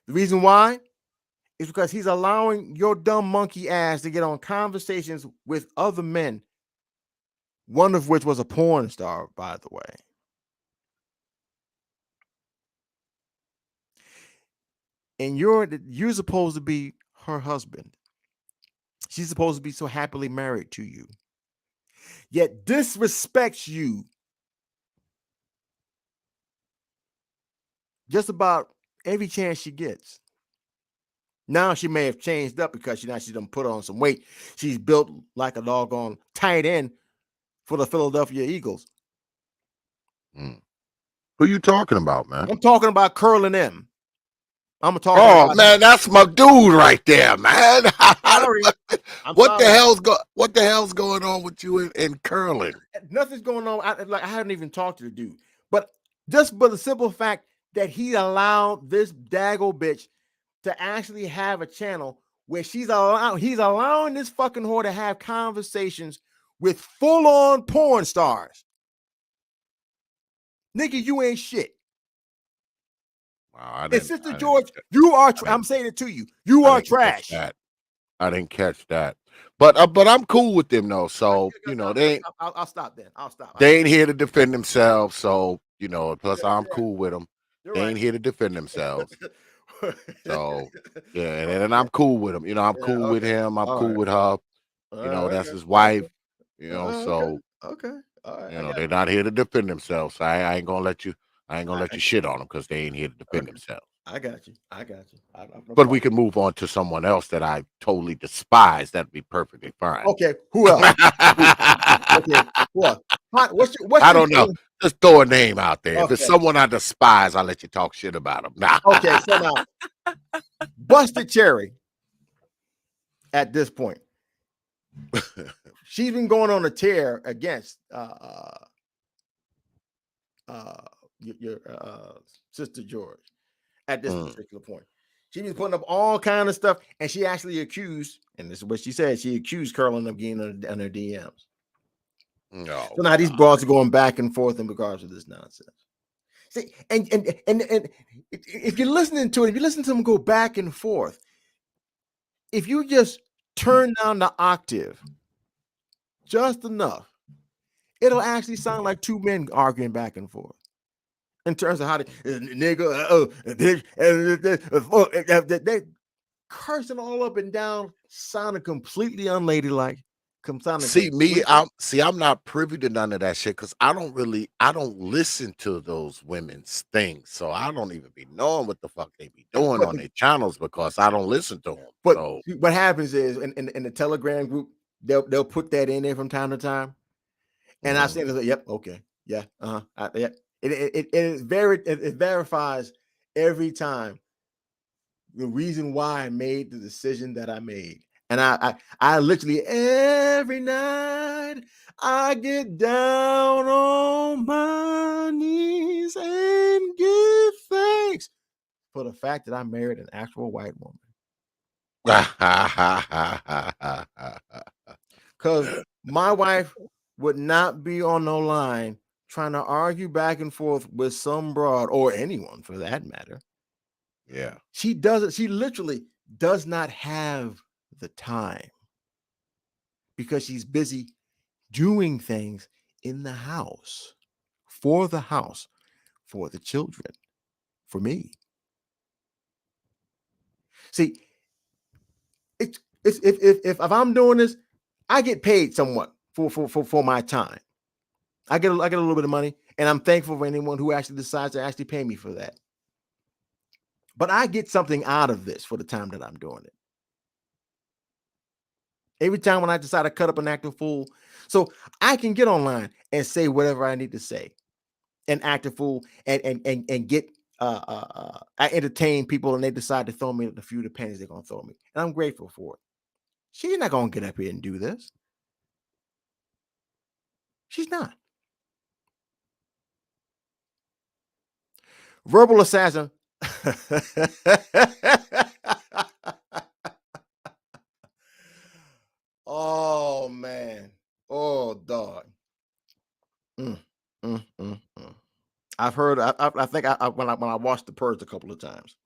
The reason why is because he's allowing your dumb monkey ass to get on conversations with other men, one of which was a porn star, by the way. And you're supposed to be her husband. She's supposed to be so happily married to you, yet disrespects you just about every chance she gets. Now she may have changed up because she done put on some weight. She's built like a doggone tight end for the Philadelphia Eagles. Who you talking about, man? I'm talking about Curlin M. Oh man, that's my dude right there, man. Sorry. What the hell's going on with you and Curlin? Nothing's going on. I haven't even talked to the dude, but just for the simple fact that he allowed this daggle bitch to actually have a channel where he's allowing this fucking whore to have conversations with full-on porn stars. Nigga, you ain't shit. Wow, and Sister George, you are. I'm saying it to you. You are trash. I didn't catch that, but I'm cool with them though. So they ain't. I'll stop then. I'll stop. They ain't here to defend themselves. So plus I'm cool with them. They ain't here to defend themselves. So yeah, and I'm cool with him. I'm cool with him. I'm cool with her. That's his wife. So okay. All right. they're not here to defend themselves. So I ain't gonna let you. I ain't gonna let you shit on them because they ain't here to defend themselves. I got you. But we can move on to someone else that I totally despise. That'd be perfectly fine. Okay, who else? Okay, what? What's I don't know. Just throw a name out there. Okay. If it's someone I despise, I'll let you talk shit about them. Nah. Okay, so now, Busted Cherry. At this point, she's been going on a tear against your Sister George. At this particular point, She was putting up all kind of stuff, and she actually accused, and this is what she said, she accused Curlin of getting on her DMs. No. So now these broads are going back and forth in regards to this nonsense. See, and if you're listening to it, if you listen to them go back and forth, if you just turn down the octave just enough, it'll actually sound like two men arguing back and forth in terms of how they they cursing all up and down, sounding completely unladylike. I'm not privy to none of that shit because I don't listen to those women's things, so I don't even be knowing what the fuck they be doing on their channels because I don't listen to them. But so what happens is in the Telegram group, they'll put that in there from time to time, and I've seen it. Like, yep, okay, yeah, yeah. It verifies every time the reason why I made the decision that I made. And I literally every night I get down on my knees and give thanks for the fact that I married an actual white woman. Because my wife would not be on no line trying to argue back and forth with some broad or anyone for that matter. Yeah. She doesn't, she literally does not have the time because she's busy doing things in the house, for the children, for me. See, if I'm doing this, I get paid somewhat for my time. I get a little bit of money, and I'm thankful for anyone who actually decides to actually pay me for that. But I get something out of this for the time that I'm doing it. Every time when I decide to cut up an active fool, so I can get online and say whatever I need to say, and act a fool, and get I entertain people, and they decide to throw me the few pennies they're gonna throw me, and I'm grateful for it. She's not gonna get up here and do this. She's not. Verbal assassin. Oh man. Oh dog. I've heard. I think when I watched The Purge a couple of times.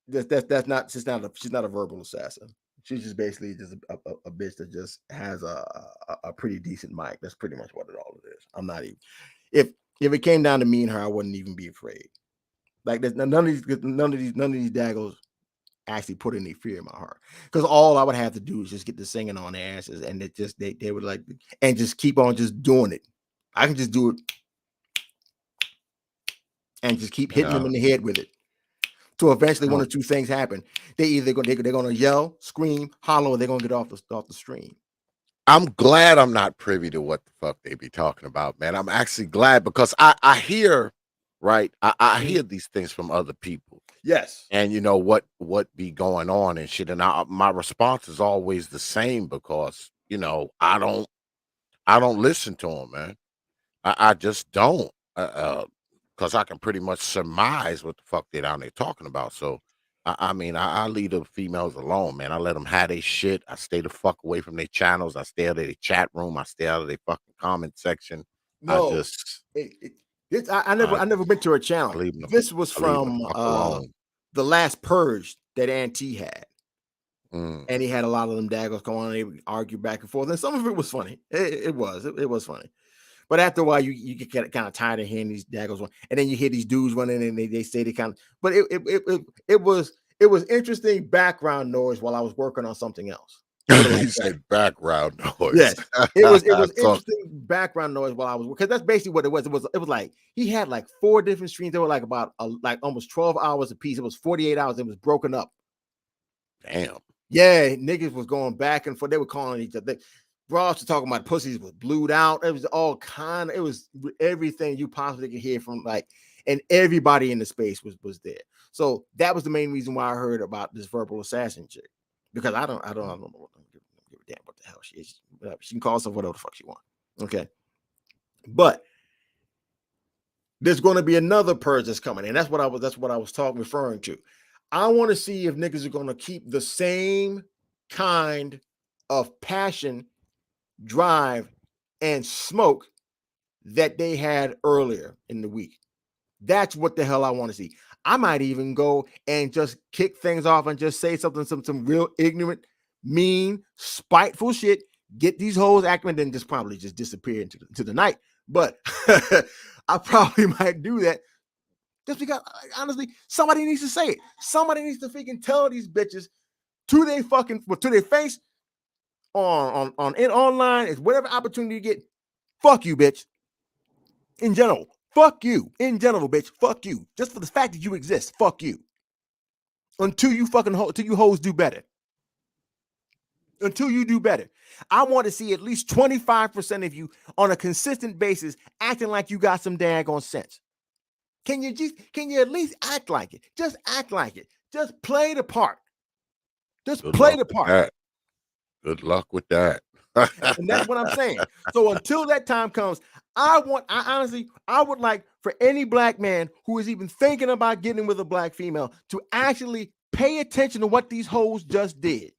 That's not. She's not a verbal assassin. She's just basically just a bitch that just has a pretty decent mic. That's pretty much what it all is. I'm not even. If it came down to me and her, I wouldn't even be afraid. Like there's none of these daggos actually put any fear in my heart, because all I would have to do is just get the singing on their asses, and it just they would like and just keep on just doing it. I can just do it and just keep hitting them in the head with it. So eventually, one or two things happen. They're gonna yell, scream, holler, or they're gonna get off the stream. I'm glad I'm not privy to what the fuck they be talking about, man. I'm actually glad because I hear, right? I hear these things from other people. Yes. And you know what be going on and shit. And my response is always the same because, you know, I don't listen to them, man. I just don't. Because I can pretty much surmise what the fuck they down there talking about. So I mean, I leave the females alone, man. I let them have their shit. I stay the fuck away from their channels. I stay out of their chat room. I stay out of their fucking comment section. No, I just I never been to her channel. This was from the last purge that Auntie had. And he had a lot of them daggos go on and they would argue back and forth. And some of it was funny. It was funny. But after a while, you get kind of tired of hearing these daggos, and then you hear these dudes running, and they say they kind of. But it was interesting background noise while I was working on something else. You say background noise. Yes, it was interesting background noise while I was, because that's basically what it was. It was like he had like 4 different streams. They were like about like almost 12 hours a piece. It was 48 hours. It was broken up. Damn. Yeah, niggas was going back and forth. They were calling each other. Bros were talking about pussies was blued out. It was all kind of, it was everything you possibly could hear from, like, and everybody in the space was there. So that was the main reason why I heard about this verbal assassin chick, because I don't know what, give a damn what the hell she is. She can call herself whatever the fuck she wants. Okay, but there's going to be another purge that's coming, and that's what I was referring to. I want to see if niggas are going to keep the same kind of passion, drive, and smoke that they had earlier in the week. That's what the hell I want to see. I might even go and just kick things off and just say something, some real ignorant, mean, spiteful shit. Get these hoes acting and then just probably just disappear into the night. But I probably might do that just because, honestly, somebody needs to say it. Somebody needs to freaking tell these bitches to their face on online is whatever opportunity you get. Fuck you, bitch. In general, fuck you. In general, bitch, fuck you. Just for the fact that you exist, fuck you. Until you hoes do better. Until you do better. I want to see at least 25% of you on a consistent basis acting like you got some daggone sense. Can you at least act like it? Just act like it. Just play the part. Just play the part. Good luck with that. And that's what I'm saying. So until that time comes, I would like for any black man who is even thinking about getting with a black female to actually pay attention to what these hoes just did.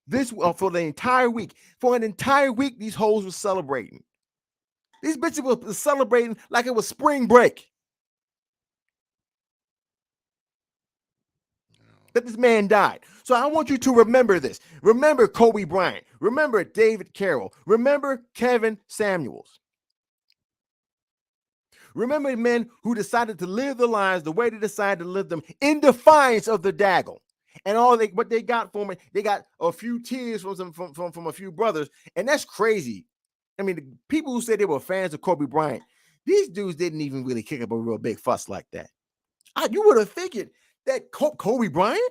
This for the entire week. For an entire week, these hoes were celebrating. These bitches were celebrating like it was spring break. That this man died. So I want you to remember this. Remember Kobe Bryant. Remember David Carroll. Remember Kevin Samuels. Remember men who decided to live their lives the way they decided to live them in defiance of the daggle. And what they got from it, they got a few tears from a few brothers. And that's crazy. I mean, the people who said they were fans of Kobe Bryant, these dudes didn't even really kick up a real big fuss like that. You would have figured that Kobe Bryant,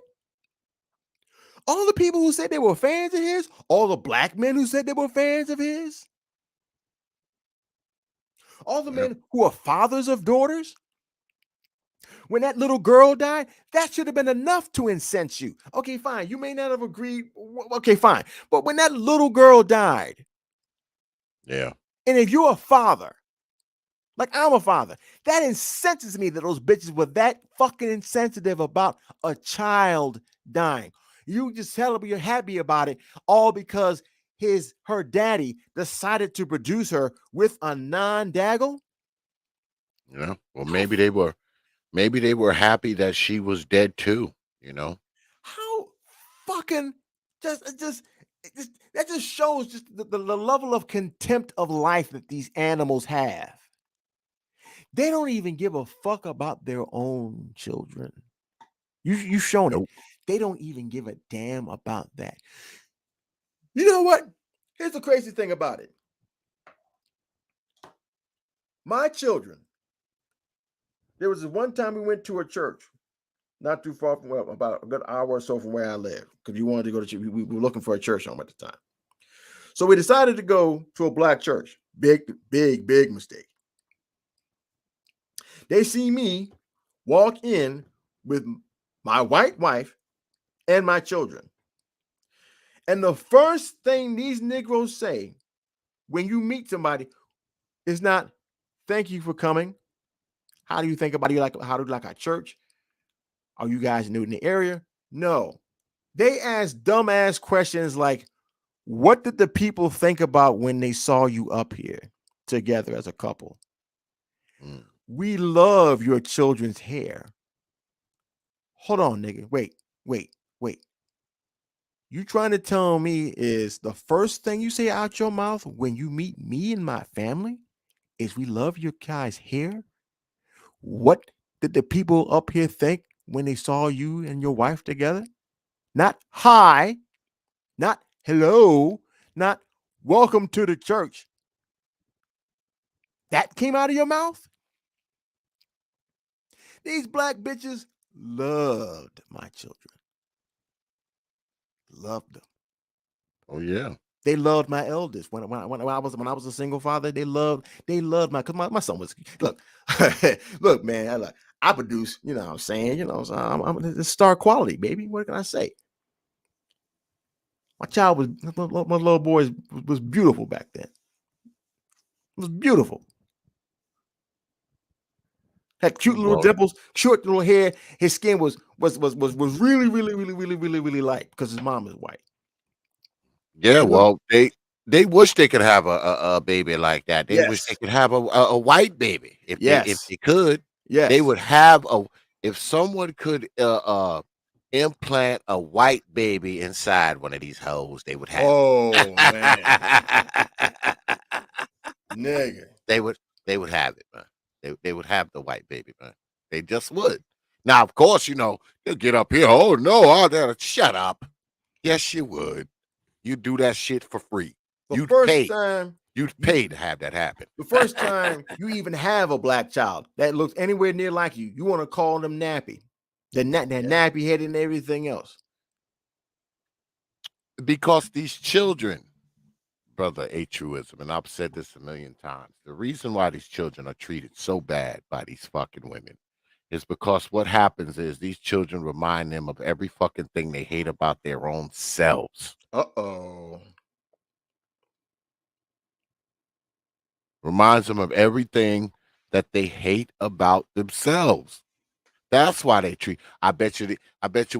all the people who said they were fans of his, all the black men who said they were fans of his, all the men who are fathers of daughters, when that little girl died, that should have been enough to incense you. Okay, fine. You may not have agreed. Okay, fine. But when that little girl died, yeah. And if you're a father, like I'm a father, that incenses me that those bitches were that fucking insensitive about a child dying. You just you're happy about it all because her daddy decided to produce her with a non-daggle. Yeah. Well, maybe they were happy that she was dead too, How fucking that just shows just the level of contempt of life that these animals have. They don't even give a fuck about their own children. You've shown it. They don't even give a damn about that. You know what? Here's the crazy thing about it. My children, there was this one time we went to a church, not too far from about a good hour or so from where I live, because you wanted to go to church. We were looking for a church home at the time. So we decided to go to a black church. Big mistake. They see me walk in with my white wife and my children. And the first thing these Negroes say when you meet somebody is not, thank you for coming. How do you think about you? How do you like our church? Are you guys new in the area? No. They ask dumbass questions like, what did the people think about when they saw you up here together as a couple? We love your children's hair. Hold on, nigga. Wait. You trying to tell me is the first thing you say out your mouth when you meet me and my family is we love your guys' hair? What did the people up here think when they saw you and your wife together? Not hi, not hello, not welcome to the church. That came out of your mouth? These black bitches loved my children. Loved them. Oh yeah. They loved my eldest. When I was a single father, they loved because my son was look, man, I produce, you know what I'm saying, so I'm the star quality, baby. What can I say? My little boy was beautiful back then. It was beautiful. Had cute little Well, dimples, short little hair. His skin was really light because his mom is white. yeah, It looked, well, they wish they could have a baby like that. They wish they yes, could have a white baby. If yes, they could, they yes. would have a if someone could implant a white baby inside one of these hoes, they would have Oh man, it. nigga. They would they would have it, man. They would have the white baby, man. They just would. Now, of course, they'll get up here. Oh no, shut up. Yes, you would. You do that shit for free. The You'd first pay. time You'd you, pay to have that happen. the first time you even have a black child that looks anywhere near like you want to call them nappy, that nappy head and everything else. Because these children, brother A Truism, and I've said this a million times, the reason why these children are treated so bad by these fucking women is because what happens is these children remind them of every fucking thing they hate about their own selves. Uh-oh. Reminds them of everything that they hate about themselves. That's why they treat. I bet you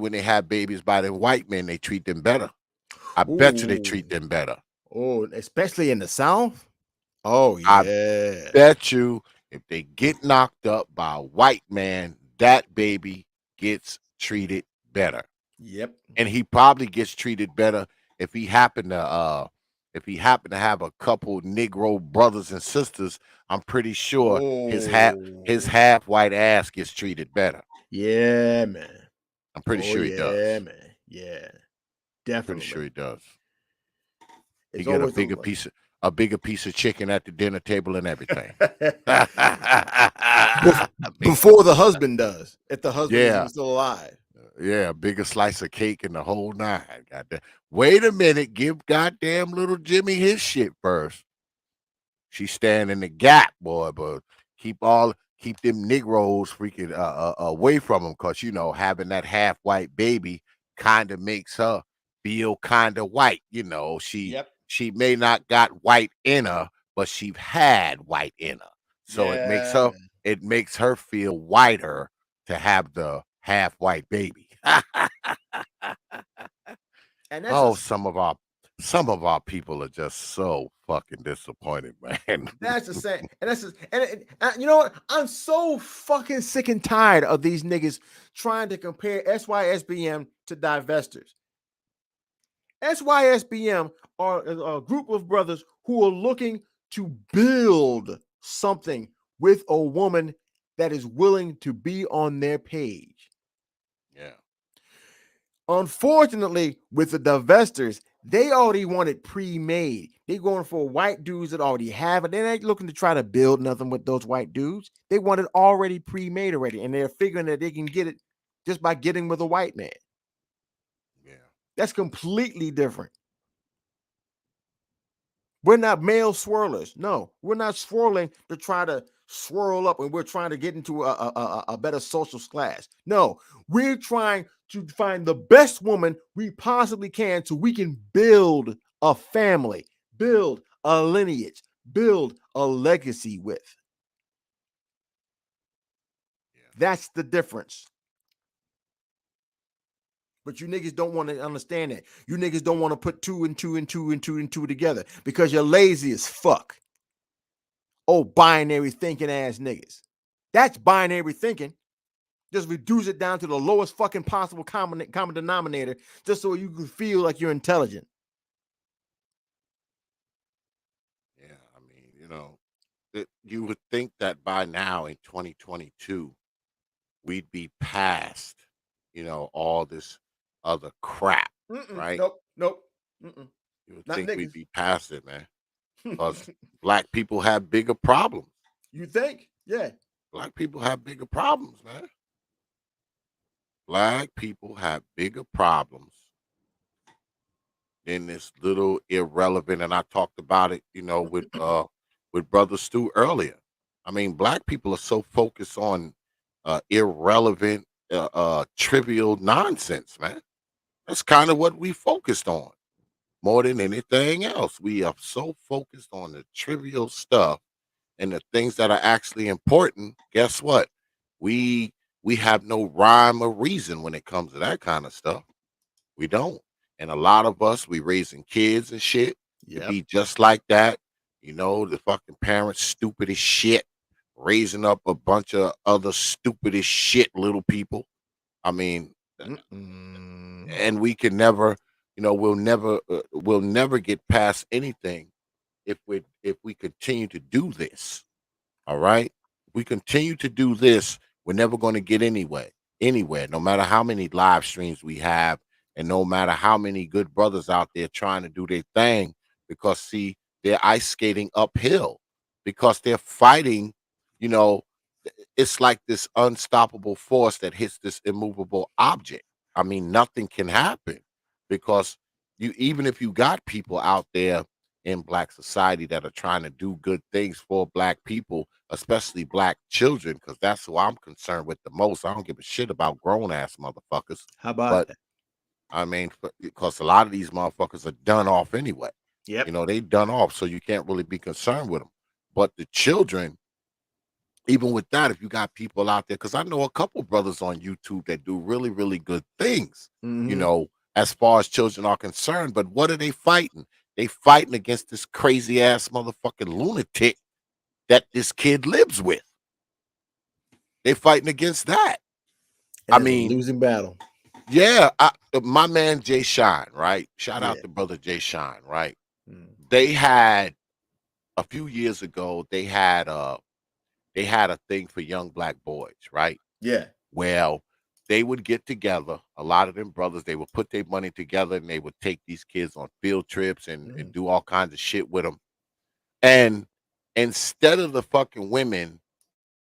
when they have babies by the white men, they treat them better. I bet you they treat them better. Oh, especially in the South. Oh I yeah. bet you if they get knocked up by a white man, that baby gets treated better. Yep. And he probably gets treated better if he happened to have a couple Negro brothers and sisters. I'm pretty sure his half white ass gets treated better. Yeah, man. I'm pretty sure he does. Yeah, man. Yeah. Definitely. Pretty sure he does. He It's get a always bigger piece of chicken at the dinner table and everything. before the husband does, if the husband Yeah. is still alive. Yeah, a bigger slice of cake and the whole nine. Goddamn. Wait a minute, give goddamn little Jimmy his shit first. She's standing in the gap, boy, but keep them Negroes freaking away from him, because having that half white baby kind of makes her feel kind of white. She may not got white in her, but she had white in her. So it makes her feel whiter to have the half white baby. And Oh, some of our people are just so fucking disappointed, man. that's the same. And and you know what? I'm so fucking sick and tired of these niggas trying to compare SYSBM to divestors. SYSBM are a group of brothers who are looking to build something with a woman that is willing to be on their page. Yeah. Unfortunately, with the divestors, they already want it pre-made. They're going for white dudes that already have it. They ain't looking to try to build nothing with those white dudes. They want it already pre-made already, and they're figuring that they can get it just by getting with a white man. Yeah. That's completely different. We're not male swirlers. No, we're not swirling to try to swirl up and we're trying to get into a better social class. No, we're trying to find the best woman we possibly can so we can build a family, build a lineage, build a legacy with. Yeah. That's the difference. But you niggas don't want to understand that. You niggas don't want to put two and two and two and two and two together because you're lazy as fuck. Oh, binary thinking ass niggas. That's binary thinking. Just reduce it down to the lowest fucking possible common denominator just so you can feel like you're intelligent. Yeah. I mean, you would think that by now in 2022, we'd be past, all this other crap, right? Nope. You would Not think we'd niggas. be past it, man. Because black people have bigger problems. You think? Yeah. Black people have bigger problems, man. Black people have bigger problems than this little irrelevant. And I talked about it, with Brother Stu earlier. I mean, black people are so focused on irrelevant, trivial nonsense, man. That's kind of what we focused on more than anything else. We are so focused on the trivial stuff and the things that are actually important. Guess what? We have no rhyme or reason when it comes to that kind of stuff. We don't. And a lot of us, we raising kids and shit to Yep. be just like that. You know, the fucking parents stupid as shit, raising up a bunch of other stupid as shit little people. I mean, and we can never, we'll never get past anything if we continue to do this. All right. We continue to do this, we're never going to get anywhere, no matter how many live streams we have, and no matter how many good brothers out there trying to do their thing, because see, they're ice skating uphill because they're fighting, you know, it's like this unstoppable force that hits this immovable object. I mean, nothing can happen because even if you got people out there in black society that are trying to do good things for black people, especially black children, because that's who I'm concerned with the most. I don't give a shit about grown ass motherfuckers. How about But that? I mean, because a lot of these motherfuckers are done off anyway. Yep. You know, they done off, so you can't really be concerned with them. But the children, even with that, if you got people out there, because I know a couple brothers on YouTube that do really, really good things, you know, as far as children are concerned. But what are they fighting? They fighting against this crazy ass motherfucking lunatic that this kid lives with. They fighting against that. And I it's a mean, losing battle. yeah, my man Jay Shine, right? Shout out to brother Jay Shine, right? They had a few years ago, they had a thing for young black boys, right? Yeah. Well, they would get together, a lot of them brothers, they would put their money together and they would take these kids on field trips and do all kinds of shit with them. And instead of the fucking women,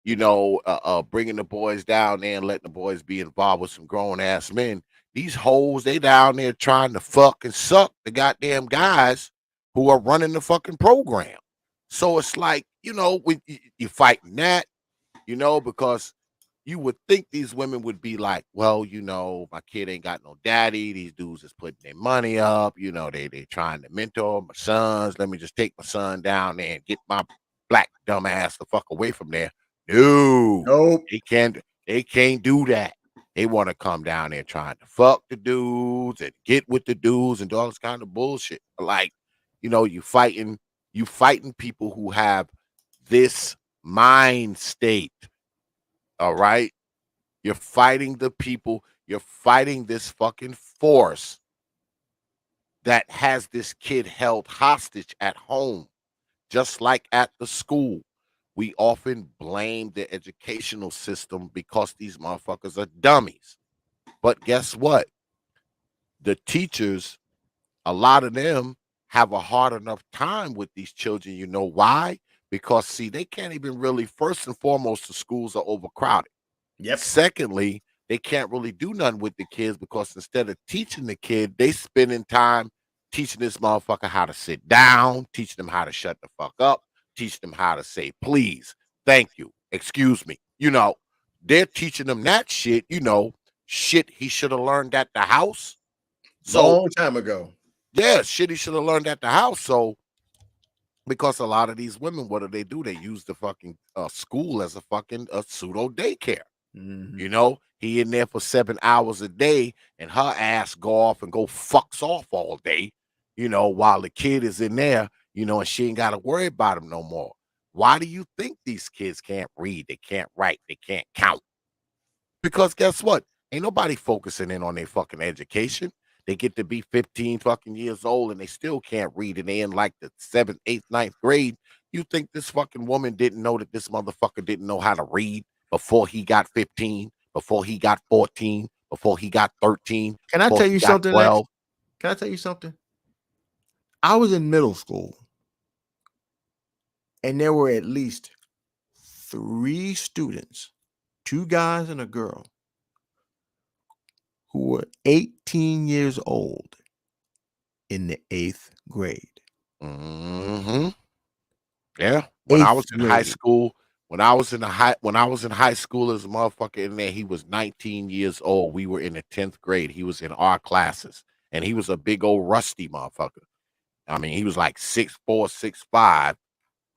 bringing the boys down there and letting the boys be involved with some grown ass men, these hoes, they down there trying to fuck and suck the goddamn guys who are running the fucking program. So it's like, when you fighting that, because you would think these women would be like, well, my kid ain't got no daddy. These dudes is putting their money up. They trying to mentor my sons. Let me just take my son down there and get my black dumb ass the fuck away from there. No, Nope. They can't do that. They want to come down there trying to fuck the dudes and get with the dudes and do all this kind of bullshit. Like, you fighting people who have this mind state. All right. You're fighting the people. You're fighting this fucking force that has this kid held hostage at home, just like at the school. We often blame the educational system because these motherfuckers are dummies. But guess what? The teachers, a lot of them have a hard enough time with these children. You know why? Because, see, they can't even really, first and foremost, the schools are overcrowded. Yep. Secondly, they can't really do nothing with the kids because instead of teaching the kid, they spending time teaching this motherfucker how to sit down, teaching them how to shut the fuck up, teach them how to say please, thank you, excuse me. They're teaching them that shit, shit he should have learned at the house. Long time ago. Yeah, shit he should have learned at the house. So because a lot of these women, what do? They use the fucking school as a fucking pseudo daycare. He in there for 7 hours a day and her ass go off and go fucks off all day, while the kid is in there, and she ain't got to worry about him no more. Why do you think these kids can't read? They can't write. They can't count. Because guess what? Ain't nobody focusing in on their fucking education. They get to be 15 fucking years old and they still can't read. And they in like the 7th, 8th, 9th grade. You think this fucking woman didn't know that this motherfucker didn't know how to read before he got 15, before he got 14, before he got 13? Can I tell you something? 12? Can I tell you something? I was in middle school and there were at least 3 students, 2 guys and a girl, who were 18 years old in the 8th grade. Yeah. When I was in high school, when I was in high school as a motherfucker in there, he was 19 years old. We were in the 10th grade. He was in our classes, and he was a big old rusty motherfucker. I mean, he was like 6'4", 6'5",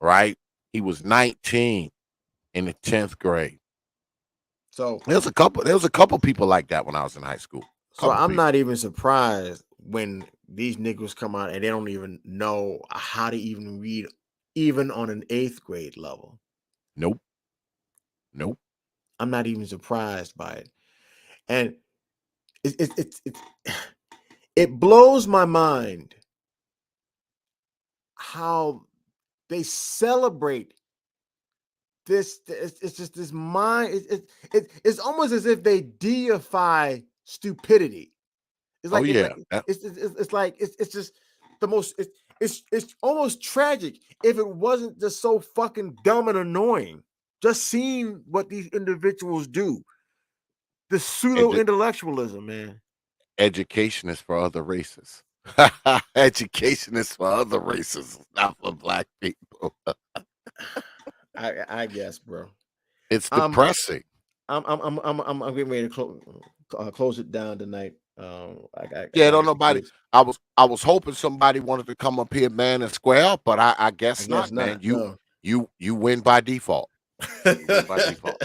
right? He was 19 in the 10th grade. So There was a couple people like that when I was in high school. So Couple I'm people. not even surprised when these niggas come out and they don't even know how to even read, even on an 8th grade level. Nope. Nope. I'm not even surprised by it, and it it blows my mind how they celebrate this. It's just this mind. It's almost as if they deify stupidity. It's Oh like yeah. it's just the most it's almost tragic if it wasn't just so fucking dumb and annoying. Just seeing what these individuals do, the pseudo intellectualism, man. Education is for other races. Education is for other races, not for black people. I guess, bro. It's Um, depressing. I'm getting ready to close it down tonight. I Yeah, gotta don't get some nobody. kids. I was hoping somebody wanted to come up here, man, and square up, but I I guess guess not, man. not. No. You win by default. You win by default.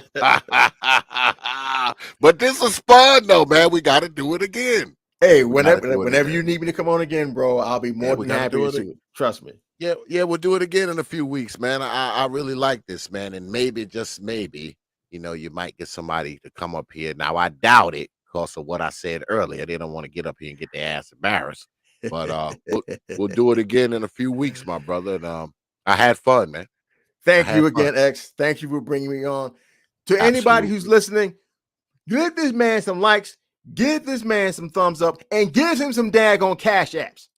But this is fun though, man. We got to do it again. Hey, We got to do it whenever again. you need me to come on again, bro, I'll be Yeah, more we than got to happy do to it. do it. Trust me. Yeah, yeah, we'll do it again in a few weeks, man. I really like this, man, and maybe just maybe, you might get somebody to come up here. Now I doubt it because of what I said earlier. They don't want to get up here and get their ass embarrassed. But we'll do it again in a few weeks, my brother. And I had fun, man. I Thank had you fun. again, X. Thank you for bringing me on. To anybody who's Absolutely. listening, give this man some likes, give this man some thumbs up, and give him some daggone cash apps.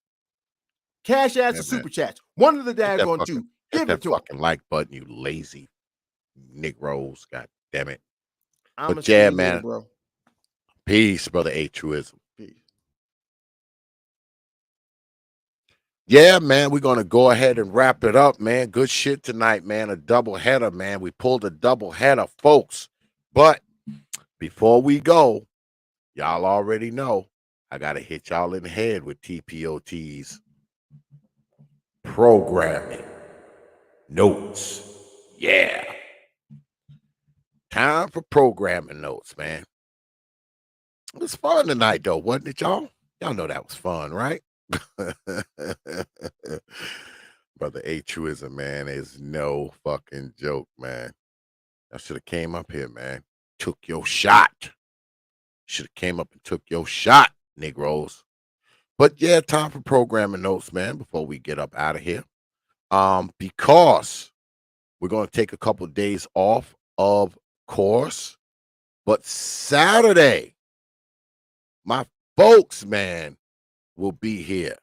Cash apps Yeah, or man. super chats. One of the Hit that daggone fucking two. hit Give that it to him. fucking like button, you lazy Negroes. God damn it. I'm gonna But see yeah, you later, man. bro. Peace, brother A Truism. Peace. Yeah, man, we're gonna go ahead and wrap it up, man. Good shit tonight, man. A double header, man. We pulled a double header, folks. But before we go, y'all already know I gotta hit y'all in the head with T.P.O.T's programming notes. Yeah. Time for programming notes, man. It was fun tonight, though, wasn't it, y'all? Y'all know that was fun, right? Brother A Truism, man, is no fucking joke, man. I should have came up here, man. Took your shot. Should have came up and took your shot, Negroes. But yeah, time for programming notes, man, before we get up out of here. Because we're gonna take a couple of days off, of course. But Saturday, my folks, man, will be here,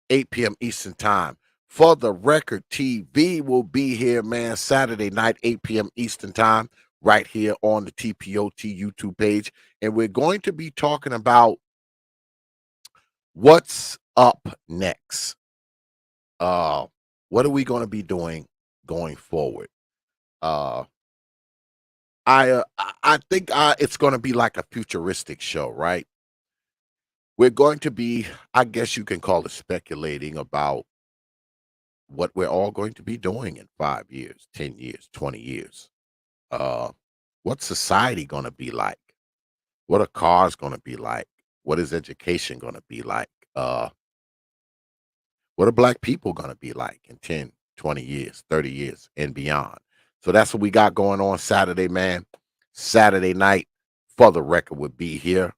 8 p.m. Eastern Time. For the Record TV will be here, man, Saturday night, 8 p.m. Eastern Time, right here on the T.P.O.T YouTube page. And we're going to be talking about what's up next. What are we going to be doing going forward? I think it's going to be like a futuristic show, right? We're going to be, I guess you can call it speculating about what we're all going to be doing in 5 years, 10 years, 20 years. Uh, what's society going to be like? What are cars going to be like? What is education going to be like? What are black people going to be like in 10, 20 years, 30 years and beyond? So that's what we got going on Saturday, man. Saturday night, for the record, would be here.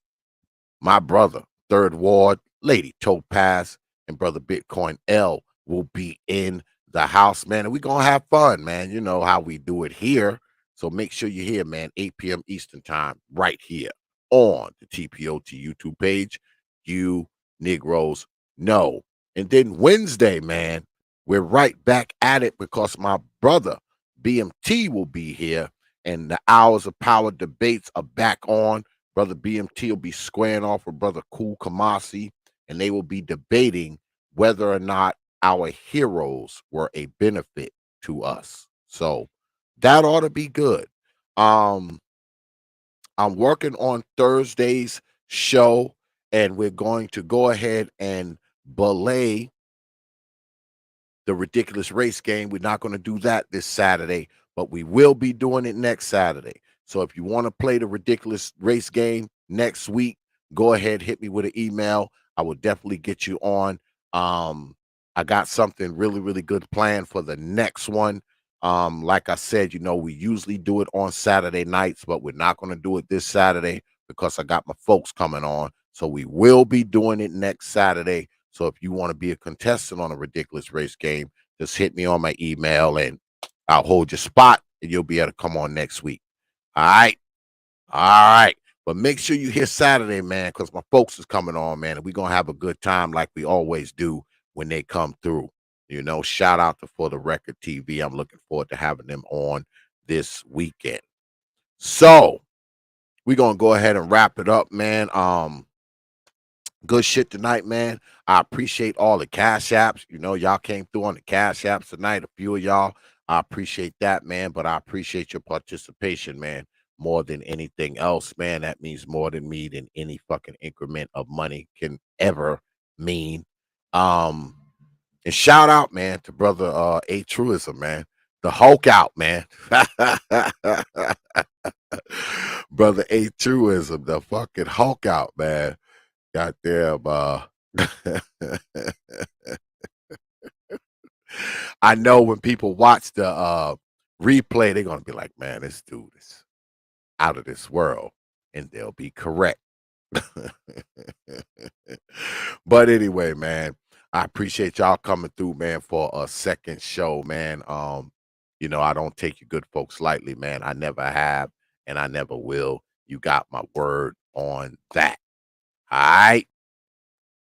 My brother, Third Ward, Lady Topaz, and brother Bitcoin L will be in the house, man. And we're going to have fun, man. You know how we do it here. So make sure you're here, man, 8 p.m. Eastern Time, right here on the T.P.O.T YouTube page. You Negroes know. And then Wednesday, man, we're right back at it because my brother BMT will be here and the Hours of Power debates are back on. Brother BMT will be squaring off with Brother Cool Kamasi, and they will be debating whether or not our heroes were a benefit to us. So that ought to be good. I'm working on Thursday's show, and we're going to go ahead and belay the ridiculous race game. We're not going to do that this Saturday, but we will be doing it next Saturday. So if you want to play the ridiculous race game next week, go ahead, hit me with an email. I will definitely get you on. I got something really, really good planned for the next one. Like I said, we usually do it on Saturday nights, but we're not going to do it this Saturday because I got my folks coming on. So we will be doing it next Saturday. So if you want to be a contestant on a ridiculous race game, just hit me on my email and I'll hold your spot and you'll be able to come on next week. All right. All right. But make sure you hear Saturday, man, because my folks is coming on, man, and we're going to have a good time like we always do when they come through. Shout out to For the Record TV. I'm looking forward to having them on this weekend. So we're going to go ahead and wrap it up, man. Good shit tonight, man. I appreciate all the cash apps. Y'all came through on the cash apps tonight, a few of y'all. I appreciate that, man, but I appreciate your participation, man, more than anything else, man. That means more than me than any fucking increment of money can ever mean. And shout out, man, to brother Truism, man. The Hulk out, man. Brother Truism, the fucking Hulk out, man. Goddamn, I know when people watch the replay, they're gonna be like, man, this dude is out of this world, and they'll be correct. But anyway, man, I appreciate y'all coming through, man, for a second show, man. I don't take you good folks lightly, man. I never have, and I never will. You got my word on that.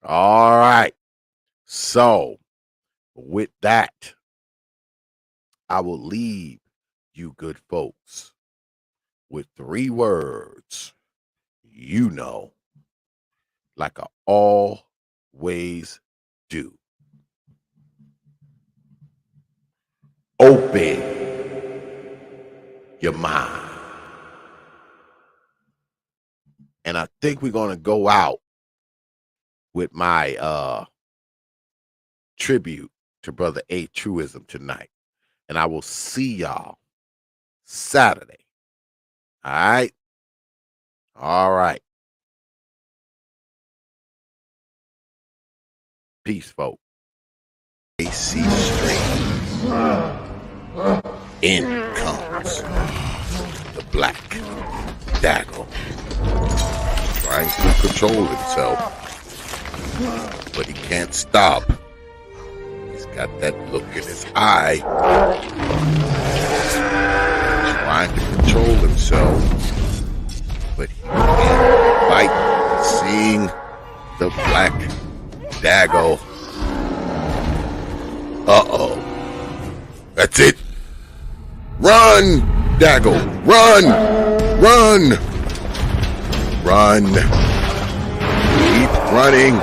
All right. So with that, I will leave you good folks with 3 words, like I always do. Open your mind. And I think we're going to go out with my tribute to Brother Truism tonight. And I will see y'all Saturday. All right? All right. Peace, folks. AC Stream. In comes the Black Dagger. Trying to control himself, but he can't stop. He's got that look in his eye. Trying to control himself, but he can't fight. Seeing the Black Dagger. Uh-oh. That's it. Run, Dagger. Run. Run. Run. Keep running.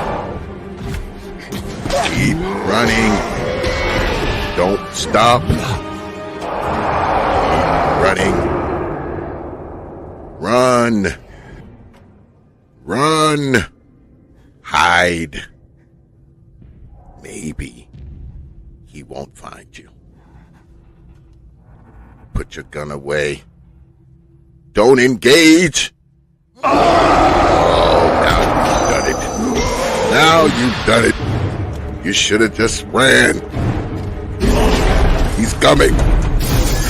Keep running. Don't stop. Running. Run. Run. Hide. Maybe he won't find you. Put your gun away. Don't engage. Oh, now you've done it. You should have just ran. He's coming.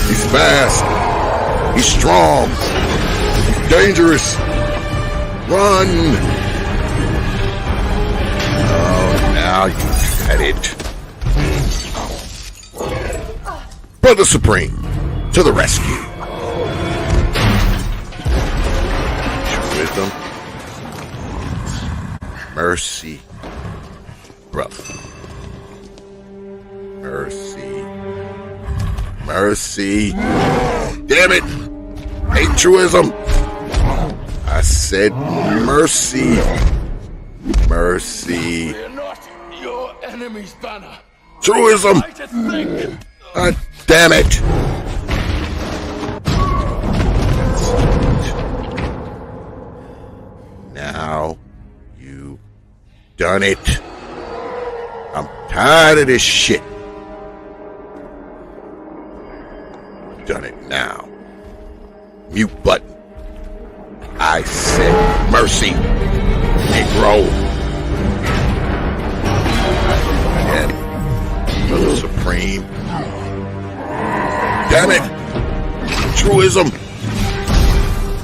He's fast. He's strong. He's dangerous. Run. Oh, now you've had it. Brother Supreme, to the rescue. Truism. Mercy, brother. Mercy. Mercy. Damn it. Hey, Truism. I said mercy. Mercy. We're not your enemy's banner. Truism. Try to think. God damn it. Now you've done it. I'm tired of this shit. Done it now. mute button. I said mercy, Negro. Yeah, Brother Supreme. Damn it, Truism.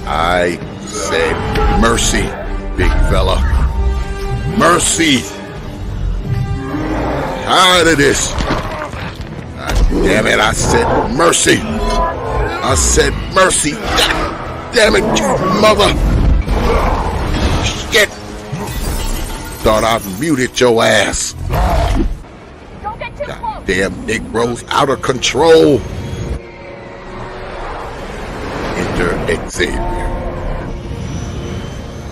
I said mercy, big fella. Mercy. Tired of this. God damn it, I said mercy. I said mercy. God damn it, you mother. Shit. Thought I muted your ass. God damn Negroes out of control. Enter Xavier.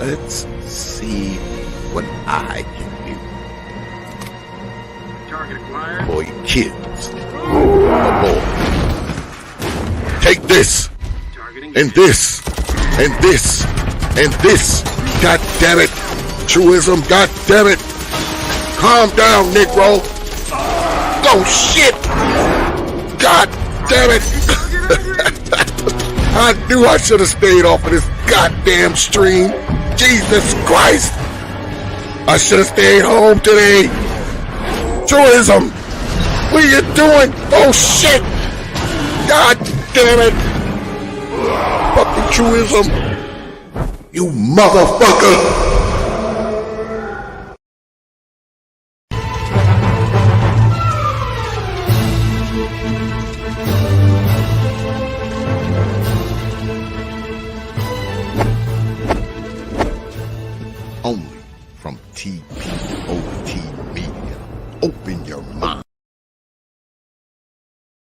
Let's see what I can do. Boy, kids. Aboard. Take this. And this. And this. And this. God damn it. Truism. God damn it. Calm down, Negro. Oh, shit. God damn it. I knew I should have stayed off of this goddamn stream. Jesus Christ. I should have stayed home today. Truism. What are you doing? Oh, shit. God damn it. Fucking Truism. You motherfucker.